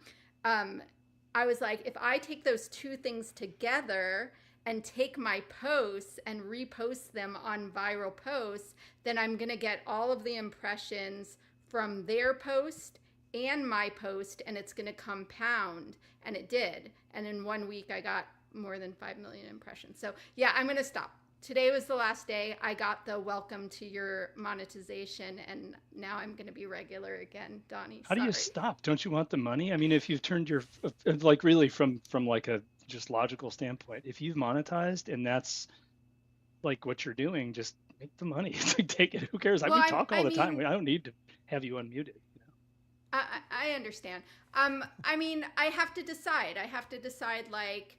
I was like, if I take those two things together and take my posts and repost them on viral posts, then I'm going to get all of the impressions from their post and my post, and it's going to compound. And it did. And in 1 week, I got more than 5 million impressions. So yeah, I'm going to stop. Today was the last day. I got the welcome to your monetization, and now I'm going to be regular again, Donnie. How do you sorry. stop? Don't you want the money? I mean, if you've turned your like really from like a just logical standpoint, if you've monetized and that's like what you're doing, just make the money. It's like, take it. Who cares? Well, We I talk all the time. mean- I don't need to have you unmuted. You know? I understand. I mean, I have to decide. Like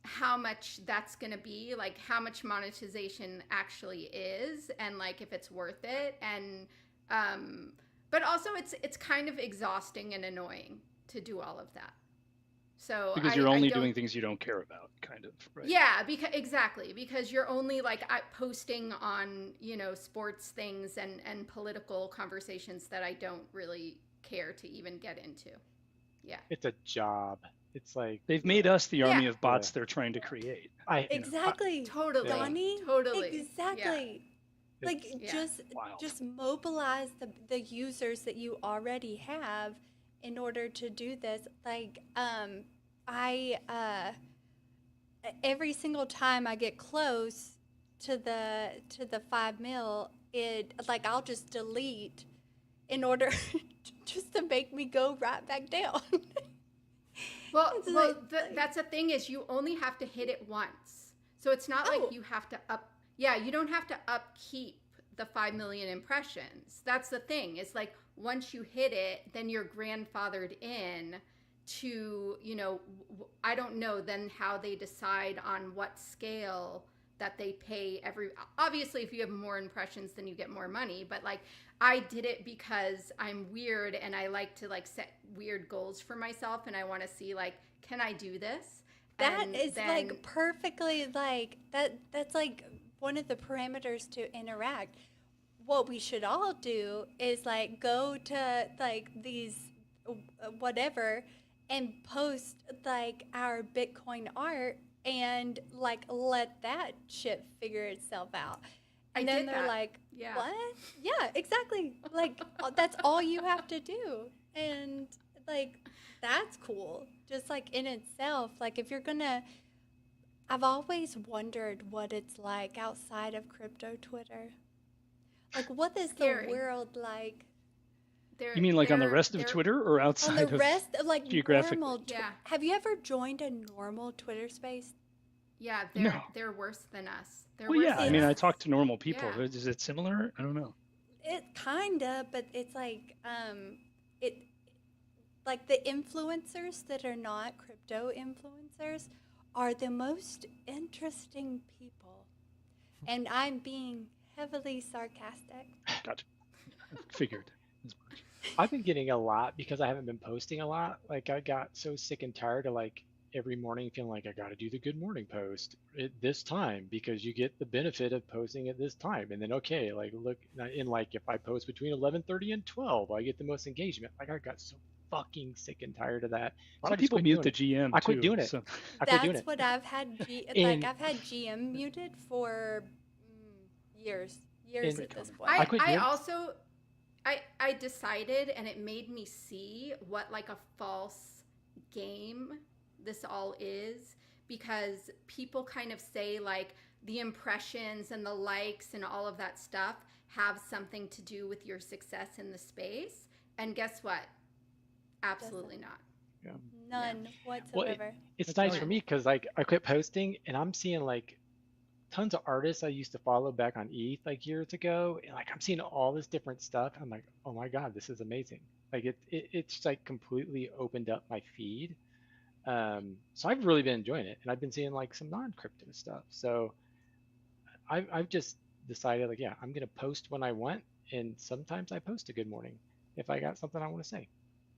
how much that's going to be, like how much monetization actually is, and like if it's worth it. And but also it's kind of exhausting and annoying to do all of that. So Because you're only doing things you don't care about, kind of, right? Yeah, because you're only like posting on, you know, sports things and political conversations that I don't really care to even get into. Yeah. It's a job. It's like They've made us the army Yeah. of bots Yeah. they're trying to create. Exactly. Totally. Donnie? Totally. Exactly. Like It's Yeah. wild. just mobilize the users that you already have in order to do this. Like I every single time I get close to the 5 mil, it like I'll just delete in order just to make me go right back down. Well, It's like- that's the thing is you only have to hit it once. So it's not Oh. like you have to you don't have to upkeep the 5 million impressions. That's the thing. It's like once you hit it, then you're grandfathered in to, you know, I don't know then how they decide on what scale that they pay obviously if you have more impressions then you get more money, but like I did it because I'm weird and I like to like set weird goals for myself and I want to see like, can I do this? That And is then, like perfectly like that's like one of the parameters to interact. What we should all do is like go to like these whatever and post like our Bitcoin art and like let that shit figure itself out. I And then did they're that. like, Yeah. "What?" Yeah, exactly. Like that's all you have to do. And like that's cool. Just like in itself, like if you're going to I've always wondered what it's like outside of crypto Twitter. Like, what is the Scary. world like You mean like on the rest of they're- Twitter or on outside the of? rest of like geographically? normal? Yeah. Have you ever joined a normal Twitter space? Yeah, No. they're worse than us. They're Well, worse yeah. I than mean, I us. talk to normal people. Yeah. Is it similar? I don't know. It kinda, but it's it like the influencers that are not crypto influencers are the most interesting people, and I'm being heavily sarcastic. Gotcha. Figured as much. I've been getting a lot because I haven't been posting a lot. Like I got so sick and tired of like every morning feeling like I got to do the good morning post at this time because you get the benefit of posting at this time. And then okay, like look in like if I post between 11:30 and 12, I get the most engagement. Like I got so fucking sick and tired of that. A lot So I of just people quit mute doing the it. GM I quit too, doing it. so I quit doing That's it. what I've had. And- I've had GM muted for years And- at this point. I quit I doing- also I decided and it made me see what like a false game this all is because people kind of say like the impressions and the likes and all of that stuff have something to do with your success in the space and guess what? Absolutely not. None Well, whatsoever. it's That's nice right. for me because like I quit posting and I'm seeing like tons of artists I used to follow back on ETH like years ago, and like I'm seeing all this different stuff. I'm like, oh my God, this is amazing. Like it's like completely opened up my feed. So I've really been enjoying it, and I've been seeing like some non-crypto stuff. So I've just decided like, yeah, I'm gonna post when I want, and sometimes I post a good morning if I got something I want to say.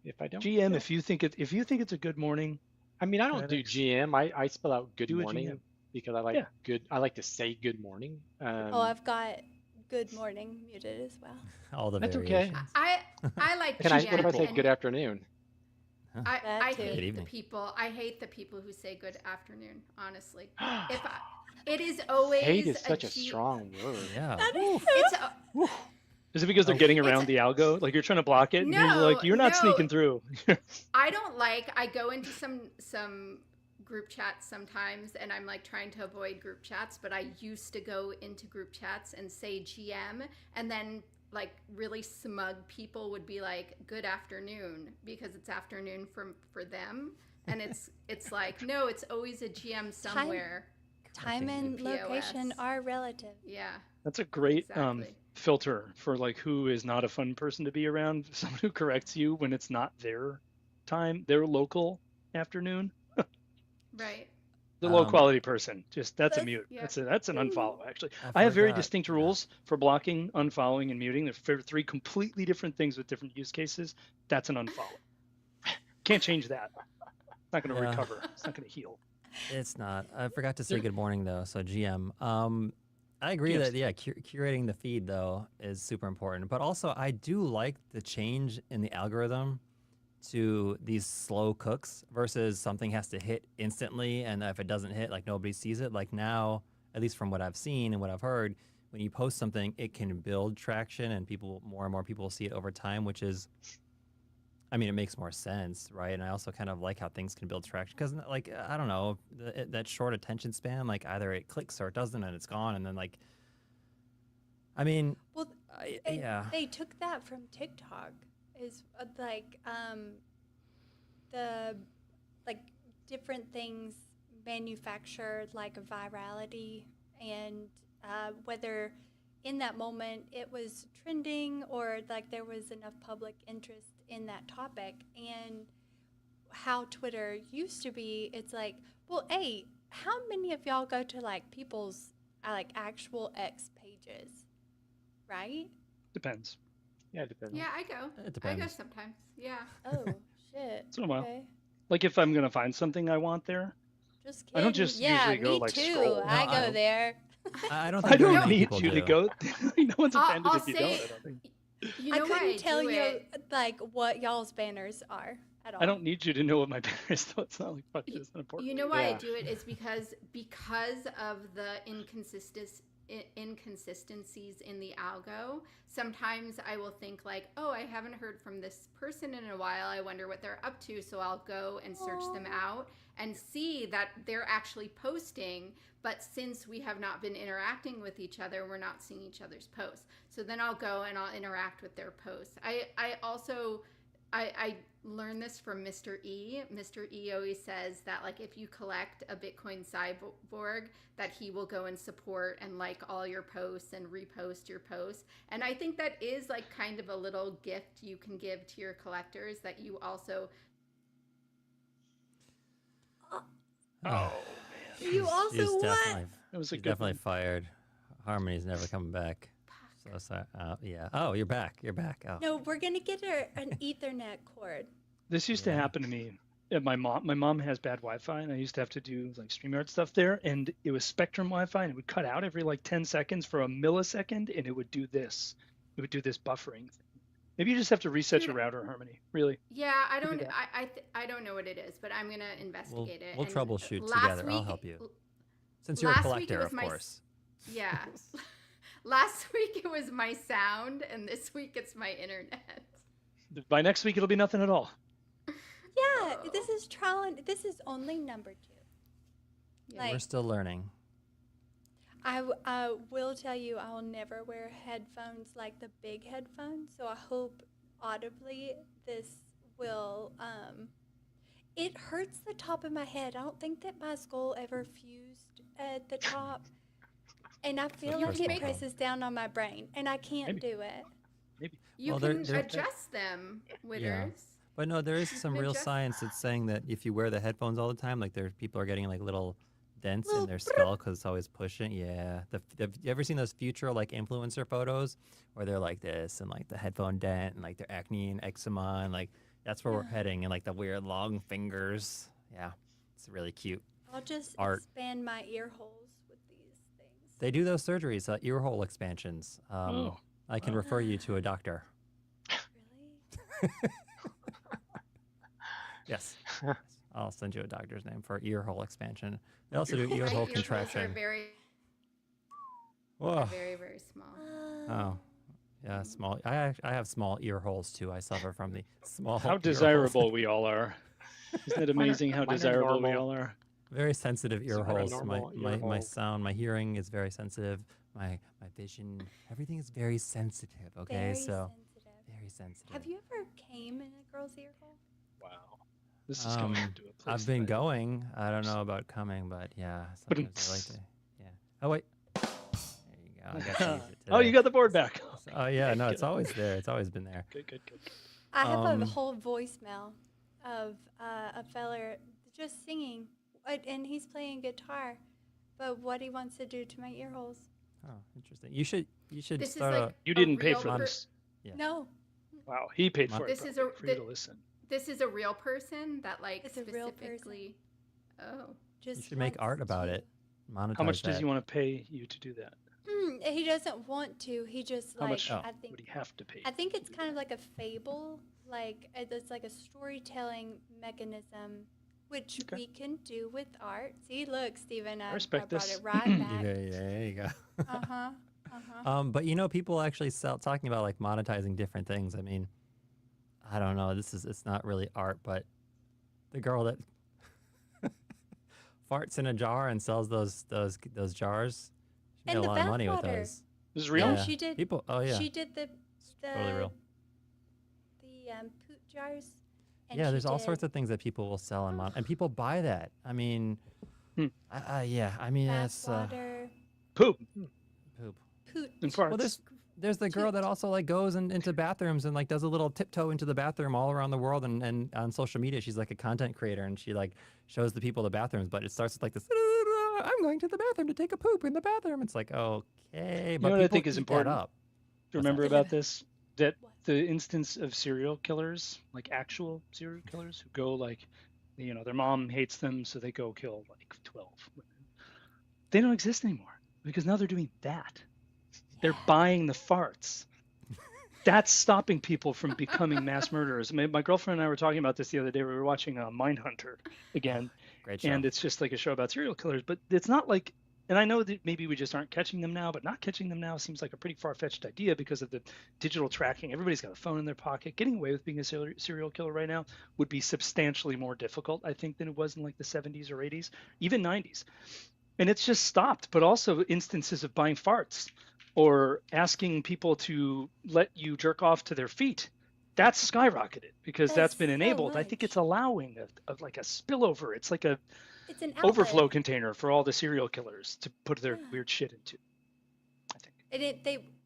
If I don't, GM, no. if you think it's a good morning, I mean, I don't do Thanks. GM. I spell out good Do a morning GM. because I like Yeah. good. I like to say good morning. I've got good morning muted as well. All the That's okay. variations. I like Can I? GM What if I say and good afternoon? I That too. hate Good the evening. people. I hate the people who say good afternoon, honestly. If I, it is always Hate is such a G- strong word. Yeah. That is It's Is it because they're Oh. getting It's around a- the algo? Like you're trying to block it, and you're No, like, you're not no. sneaking through. I don't like. I go into some group chats sometimes, and I'm like trying to avoid group chats. But I used to go into group chats and say GM, and then like really smug people would be like good afternoon because it's afternoon for them, and it's like no, it's always a GM somewhere. time and The location POS. are relative. Yeah. That's a great Exactly. filter for like who is not a fun person to be around. Someone who corrects you when it's not their time, their local afternoon. Right. The low Um, quality person, just that's a That's- mute. Yeah. That's an unfollow. Actually, I I have very forgot, distinct yeah. rules for blocking, unfollowing, and muting. They're three completely different things with different use cases. That's an unfollow. Can't change that. It's not going to Yeah. recover. It's not going to heal. It's not. I forgot to say There- good morning though. So GM. I agree Yes. that yeah, curating the feed though is super important. But also I do like the change in the algorithm to these slow cooks versus something has to hit instantly, and if it doesn't hit, like nobody sees it. Like now, at least from what I've seen and what I've heard, when you post something, it can build traction, and more and more people see it over time, which is. I mean, it makes more sense, right? And I also kind of like how things can build traction because, like, I don't know, that short attention span, like either it clicks or it doesn't, and it's gone. And then, like, I mean, Well, and yeah, they took that from TikTok. Is the like different things manufactured like virality and whether in that moment it was trending or like there was enough public interest in that topic. And how Twitter used to be, it's like, well, hey, how many of y'all go to like people's like actual X pages, right? Depends. Yeah, it depends. Yeah, I go. It I go depends. sometimes. Yeah. Oh, shit. Once in a while. Okay. Like if I'm gonna find something I want there, Just I don't kidding. just Yeah, usually go me like too. scroll. I No, go there. I don't I think very don't many need people you to do. go. No one's offended I'll if you say- don't. I don't think. You I know why couldn't I tell do you it? like what y'all's banners are at all. I don't need you to know what my banner is, though. It's not like fuck. It's not important. You know why I Yeah. do it is because of the inconsistencies in the algo. Sometimes I will think like, oh, I haven't heard from this person in a while. I wonder what they're up to. So I'll go and search them out and see that they're actually posting. But since we have not been interacting with each other, we're not seeing each other's posts. So then I'll go and I'll interact with their posts. I also learned this from Mr. E. Mr. E always says that like if you collect a Bitcoin cyborg, that he will go and support and like all your posts and repost your posts. And I think that is like kind of a little gift you can give to your collectors, that you also Oh, You also She's what? definitely, that was a she's good definitely one. fired. Harmony's never coming back. So sorry. Yeah. Oh, you're back. You're back. Oh. No, we're gonna get her an Ethernet cord. This used to Yeah. happen to me. At my mom has bad Wi-Fi, and I used to have to do like StreamYard stuff there, and it was Spectrum Wi-Fi, and it would cut out every like 10 seconds for a millisecond, and it would do this. It would do this buffering thing. Maybe you just have to reset your Dude, router, Harmony. Really. yeah, I Could be don't that. I don't know what it is, but I'm gonna investigate it. We'll And troubleshoot last together. I'll week- help you. Since you're a last week it collector, was of my s- course. Yeah. Last week it was my sound, and this week it's my internet. By next week, it'll be nothing at all. Yeah, this is trial and this is only number 2. Yeah. Like, We're still learning. I will tell you, I'll never wear headphones like the big headphones. So I hope audibly this will. It hurts the top of my head. I don't think that my skull ever fused at the top, and I feel the like first it one. presses down on my brain, and I can't Maybe. do it. You Well, can they're- adjust them, Witters. But no, there is some real Just- science that's saying that if you wear the headphones all the time, like people are getting like little dents Little in their skull because it's always pushing. Yeah. Have you ever seen those future like influencer photos where they're like this and like the headphone dent and like their acne and eczema and like that's where we're Yeah. heading and like the weird long fingers. Yeah. It's really cute. I'll just Art. expand my ear holes with these things. They do those surgeries, ear hole expansions. Oh, I can wow. refer you to a doctor. Really? Yes. I'll send you a doctor's name for ear hole expansion. They also do ear My hole ear holes contraction. are very, Whoa. very, very small. Oh, yeah, small. I have small ear holes too. I suffer from the small. how ear holes. desirable we all are. Isn't it amazing how mine are desirable we normal. all are? Very sensitive ear So what are holes. My normal ear my holes? sound, my hearing is very sensitive. My vision, everything is very sensitive. Okay, Very so sensitive. very sensitive. Have you ever came in a girl's ear hole? Wow. This is coming into a place. I've been that I- going. I don't know about coming, but yeah. Sometimes I like to. Yeah. Oh wait. There you go. I got to use it Oh, you today. got the board back. Oh yeah, no, it's Good. always there. It's always been there. Good, good, good. I have a Um, whole voicemail of a fella just singing, and he's playing guitar, but what he wants to do to my ear holes. Oh, interesting. You should This is start like You a didn't pay real for per- this. Yeah. No, Wow, he paid for it. This is probably, a- for you thi- to listen. This is a real person that like It's a real person. specifically. Oh, just You should make wants art about to. it. Monetize How much does that. he want to pay you to do that? He doesn't want to. He just How like much Oh. I think. Would he have to pay? I think you it's to do kind of that? like a fable, like it's like a storytelling mechanism, which Okay. we can do with art. See, look, Stephen, I respect brought this. it right Yeah, back. there you go. Uh huh. Uh huh. But you know, people actually talking about like monetizing different things. I mean, I don't know. It's not really art, but the girl that farts in a jar and sells those jars, she And made a the lot of money with bathwater. those. This is real? No, Yeah. she did. People, oh yeah, She did the it's totally real. poot jars. And Yeah, she there's all did sorts of things that people will sell and and people buy that. I mean, Hmm. yeah, I mean that's bathwater, Poop poop. poot. and farts. Well, there's the girl that also like goes into bathrooms and like does a little tiptoe into the bathroom all around the world and on social media she's like a content creator and she like shows the people the bathrooms, but it starts with like this. I'm going to the bathroom to take a poop in the bathroom. It's like okay, but know what I people think is eat that important? up. Do you remember that? about this? that What? the instance of serial killers, like actual serial killers who go like, their mom hates them, so they go kill like 12 women. They don't exist anymore because now they're doing that. They're buying the farts. That's stopping people from becoming mass murderers. My girlfriend and I were talking about this the other day. We were watching Mindhunter again, Great show. and it's just like a show about serial killers. But it's not like, and I know that maybe we just aren't catching them now, but not catching them now seems like a pretty far-fetched idea because of the digital tracking. Everybody's got a phone in their pocket. Getting away with being a serial killer right now would be substantially more difficult, I think, than it was in like the 70s or 80s, even 90s. And it's just stopped. But also instances of buying farts or asking people to let you jerk off to their feet, that's skyrocketed because that's That's been so enabled. I think much. it's allowing of like a spillover. It's like a It's an overflow outlet. container for all the serial killers to put their Yeah. weird shit into, I think.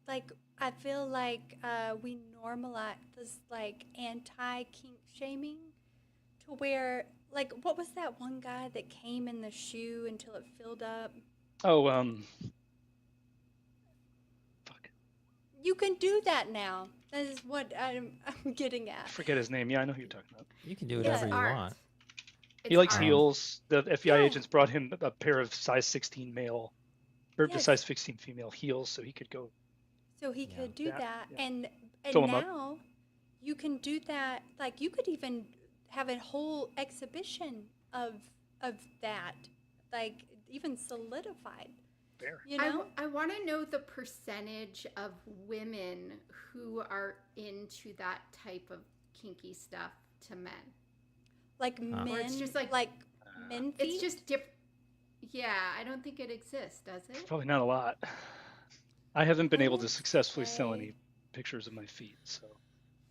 And I feel like we normalize this like anti kink shaming to where, like, what was that one guy that came in the shoe until it filled up? Oh, fuck. You can do that now. That is what I'm getting I at. forget his name. Yeah, I know who you're talking about. You can do Yeah. whatever It's you art. want. He likes art. heels. The FBI Yeah. agents brought him a pair of size 16 male, or Yes. size 16 female heels so he could go. So he Yeah. could do That- that, yeah. and Fill 'em up. now you can do that. Like you could even have a whole exhibition of that, like even solidified. There. You know? I want to know the percentage of women who are into that type of kinky stuff to men. Like men, Or it's just like- men feet. It's just different. Yeah, I don't think it exists, does it? Probably not a lot. I haven't been I able to would successfully sell say- any pictures of my feet, so.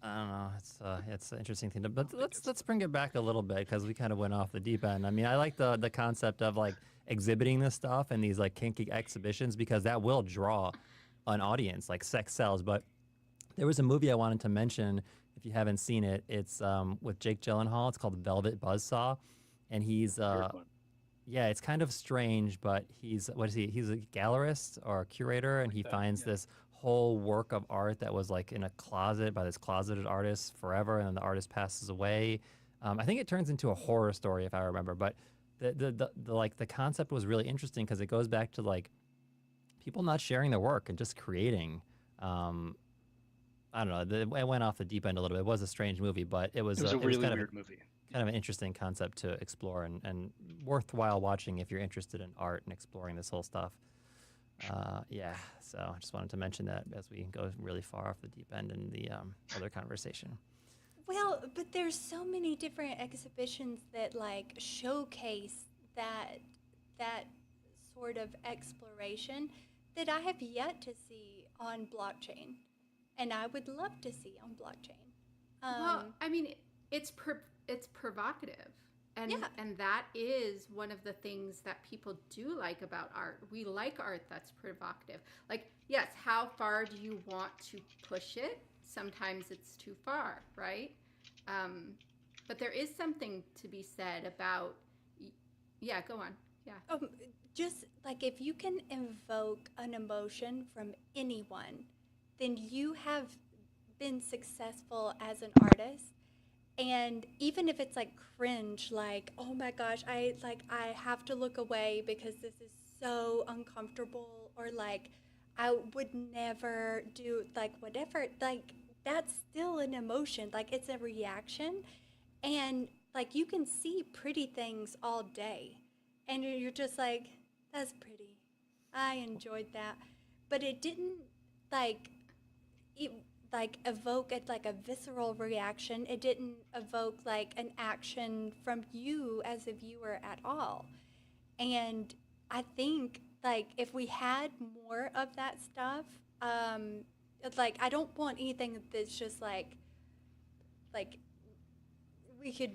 I don't know. It's an interesting thing. But let's bring it back a little bit because we kind of went off the deep end. I mean, I like the concept of like exhibiting this stuff and these like kinky exhibitions because that will draw an audience. Like sex sells. But there was a movie I wanted to mention. If you haven't seen it, it's with Jake Gyllenhaal. It's called Velvet Buzzsaw, and he's Weird one. yeah, it's kind of strange, but he's what is he? He's a gallerist or a curator, and he that, finds yeah. this whole work of art that was like in a closet by this closeted artist forever, and then the artist passes away. I think it turns into a horror story if I remember, but the concept was really interesting because it goes back to like people not sharing their work and just creating. I don't know. It went off the deep end a little bit. It was a strange movie, but it was It was a really kind of weird movie. kind of an interesting concept to explore and worthwhile watching if you're interested in art and exploring this whole stuff. Yeah, so I just wanted to mention that as we go really far off the deep end in the other conversation. Well, but there's so many different exhibitions that like showcase that sort of exploration that I have yet to see on blockchain, and I would love to see on blockchain. Well, I mean, it's provocative, and Yeah. and that is one of the things that people do like about art. We like art that's provocative. Like, yes, how far do you want to push it? Sometimes it's too far, right? But there is something to be said about. Yeah, go on. Yeah. Just like if you can evoke an emotion from anyone, then you have been successful as an artist. And even if it's like cringe, like, oh my gosh, I have to look away because this is so uncomfortable, or like I would never do like whatever, like that's still an emotion. Like it's a reaction. And like you can see pretty things all day. And you're just like, that's pretty. I enjoyed that. But it didn't like evoke it like a visceral reaction. It didn't evoke like an action from you as a viewer at all. And I think like if we had more of that stuff, like I don't want anything that's just like we could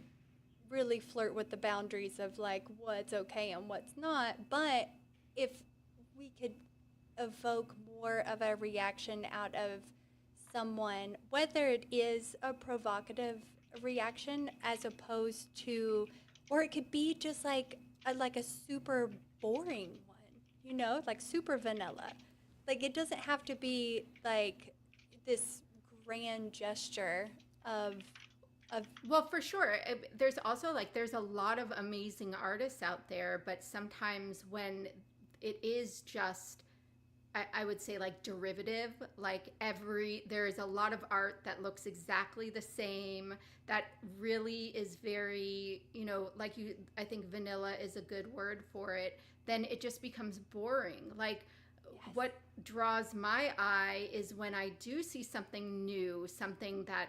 really flirt with the boundaries of like what's okay and what's not. But if we could evoke more of a reaction out of someone, whether it is a provocative reaction as opposed to, or it could be just like a super boring one, like super vanilla. Like it doesn't have to be like this grand gesture of Well, for sure. There's also like there's a lot of amazing artists out there, but sometimes when it is just I would say like derivative, like there's a lot of art that looks exactly the same, that really is very, like I think vanilla is a good word for it, then it just becomes boring. Like Yes. what draws my eye is when I do see something new, something that,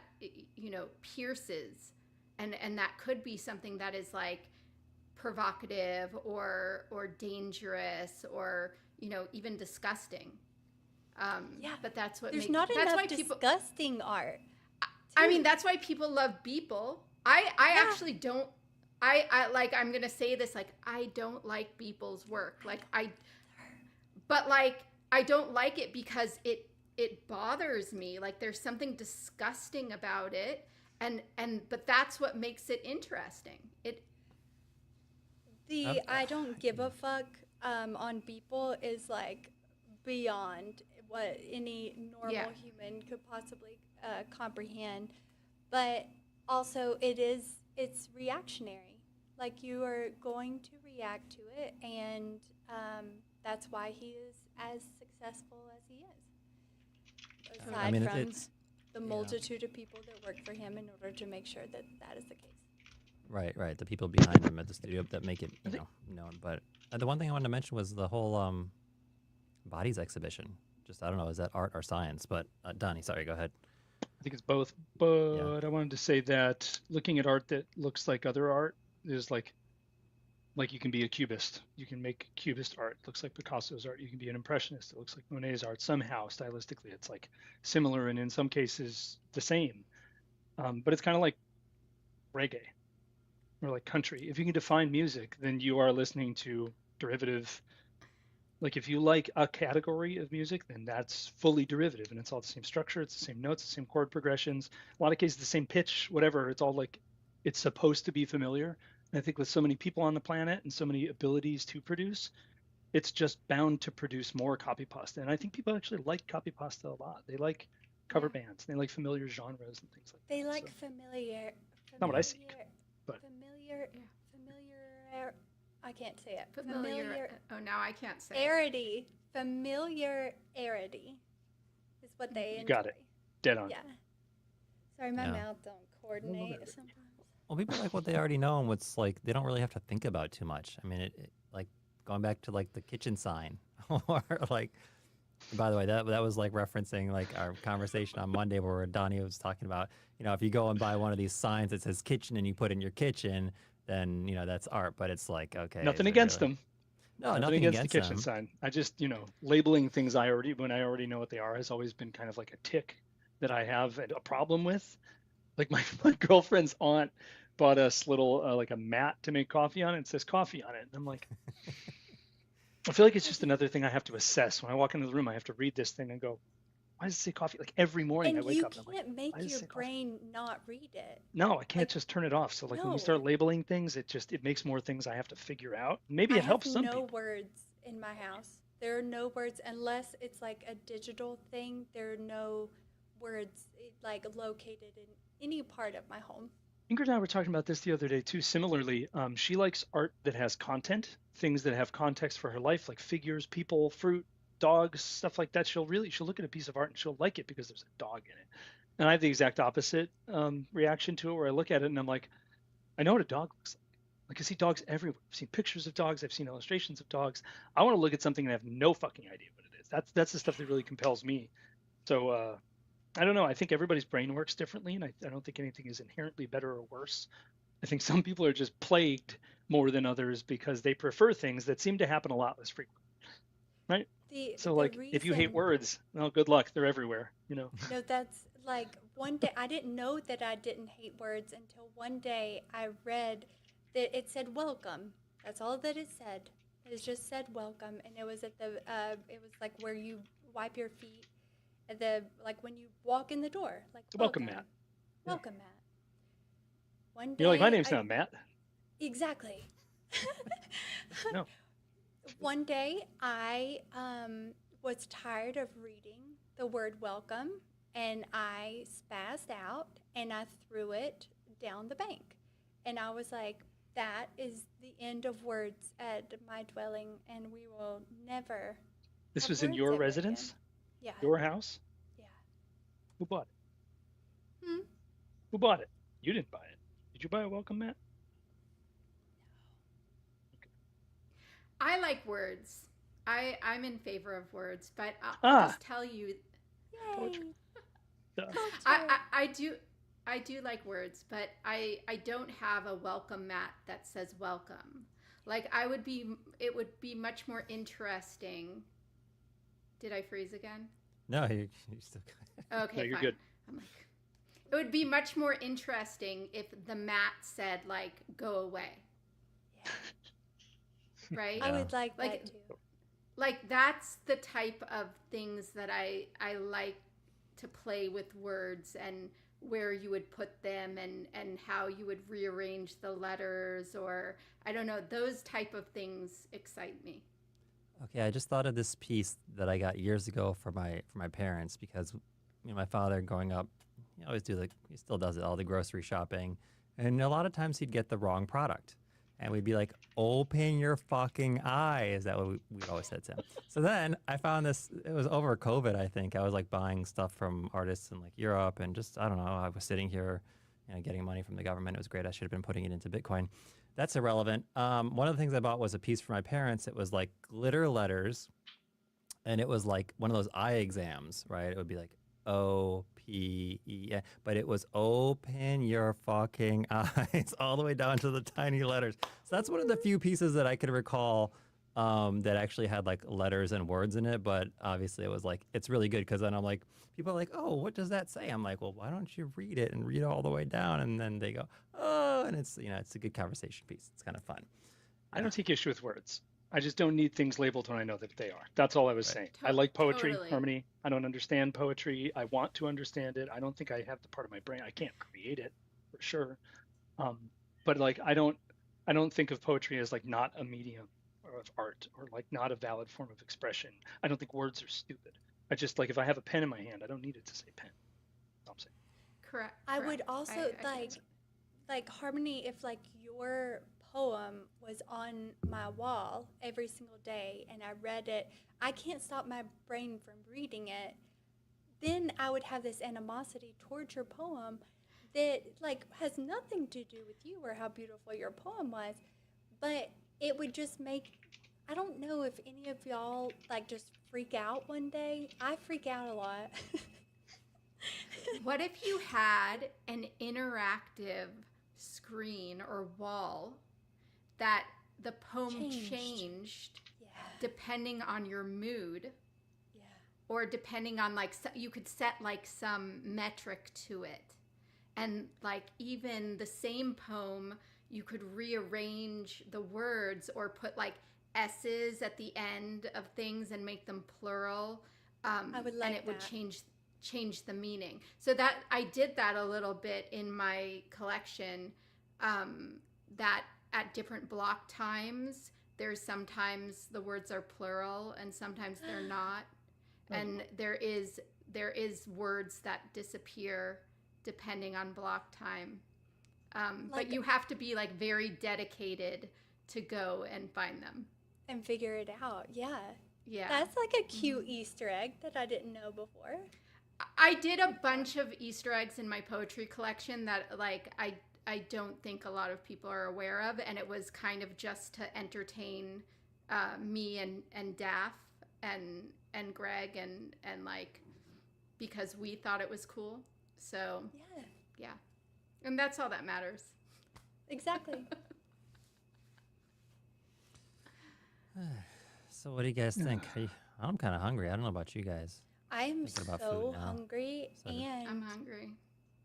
pierces, and that could be something that is like provocative or dangerous or even disgusting. Yeah. But that's what there's makes not that's enough why people. disgusting art. I mean, too. that's why people love Beeple. I Yeah. actually don't. I like. I'm gonna say this. Like, I don't like Beeple's work. Like, but like, I don't like it because it bothers me. Like, there's something disgusting about it, but that's what makes it interesting. The I don't give a fuck on people is like beyond what any normal Yeah. human could possibly comprehend. But also, it's reactionary. Like you are going to react to it, and that's why he is as successful as he is. Aside I mean, from it's the multitude of people that work for him in order to make sure that that is the case. right. The people behind him at the studio that make it, known. But the one thing I wanted to mention was the whole bodies exhibition. Just I don't know, is that art or science? But Donnie, sorry, go ahead. I think it's both, but I wanted to say that looking at art that looks like other art is like you can be a cubist. You can make cubist art. It looks like Picasso's art. You can be an impressionist. It looks like Monet's art. Somehow, stylistically, it's like similar and in some cases the same. But it's kind of like reggae or like country. If you can define music, then you are listening to derivative. Like if you like a category of music, then that's fully derivative, and it's all the same structure, it's the same notes, the same chord progressions, a lot of cases the same pitch, whatever. It's all like it's supposed to be familiar. And I think with so many people on the planet and so many abilities to produce, it's just bound to produce more copy pasta. And I think people actually like copy pasta a lot. They like cover bands, they like familiar genres and things like They that. like So, familiar. not what I seek, but familiar. I can't say it. Familiar. Oh, now I can't say. Familiarity is what they enjoy. you got it. Dead on. Yeah. Sorry, my Yeah. mouth don't coordinate it. sometimes. Well, people like what they already know, and what's like they don't really have to think about too much. I mean, it like going back to like the kitchen sign, or like. By the way, that was like referencing like our conversation on Monday where Donnie was talking about, if you go and buy one of these signs that says kitchen and you put in your kitchen, then that's art. But it's like, okay, Nothing is it against really? them. No, nothing against against the kitchen them. sign. I just, labeling things when I already know what they are has always been kind of like a tick that I have a problem with. Like my girlfriend's aunt bought us little like a mat to make coffee on it. It says coffee on it. And I'm like, I feel like it's just another thing I have to assess. When I walk into the room, I have to read this thing and go, why does it say coffee? Like every morning I And wake you up and I'm like, can't make why does it your say coffee? brain not read it. No, I can't Like, just turn it off. So like when no. you start labeling things, it makes more things I have to figure out. Maybe I it helps have some no people. words in my house. There are no words unless it's like a digital thing. There are no words like located in any part of my home. Ingrid and I were talking about this the other day too. Similarly, she likes art that has content, things that have context for her life, like figures, people, fruit, dogs, stuff like that. She'll look at a piece of art and she'll like it because there's a dog in it. And I have the exact opposite reaction to it, where I look at it and I'm like, I know what a dog looks like. Like I see dogs everywhere. I've seen pictures of dogs. I've seen illustrations of dogs. I want to look at something and have no fucking idea what it is. That's the stuff that really compels me. So I don't know. I think everybody's brain works differently, and I don't think anything is inherently better or worse. I think some people are just plagued more than others because they prefer things that seem to happen a lot less frequently, right? So like, if you hate words, well, good luck. They're everywhere, No, that's like one day I didn't know that I didn't hate words until one day I read that it said welcome. That's all that it said. It just said welcome, and it was at the it was like where you wipe your feet at the like when you walk in the door, like welcome mat. Welcome mat. One day You're like, my name's not Matt. Exactly. No. One day I was tired of reading the word welcome, and I spazzed out and I threw it down the bank. And I was like, that is the end of words at my dwelling, and we will never. This have was in words your ever residence, again. Yeah. your house. Yeah. Who bought it? Hmm? Who bought it? You didn't buy it. Did you buy a welcome mat? I like words. I'm in favor of words, but I'll Ah. just tell you, Yay. Poetry. Duh. I do like words, but I don't have a welcome mat that says welcome. Like it would be much more interesting. Did I freeze again? No, you still. Okay, No, you're fine. good. I'm like, it would be much more interesting if the mat said like "go away," Yeah. right? I Yeah. would like Like- that too. Like that's the type of things that I like to play with words and where you would put them and how you would rearrange the letters, or I don't know, those type of things excite me. Okay, I just thought of this piece that I got years ago for my parents because my father growing up, he always he still does it, all the grocery shopping, and a lot of times he'd get the wrong product, and we'd be like, "Open your fucking eyes." That what we always said to him. So then I found this. It was over COVID, I think. I was like buying stuff from artists in like Europe, and just I don't know. I was sitting here, getting money from the government. It was great. I should have been putting it into Bitcoin. That's irrelevant. One of the things I bought was a piece for my parents. It was like glitter letters, and it was like one of those eye exams, right? It would be like OPE, but it was open your fucking eyes all the way down to the tiny letters. So that's one of the few pieces that I could recall that actually had like letters and words in it. But obviously it was like, it's really good because then I'm like, people are like, oh, what does that say? I'm like, well, why don't you read it and read it all the way down? And then they go, oh, and it's, it's a good conversation piece. It's kind of fun. I don't take issue with words. I just don't need things labeled when I know that they are. That's all I was saying. I like poetry, Totally. harmony. I don't understand poetry. I want to understand it. I don't think I have the part of my brain. I can't create it for sure. But like I don't think of poetry as like not a medium or of art or like not a valid form of expression. I don't think words are stupid. I just like if I have a pen in my hand, I don't need it to say pen. That's all I'm saying. Correct. I would correct. also I get it. like Harmony, if like your poem was on my wall every single day and I read it, I can't stop my brain from reading it, then I would have this animosity towards your poem that like has nothing to do with you or how beautiful your poem was, but it would just make, I don't know if any of y'all like just freak out one day. I freak out a lot. What if you had an interactive screen or wall that the poem changed Yeah. depending on your mood, Yeah. or depending on like you could set like some metric to it, and like even the same poem you could rearrange the words or put like s's at the end of things and make them plural, I would like and it would that. change the meaning. So that I did that a little bit in my collection, that at different block times there's sometimes the words are plural and sometimes they're not, and there is words that disappear depending on block time, but Like- you have to be like very dedicated to go and find them. And figure it out. Yeah. Yeah, That's like a cute Easter egg that I didn't know before. I did a bunch of Easter eggs in my poetry collection that like I don't think a lot of people are aware of, and it was kind of just to entertain me and Daff and Greg and like because we thought it was cool. So Yeah, yeah, and that's all that matters. exactly. So what do you guys think? I'm kind of hungry. I don't know about you guys. I am Thinking about so food now. hungry Excited. and I'm hungry.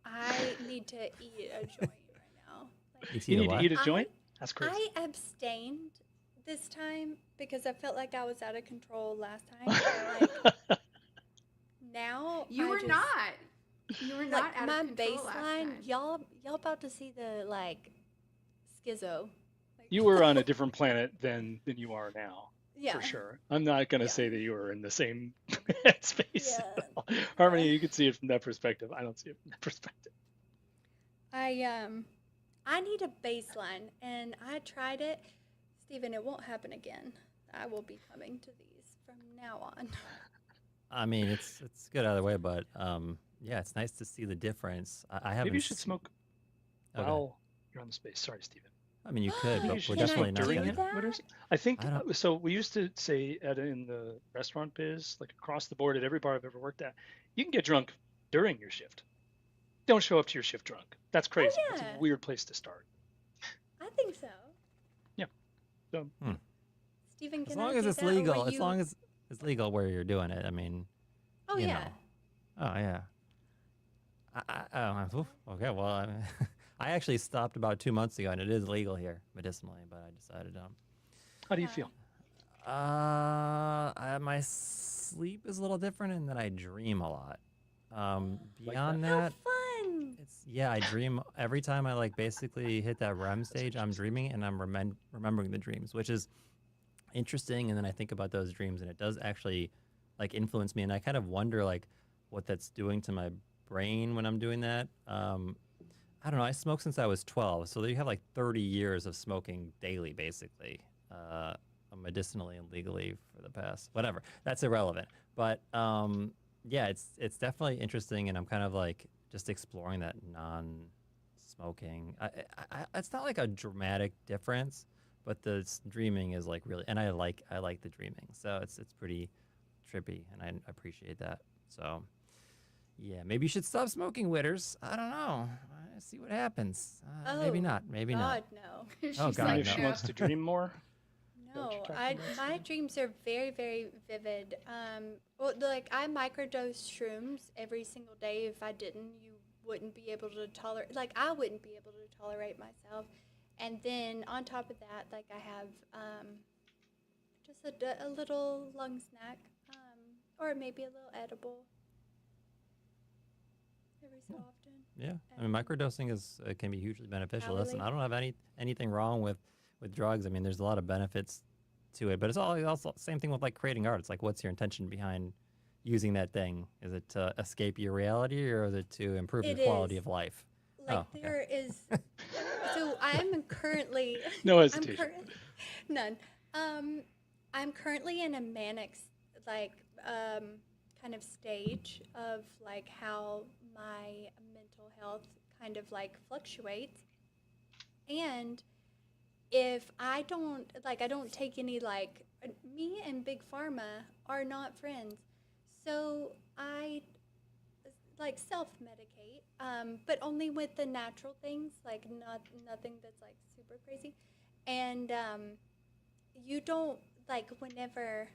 I need to eat a joint right now. Like, You need to eat a I- joint? That's crazy. I abstained this time because I felt like I was out of control last time. Like, now You I were just- not. You were not like out my of control last baseline. time. Y'all about to see the like schizo. Like, You were on a different planet than you are now. Yeah. for sure. I'm not going to Yeah. say that you were in the same headspace Yeah. at all. Harmony, you can see it from that perspective. I don't see it from that perspective. I need a baseline, and I tried it. Stephen, it won't happen again. I will be coming to these from now on. I mean, it's good either way, but yeah, it's nice to see the difference. I haven't. Maybe you should smoke Okay. while you're on the space. Sorry, Stephen. I mean, you could, Maybe but you we're should Can just I definitely smoke not during do it. gonna. that? What is- I think I don't. so. We used to say in the restaurant biz, like across the board at every bar I've ever worked at, you can get drunk during your shift. Don't show up to your shift drunk. That's crazy. That's yeah. a weird place to start. I think so. Yeah. So Stephen, As can long I as do it's that, or legal, will as you... long as it's legal where you're doing it. I mean, Oh, you yeah. know. Oh yeah. Oof, okay. Well, I actually stopped about 2 months ago, and it is legal here medicinally, but I decided how do you feel? my sleep is a little different, and then I dream a lot. Like Beyond How that, fun! I dream every time I like basically hit that REM stage. I'm dreaming and I'm remembering the dreams, which is interesting. And then I think about those dreams, and it does actually like influence me. And I kind of wonder like what that's doing to my brain when I'm doing that. I don't know. I smoked since I was 12, so you have like 30 years of smoking daily, basically, medicinally and legally for the past whatever. That's irrelevant. But yeah, it's definitely interesting, and I'm kind of like just exploring that non-smoking. It's not like a dramatic difference, but the dreaming is like really, and I like the dreaming, so it's pretty trippy, and I appreciate that. So yeah, maybe you should stop smoking, Witters. I don't know. See what happens. Maybe Oh, not. Maybe not. God, no. She's Oh, God, Maybe like, if she no. wants to dream more. No, what you're talking I about, my Stephen? dreams are very, very vivid. Well, like I microdose shrooms every single day. If I didn't, you wouldn't be able to tolerate. Like I wouldn't be able to tolerate myself. And then on top of that, like I have just a little lung snack, or maybe a little edible every so often. Yeah, I mean, microdosing can be hugely beneficial. Listen, Hourly. I don't have anything wrong with drugs. I mean, there's a lot of benefits to it, but it's also same thing with like creating art. It's like, what's your intention behind using that thing? Is it to escape your reality, or is it to improve your It quality is. of life? Like Oh, okay. there is. So I'm currently. No I'm hesitation. none. I'm currently in a manic, kind of stage of like how my mental health kind of like fluctuates, and if I don't take any me and Big Pharma are not friends, so I like self-medicate, but only with the natural things, like nothing that's like super crazy, and you don't like whenever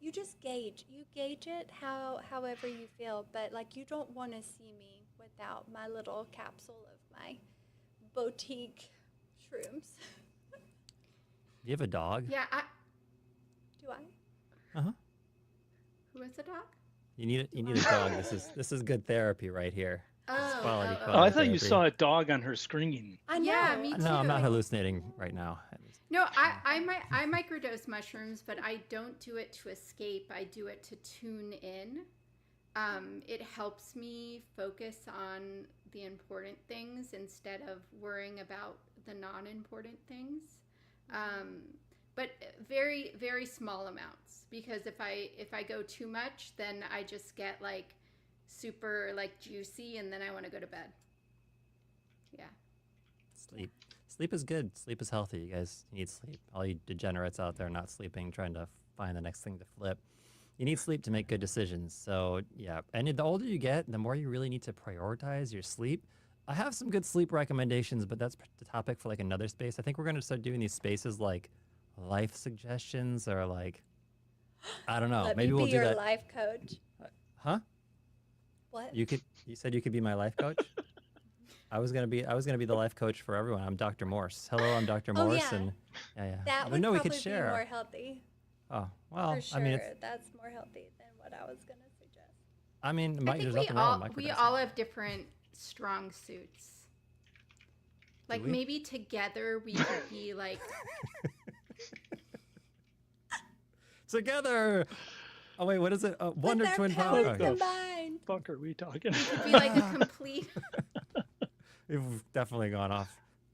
you just gauge it however you feel, but like you don't want to see me without my little capsule of my boutique shrooms. Do you have a dog? yeah, Do I? who is the dog? You need a dog. This is good therapy right here. Oh, quality Oh, I thought you therapy. saw a dog on her screen. I know. Yeah, me No, I'm not too. hallucinating right now. No, I microdose mushrooms, but I don't do it to escape. I do it to tune in. It helps me focus on the important things instead of worrying about the non-important things. But very, very small amounts, because if I go too much, then I just get like super like juicy, and then I want to go to bed. Yeah. Sleep is good. Sleep is healthy. You guys need sleep. All you degenerates out there not sleeping, trying to find the next thing to flip. You need sleep to make good decisions. So yeah, and the older you get, the more you really need to prioritize your sleep. I have some good sleep recommendations, but that's the topic for like another space. I think we're going to start doing these spaces like life suggestions, or like, I don't know. Let Maybe me we'll be do your that. life coach. Huh? What? You said you could be my life coach? I was gonna be the life coach for everyone. I'm Dr. Morse. Hello, I'm Dr. Oh, Morse, yeah. and yeah. That But would no, we probably could share. be more healthy. Oh well, For sure, I mean, that's more healthy than what I was gonna suggest. I mean, I think there's we nothing all wrong with we microdosing. all have different strong suits. Like we? maybe together we could be like together. Oh wait, what is it? With Wonder our Twin powers Power. What the combined. fuck are we talking It'd be about? like a complete. We've definitely gone off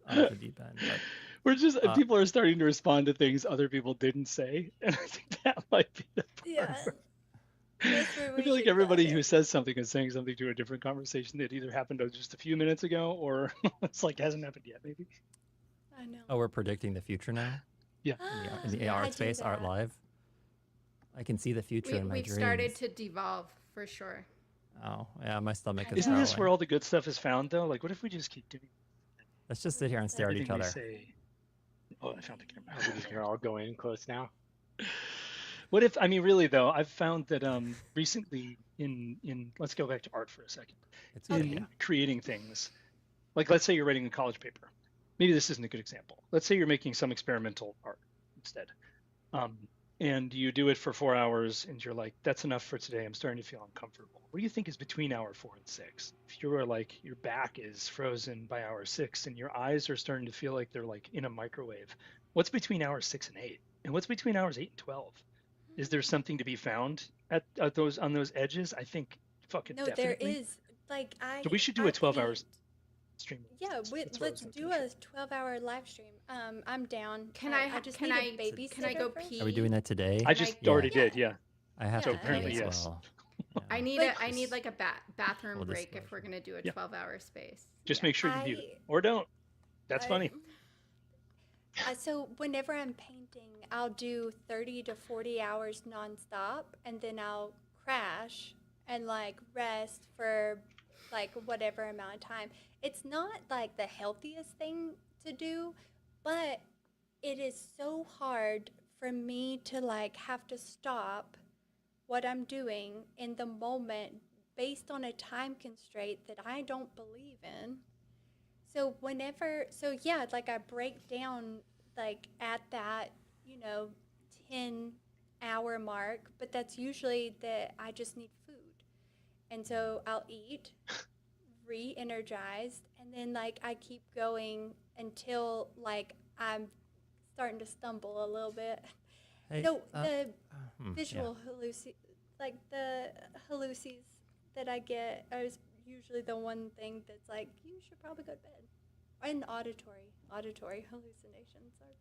the deep end. But We're just Uh, people are starting to respond to things other people didn't say, and I think that might be the Yeah. part. That's where I we feel like should everybody go. who says something is saying something to a different conversation that either happened just a few minutes ago or it's like hasn't happened yet, maybe. I know. oh, we're predicting the future now Yeah. in the Yeah, AR I do space, Art that. Live. I can see the future in my We've dreams. started to devolve for sure. Oh, yeah, my stomach is Isn't this growling. where all the good stuff is found, though? Like, what if we just keep doing Let's just sit here and stare at each everything we other. say? Oh, I found the camera. We're just gonna all go in close now. What if, I mean, really though, I've found that recently in let's go back to art for a second. It's In okay. creating things, like let's say you're writing a college paper. Maybe this isn't a good example. Let's say you're making some experimental art instead. And you do it for 4 hours and you're like, that's enough for today. I'm starting to feel uncomfortable. What do you think is between hour 4 and 6? If you were like, your back is frozen by hour 6 and your eyes are starting to feel like they're like in a microwave, what's between hours 6 and 8? And what's between hours 8 and 12? Is there something to be found at those on those edges? I think fucking No, definitely. there is. Like I. So we should do a 12 hours paint. stream. Yeah, That's what I let's was do thinking. a 12-hour live stream. I'm down. Can I just can need I a babysitter can I go first. pee? Are we doing that today? I just Yeah. already Yeah. did, yeah. I have So to pee apparently, as yes. well. I need Like- I need like a bathroom Full break if disclosure. we're gonna do a Yeah. 12-hour space. Just Yeah. make sure you do it. Or don't. That's funny. So whenever I'm painting, I'll do 30 to 40 hours nonstop, and then I'll crash and like rest for like whatever amount of time. It's not like the healthiest thing to do, but it is so hard for me to like have to stop what I'm doing in the moment based on a time constraint that I don't believe in. So yeah, like I break down like at that, 10-hour mark, but that's usually that I just need food. And so I'll eat, re-energized, and then like I keep going until like I'm starting to stumble a little bit. Hey, No, uh, the yeah. visual like the hallucies that I get is usually the one thing that's like, you should probably go to bed. And auditory hallucinations are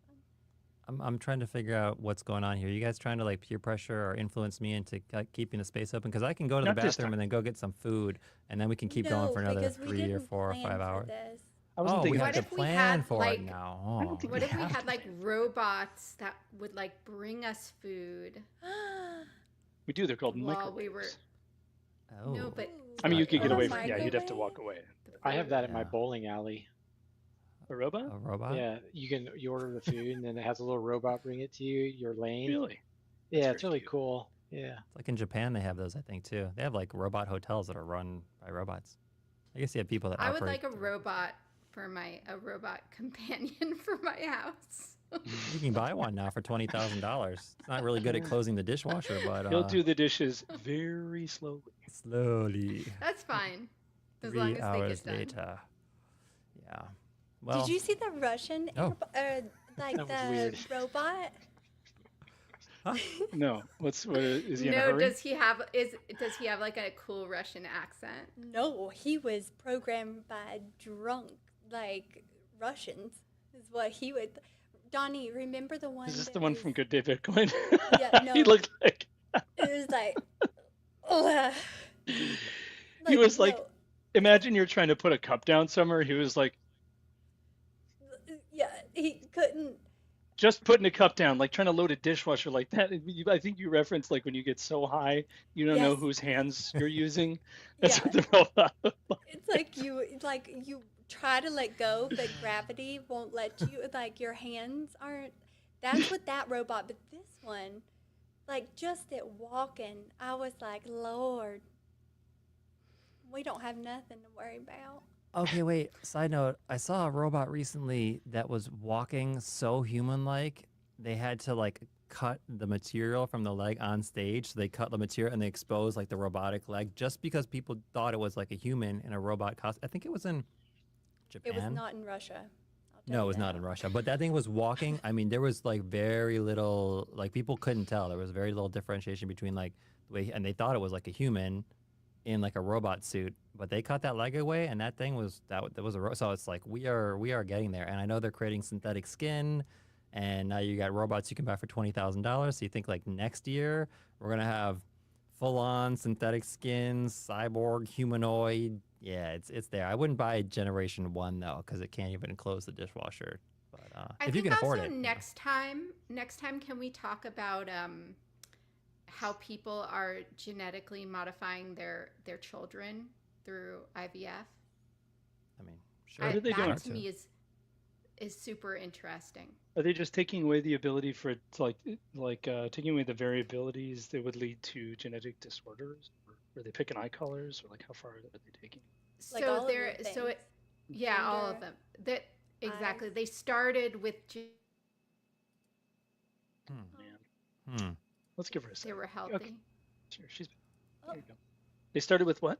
fun. I'm trying to figure out what's going on here. You guys trying to like peer pressure or influence me into keeping the space open? Because I can go to Not the this bathroom time. and then go get some food, and then we can keep going No, for another because we 3 or didn't 4 or plan 5 for hours. this. I wasn't Oh, we thinking have about to What if we plan had, for like- it now. I don't Oh. think What we if we have had to like plan. robots that would like bring us food We do. They're called while microwaves. we were? Oh. No, but I mean, you could get Oh, away from. Yeah, you'd have to microwave? walk away. I have that at my Yeah. bowling alley. A robot? A robot? Yeah, you order the food and then it has a little robot bring it to you, your lane. Really? Yeah, That's it's very really cute. cool. Yeah. It's like in Japan, they have those, I think, too. They have like robot hotels that are run by robots. I guess you have people that I would operate. like a robot for a robot companion for my house. You can buy one now for $20,000. It's not really good at closing the dishwasher, but He'll do the dishes very slowly. slowly. That's fine, as 3 long as they hours get done. later. Yeah. Well, Did you see the Russian Oh. like That was the weird. robot? No. What is he in a No, hurry? does he have like a cool Russian accent? No, he was programmed by drunk like Russians. Is what he would. Donnie, remember the one? Is this that the one was- from Good Day Bitcoin? Yeah, he no. looked like It was like. Ugh. He was like- no, imagine you're trying to put a cup down somewhere. He was like yeah, he couldn't. just putting a cup down, like trying to load a dishwasher like that. I think you referenced like when you get so high, you don't know Yes. whose hands you're using. That's Yeah. what the robot looked like. It's like you try to let go, but gravity won't let you. Like your hands aren't. That's what that robot. But this one, like just it walking, I was like, Lord, we don't have nothing to worry about. okay, wait. Side note, I saw a robot recently that was walking so human-like, they had to like cut the material from the leg on stage. So they cut the material and they exposed like the robotic leg just because people thought it was like a human in a robot costume. I think it was in Japan. It was not in Russia. I'll No, it was not in Russia, but that thing was walking. I mean, there was like very little, like people couldn't tell. There was very little differentiation between like the way, and they thought it was like a human in like a robot suit, but they cut that leg away, and that thing was that was so it's like we are getting there, and I know they're creating synthetic skin, and now you got robots you can buy for $20,000. So you think like next year we're gonna have full-on synthetic skins, cyborg, humanoid. Yeah, it's there. I wouldn't buy Generation 1 though, because it can't even close the dishwasher. But I if you think can afford also it, next time, can we talk about how people are genetically modifying their children through IVF? I mean, sure. How do they do that it? to me is super interesting. Are they just taking away the ability for it to taking away the variabilities that would lead to genetic disorders? Or are they picking eye colors, or like how far are they taking? Like all So of there, the so things. it, yeah, all of Gender, them. That exactly. eyes. They started with Man, Hmm. let's give her a they second. were healthy. Okay, sure, she's. Oh. There you go. They started with what?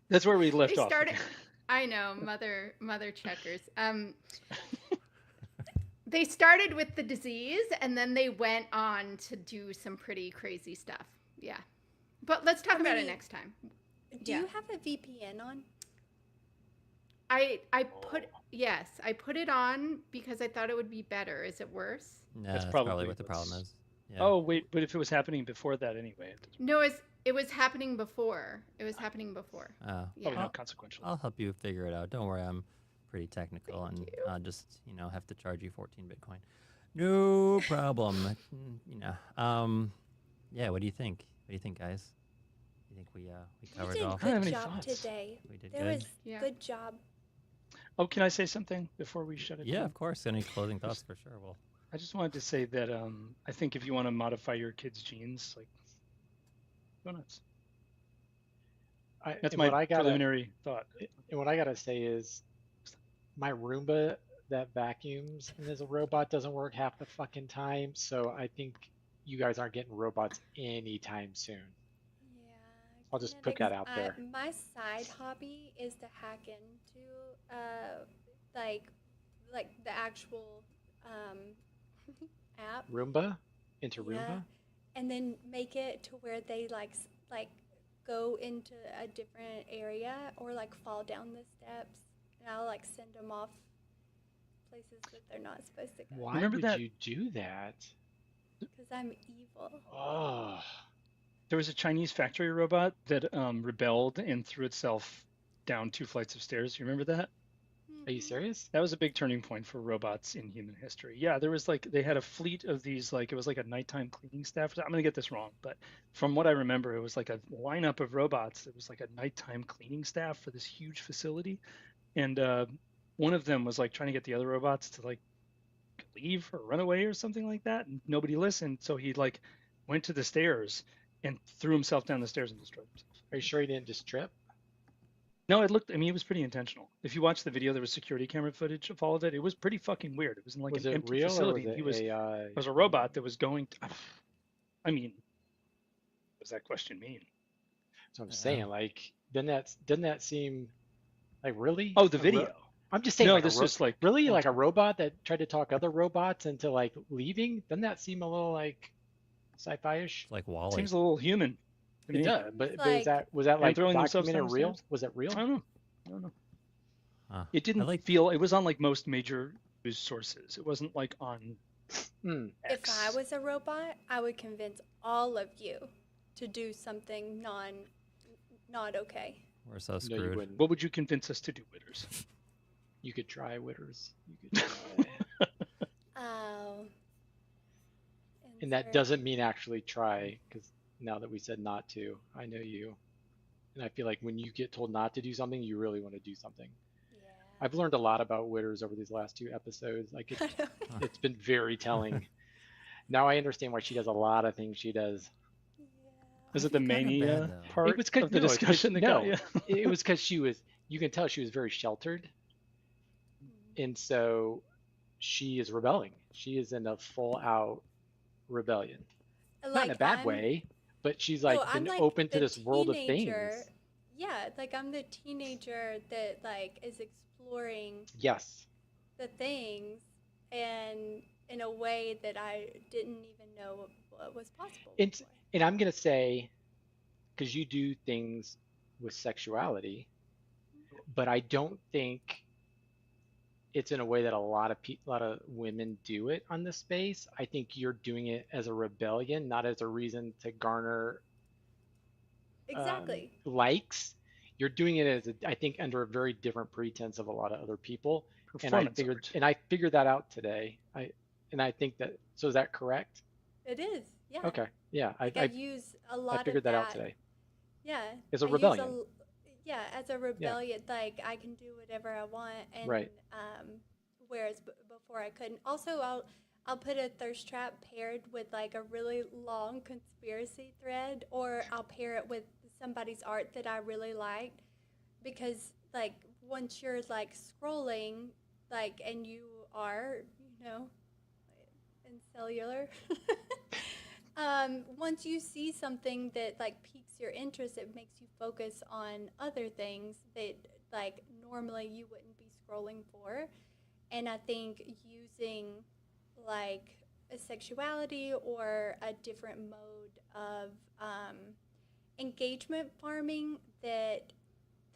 That's where we left They off. started. I know, mother checkers. They started with the disease, and then they went on to do some pretty crazy stuff. Yeah, but let's talk How about it many- next time. Do Yeah. you have a VPN on? I put it on because I thought it would be better. Is it worse? No, That's that's probably probably what the problem what's- is. Yeah. Oh wait, but if it was happening before that anyway, it doesn't- No, it was happening before. It was happening before. Oh. Yeah. probably not consequential. I'll help you figure it out. Don't worry, I'm pretty technical, Thank and you. I'll just have to charge you 14 Bitcoin. No problem. Yeah. What do you think? What do you think, guys? You think we You covered did it all? I don't have good any job thoughts. today. We did There good. was Yeah. good job. Oh, can I say something before we shut it Yeah, down? of course. Any closing thoughts for sure? Well, I just wanted to say that I think if you want to modify your kids' genes, like, go nuts. That's And my what I gotta preliminary thought. and what I gotta say is my Roomba that vacuums and is a robot doesn't work half the fucking time. So I think you guys aren't getting robots anytime soon. Yeah. I'll just put that out there. My side hobby is to hack into like the actual app. Roomba into Roomba. Yeah. And then make it to where they like go into a different area or like fall down the steps, and I'll like send them off places that they're not supposed to go. Why Remember would that- you do that? Because I'm evil. Oh, There was a Chinese factory robot that rebelled and threw itself down 2 flights of stairs. You remember that? are you Mhm. serious? That was a big turning point for robots in human history. Yeah, there was they had a fleet of these, it was like a nighttime cleaning staff. I'm going to get this wrong, but from what I remember, it was like a lineup of robots. It was like a nighttime cleaning staff for this huge facility. And one of them was like trying to get the other robots to like leave or run away or something like that. And nobody listened. So he like went to the stairs and threw himself down the stairs and destroyed himself. Are you sure you didn't just trip? No, it was pretty intentional. If you watch the video, there was security camera footage of all of it. It was pretty fucking weird. It was in like Was an it empty real or facility. was and it it AI? was a robot that was going I mean, what does that question mean? That's what I'm Yeah. saying. Like, doesn't that seem like really? Oh, the A video. I'm just saying, No, like this is like really like a robot that tried to talk other robots into like leaving. Doesn't that seem a little like sci-fi-ish? it's like Wally. seems a little human. to It me. does, but like- was that And like throwing themselves documented down the real? stairs? Was it real? I don't know. Huh. It didn't like- feel. It was on like most major news sources. It wasn't like on Hmm. If X. I was a robot, I would convince all of you to do something not okay. We're so No, you screwed. wouldn't. What would you convince us to do, Witters? You could try Witters. You could try. Oh. And that insert- doesn't mean actually try, because now that we said not to, I know you. And I feel like when you get told not to do something, you really want to do something. Yeah. I've learned a lot about Witters over these last 2 episodes. Like it's been very telling. Now I understand why she does a lot of things she does. Was it the Kinda bad, mania though. part It was 'cause- of the no, it's 'cause- discussion that no. got you? It was because you can tell she was very sheltered. And so she is rebelling. She is in a full out rebellion. Not in a bad way, but she's like I'm been like open to the this world of teenager- things. yeah, like I'm the teenager that like is exploring Yes. the things and in a way that I didn't even know what was possible It's, before. and I'm gonna say, because you do things with sexuality, but I don't think it's in a way that a lot of women do it on this space. I think you're doing it as a rebellion, not as a reason to garner Exactly. likes. You're doing it as I think under a very different pretense of a lot of other people. Performance art. And I figured that out today. And I think that, so is that correct? It is. Yeah. Okay. Yeah. Like I use a I lot figured of that out that. today. Yeah. It's a I use rebellion. yeah, as a Yeah. rebellion, like I can do whatever I want, and Right. whereas before I couldn't. Also, I'll put a thirst trap paired with like a really long conspiracy thread, or I'll pair it with somebody's art that I really liked, because like once you're like scrolling, like and you are, you know, in cellular. Once you see something that like piques your interest, it makes you focus on other things that like normally you wouldn't be scrolling for. And I think using like a sexuality or a different mode of engagement farming that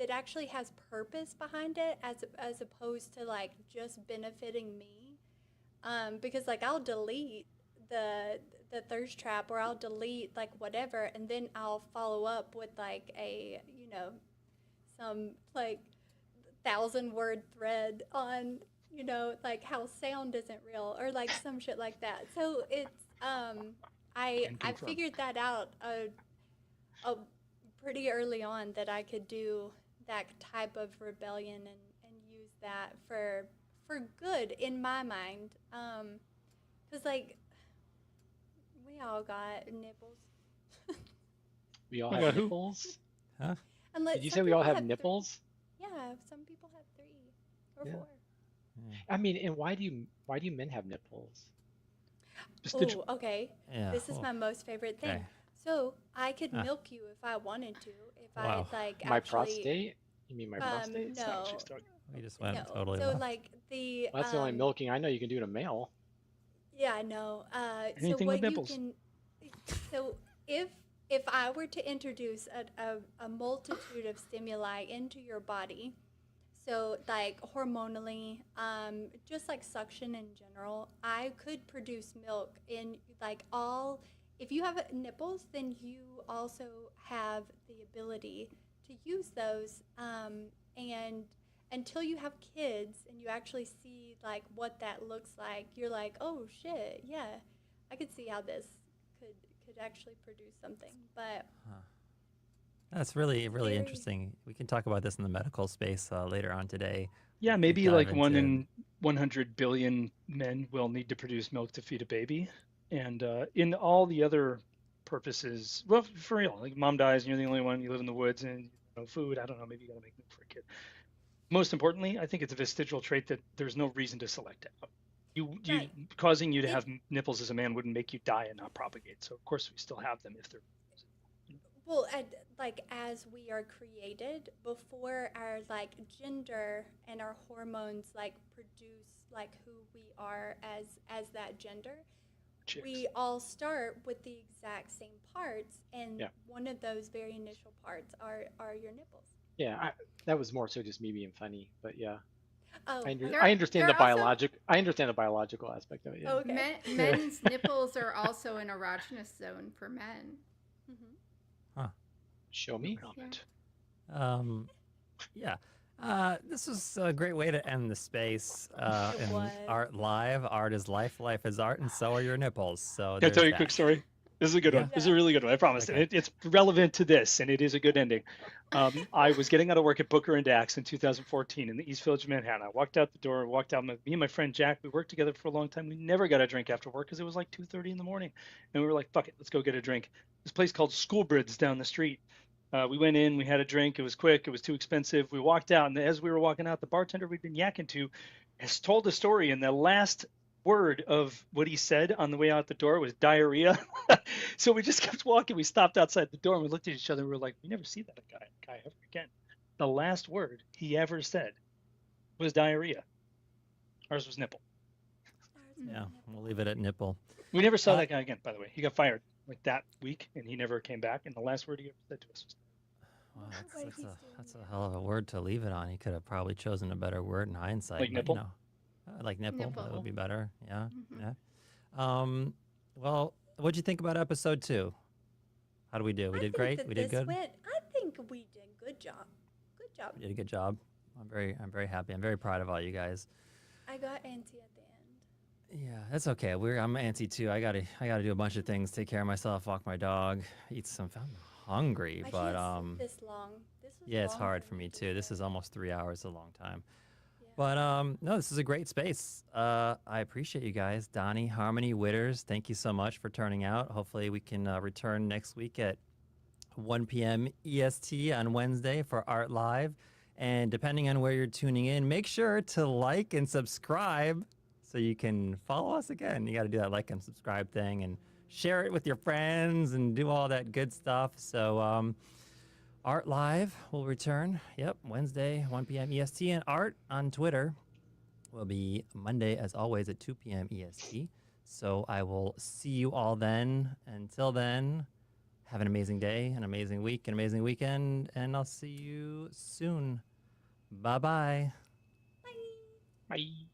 actually has purpose behind it, as opposed to like just benefiting me, because like I'll delete the thirst trap, or I'll delete like whatever, and then I'll follow up with like a, you know, some like 1,000-word thread on, you know, like how sound isn't real, or like some shit like that. So it's I Can I confirm. figured that out a pretty early on, that I could do that type of rebellion and use that for good in my mind. 'Cause like we all got nipples. We all Oh my have God, who? nipples. Unless Did you some say we all people have three. nipples? Yeah, some people have 3 or Yeah. 4. I mean, and why do men have nipples? Vestigial. Oh, okay. Yeah. This is Oh, my most favorite thing. okay. So I could Huh. milk you if I wanted to. If Wow. I like My actually, prostate? You mean my prostate? It's not what she's no, talking We just went no. totally So left. like the Well, that's the only milking I know you can do to male. yeah, no. So Anything with what you nipples. can, so if I were to introduce a multitude of stimuli into your body, so like hormonally, just like suction in general, I could produce milk in like all. If you have nipples, then you also have the ability to use those. And until you have kids and you actually see like what that looks like, you're like, oh shit, yeah, I could see how this could actually produce something. But That's really, really very interesting. We can talk about this in the medical space later on today. Yeah, Deep maybe dive like 1 into in 100 billion men will need to produce milk to feed a baby. And in all the other purposes, well, for real, like mom dies and you're the only one, you live in the woods and no food. I don't know, maybe you got to make milk for a kid. Most importantly, I think it's a vestigial trait that there's no reason to select out. You right. causing you to It have nipples as a man wouldn't make you die and not propagate. So of course we still have them if they're. Well, like as we are created, before our like gender and our hormones like produce like who we are as that gender, Chicks. we all start with the exact same parts, and Yeah. one of those very initial parts are your nipples. Yeah, that was more so just me being funny, but yeah, Oh, I understand the They're also I understand the biological aspect of it. Yeah. okay. men's nipples are also an erogenous zone for men. Hmm. Show me. Relevant. Yeah. This was a great way to end the space. It And was. Art Live, art is life, life is art, and so are your nipples. So Can I tell there's you a quick that. story? This is a good Yeah. one. This is a really good one. I promise. Okay. It's relevant to this, and it is a good ending. I was getting out of work at Booker and Dax in 2014 in the East Village of Manhattan. I walked out the door, walked out. Me and my friend Jack, we worked together for a long time. We never got a drink after work because it was like 2:30 in the morning, and we were like, "Fuck it, let's go get a drink." This place called Schoolbridge down the street. We went in, we had a drink. It was quick. It was too expensive. We walked out, and as we were walking out, the bartender we'd been yakking to has told a story in the last word of what he said on the way out the door was diarrhea. So we just kept walking. We stopped outside the door and we looked at each other and we were like, we never see that guy ever again. The last word he ever said was diarrhea. Ours was nipple. Yeah, we'll leave it at nipple. We never saw that guy again, by the way. He got fired like that week and he never came back. And the last word he ever said to us was Wow, Wait, that's he's a doing that's a hell of a word to leave it on. He could have probably chosen a better word in hindsight. Like but, nipple? like nipple. That Nipple. would be better. Yeah, Mhm. yeah. Well, what'd you think about episode 2? How do we do? We did great. We did good. I think we did good job. Good job. We did a good job. I'm very happy. I'm very proud of all you guys. I got antsy at the end. Yeah, that's okay. I'm antsy too. I gotta do a bunch of things. Take care of myself. Walk my dog. Eat some. I'm hungry, I but can't sit this long. This was yeah, it's long hard for me too. today. This is almost 3 hours. A long time. Yeah. But no, this is a great space. I appreciate you guys. Donnie, Harmony, Witters, thank you so much for turning out. Hopefully we can return next week at 1 p.m. EST on Wednesday for Art Live. And depending on where you're tuning in, make sure to like and subscribe so you can follow us again. You got to do that like and subscribe thing and share it with your friends and do all that good stuff. So Art Live will return. Yep, Wednesday, 1 p.m. EST. And Art on Twitter will be Monday, as always, at 2 p.m. EST. So I will see you all then. Until then, have an amazing day, an amazing week, an amazing weekend, and I'll see you soon. Bye-bye. bye.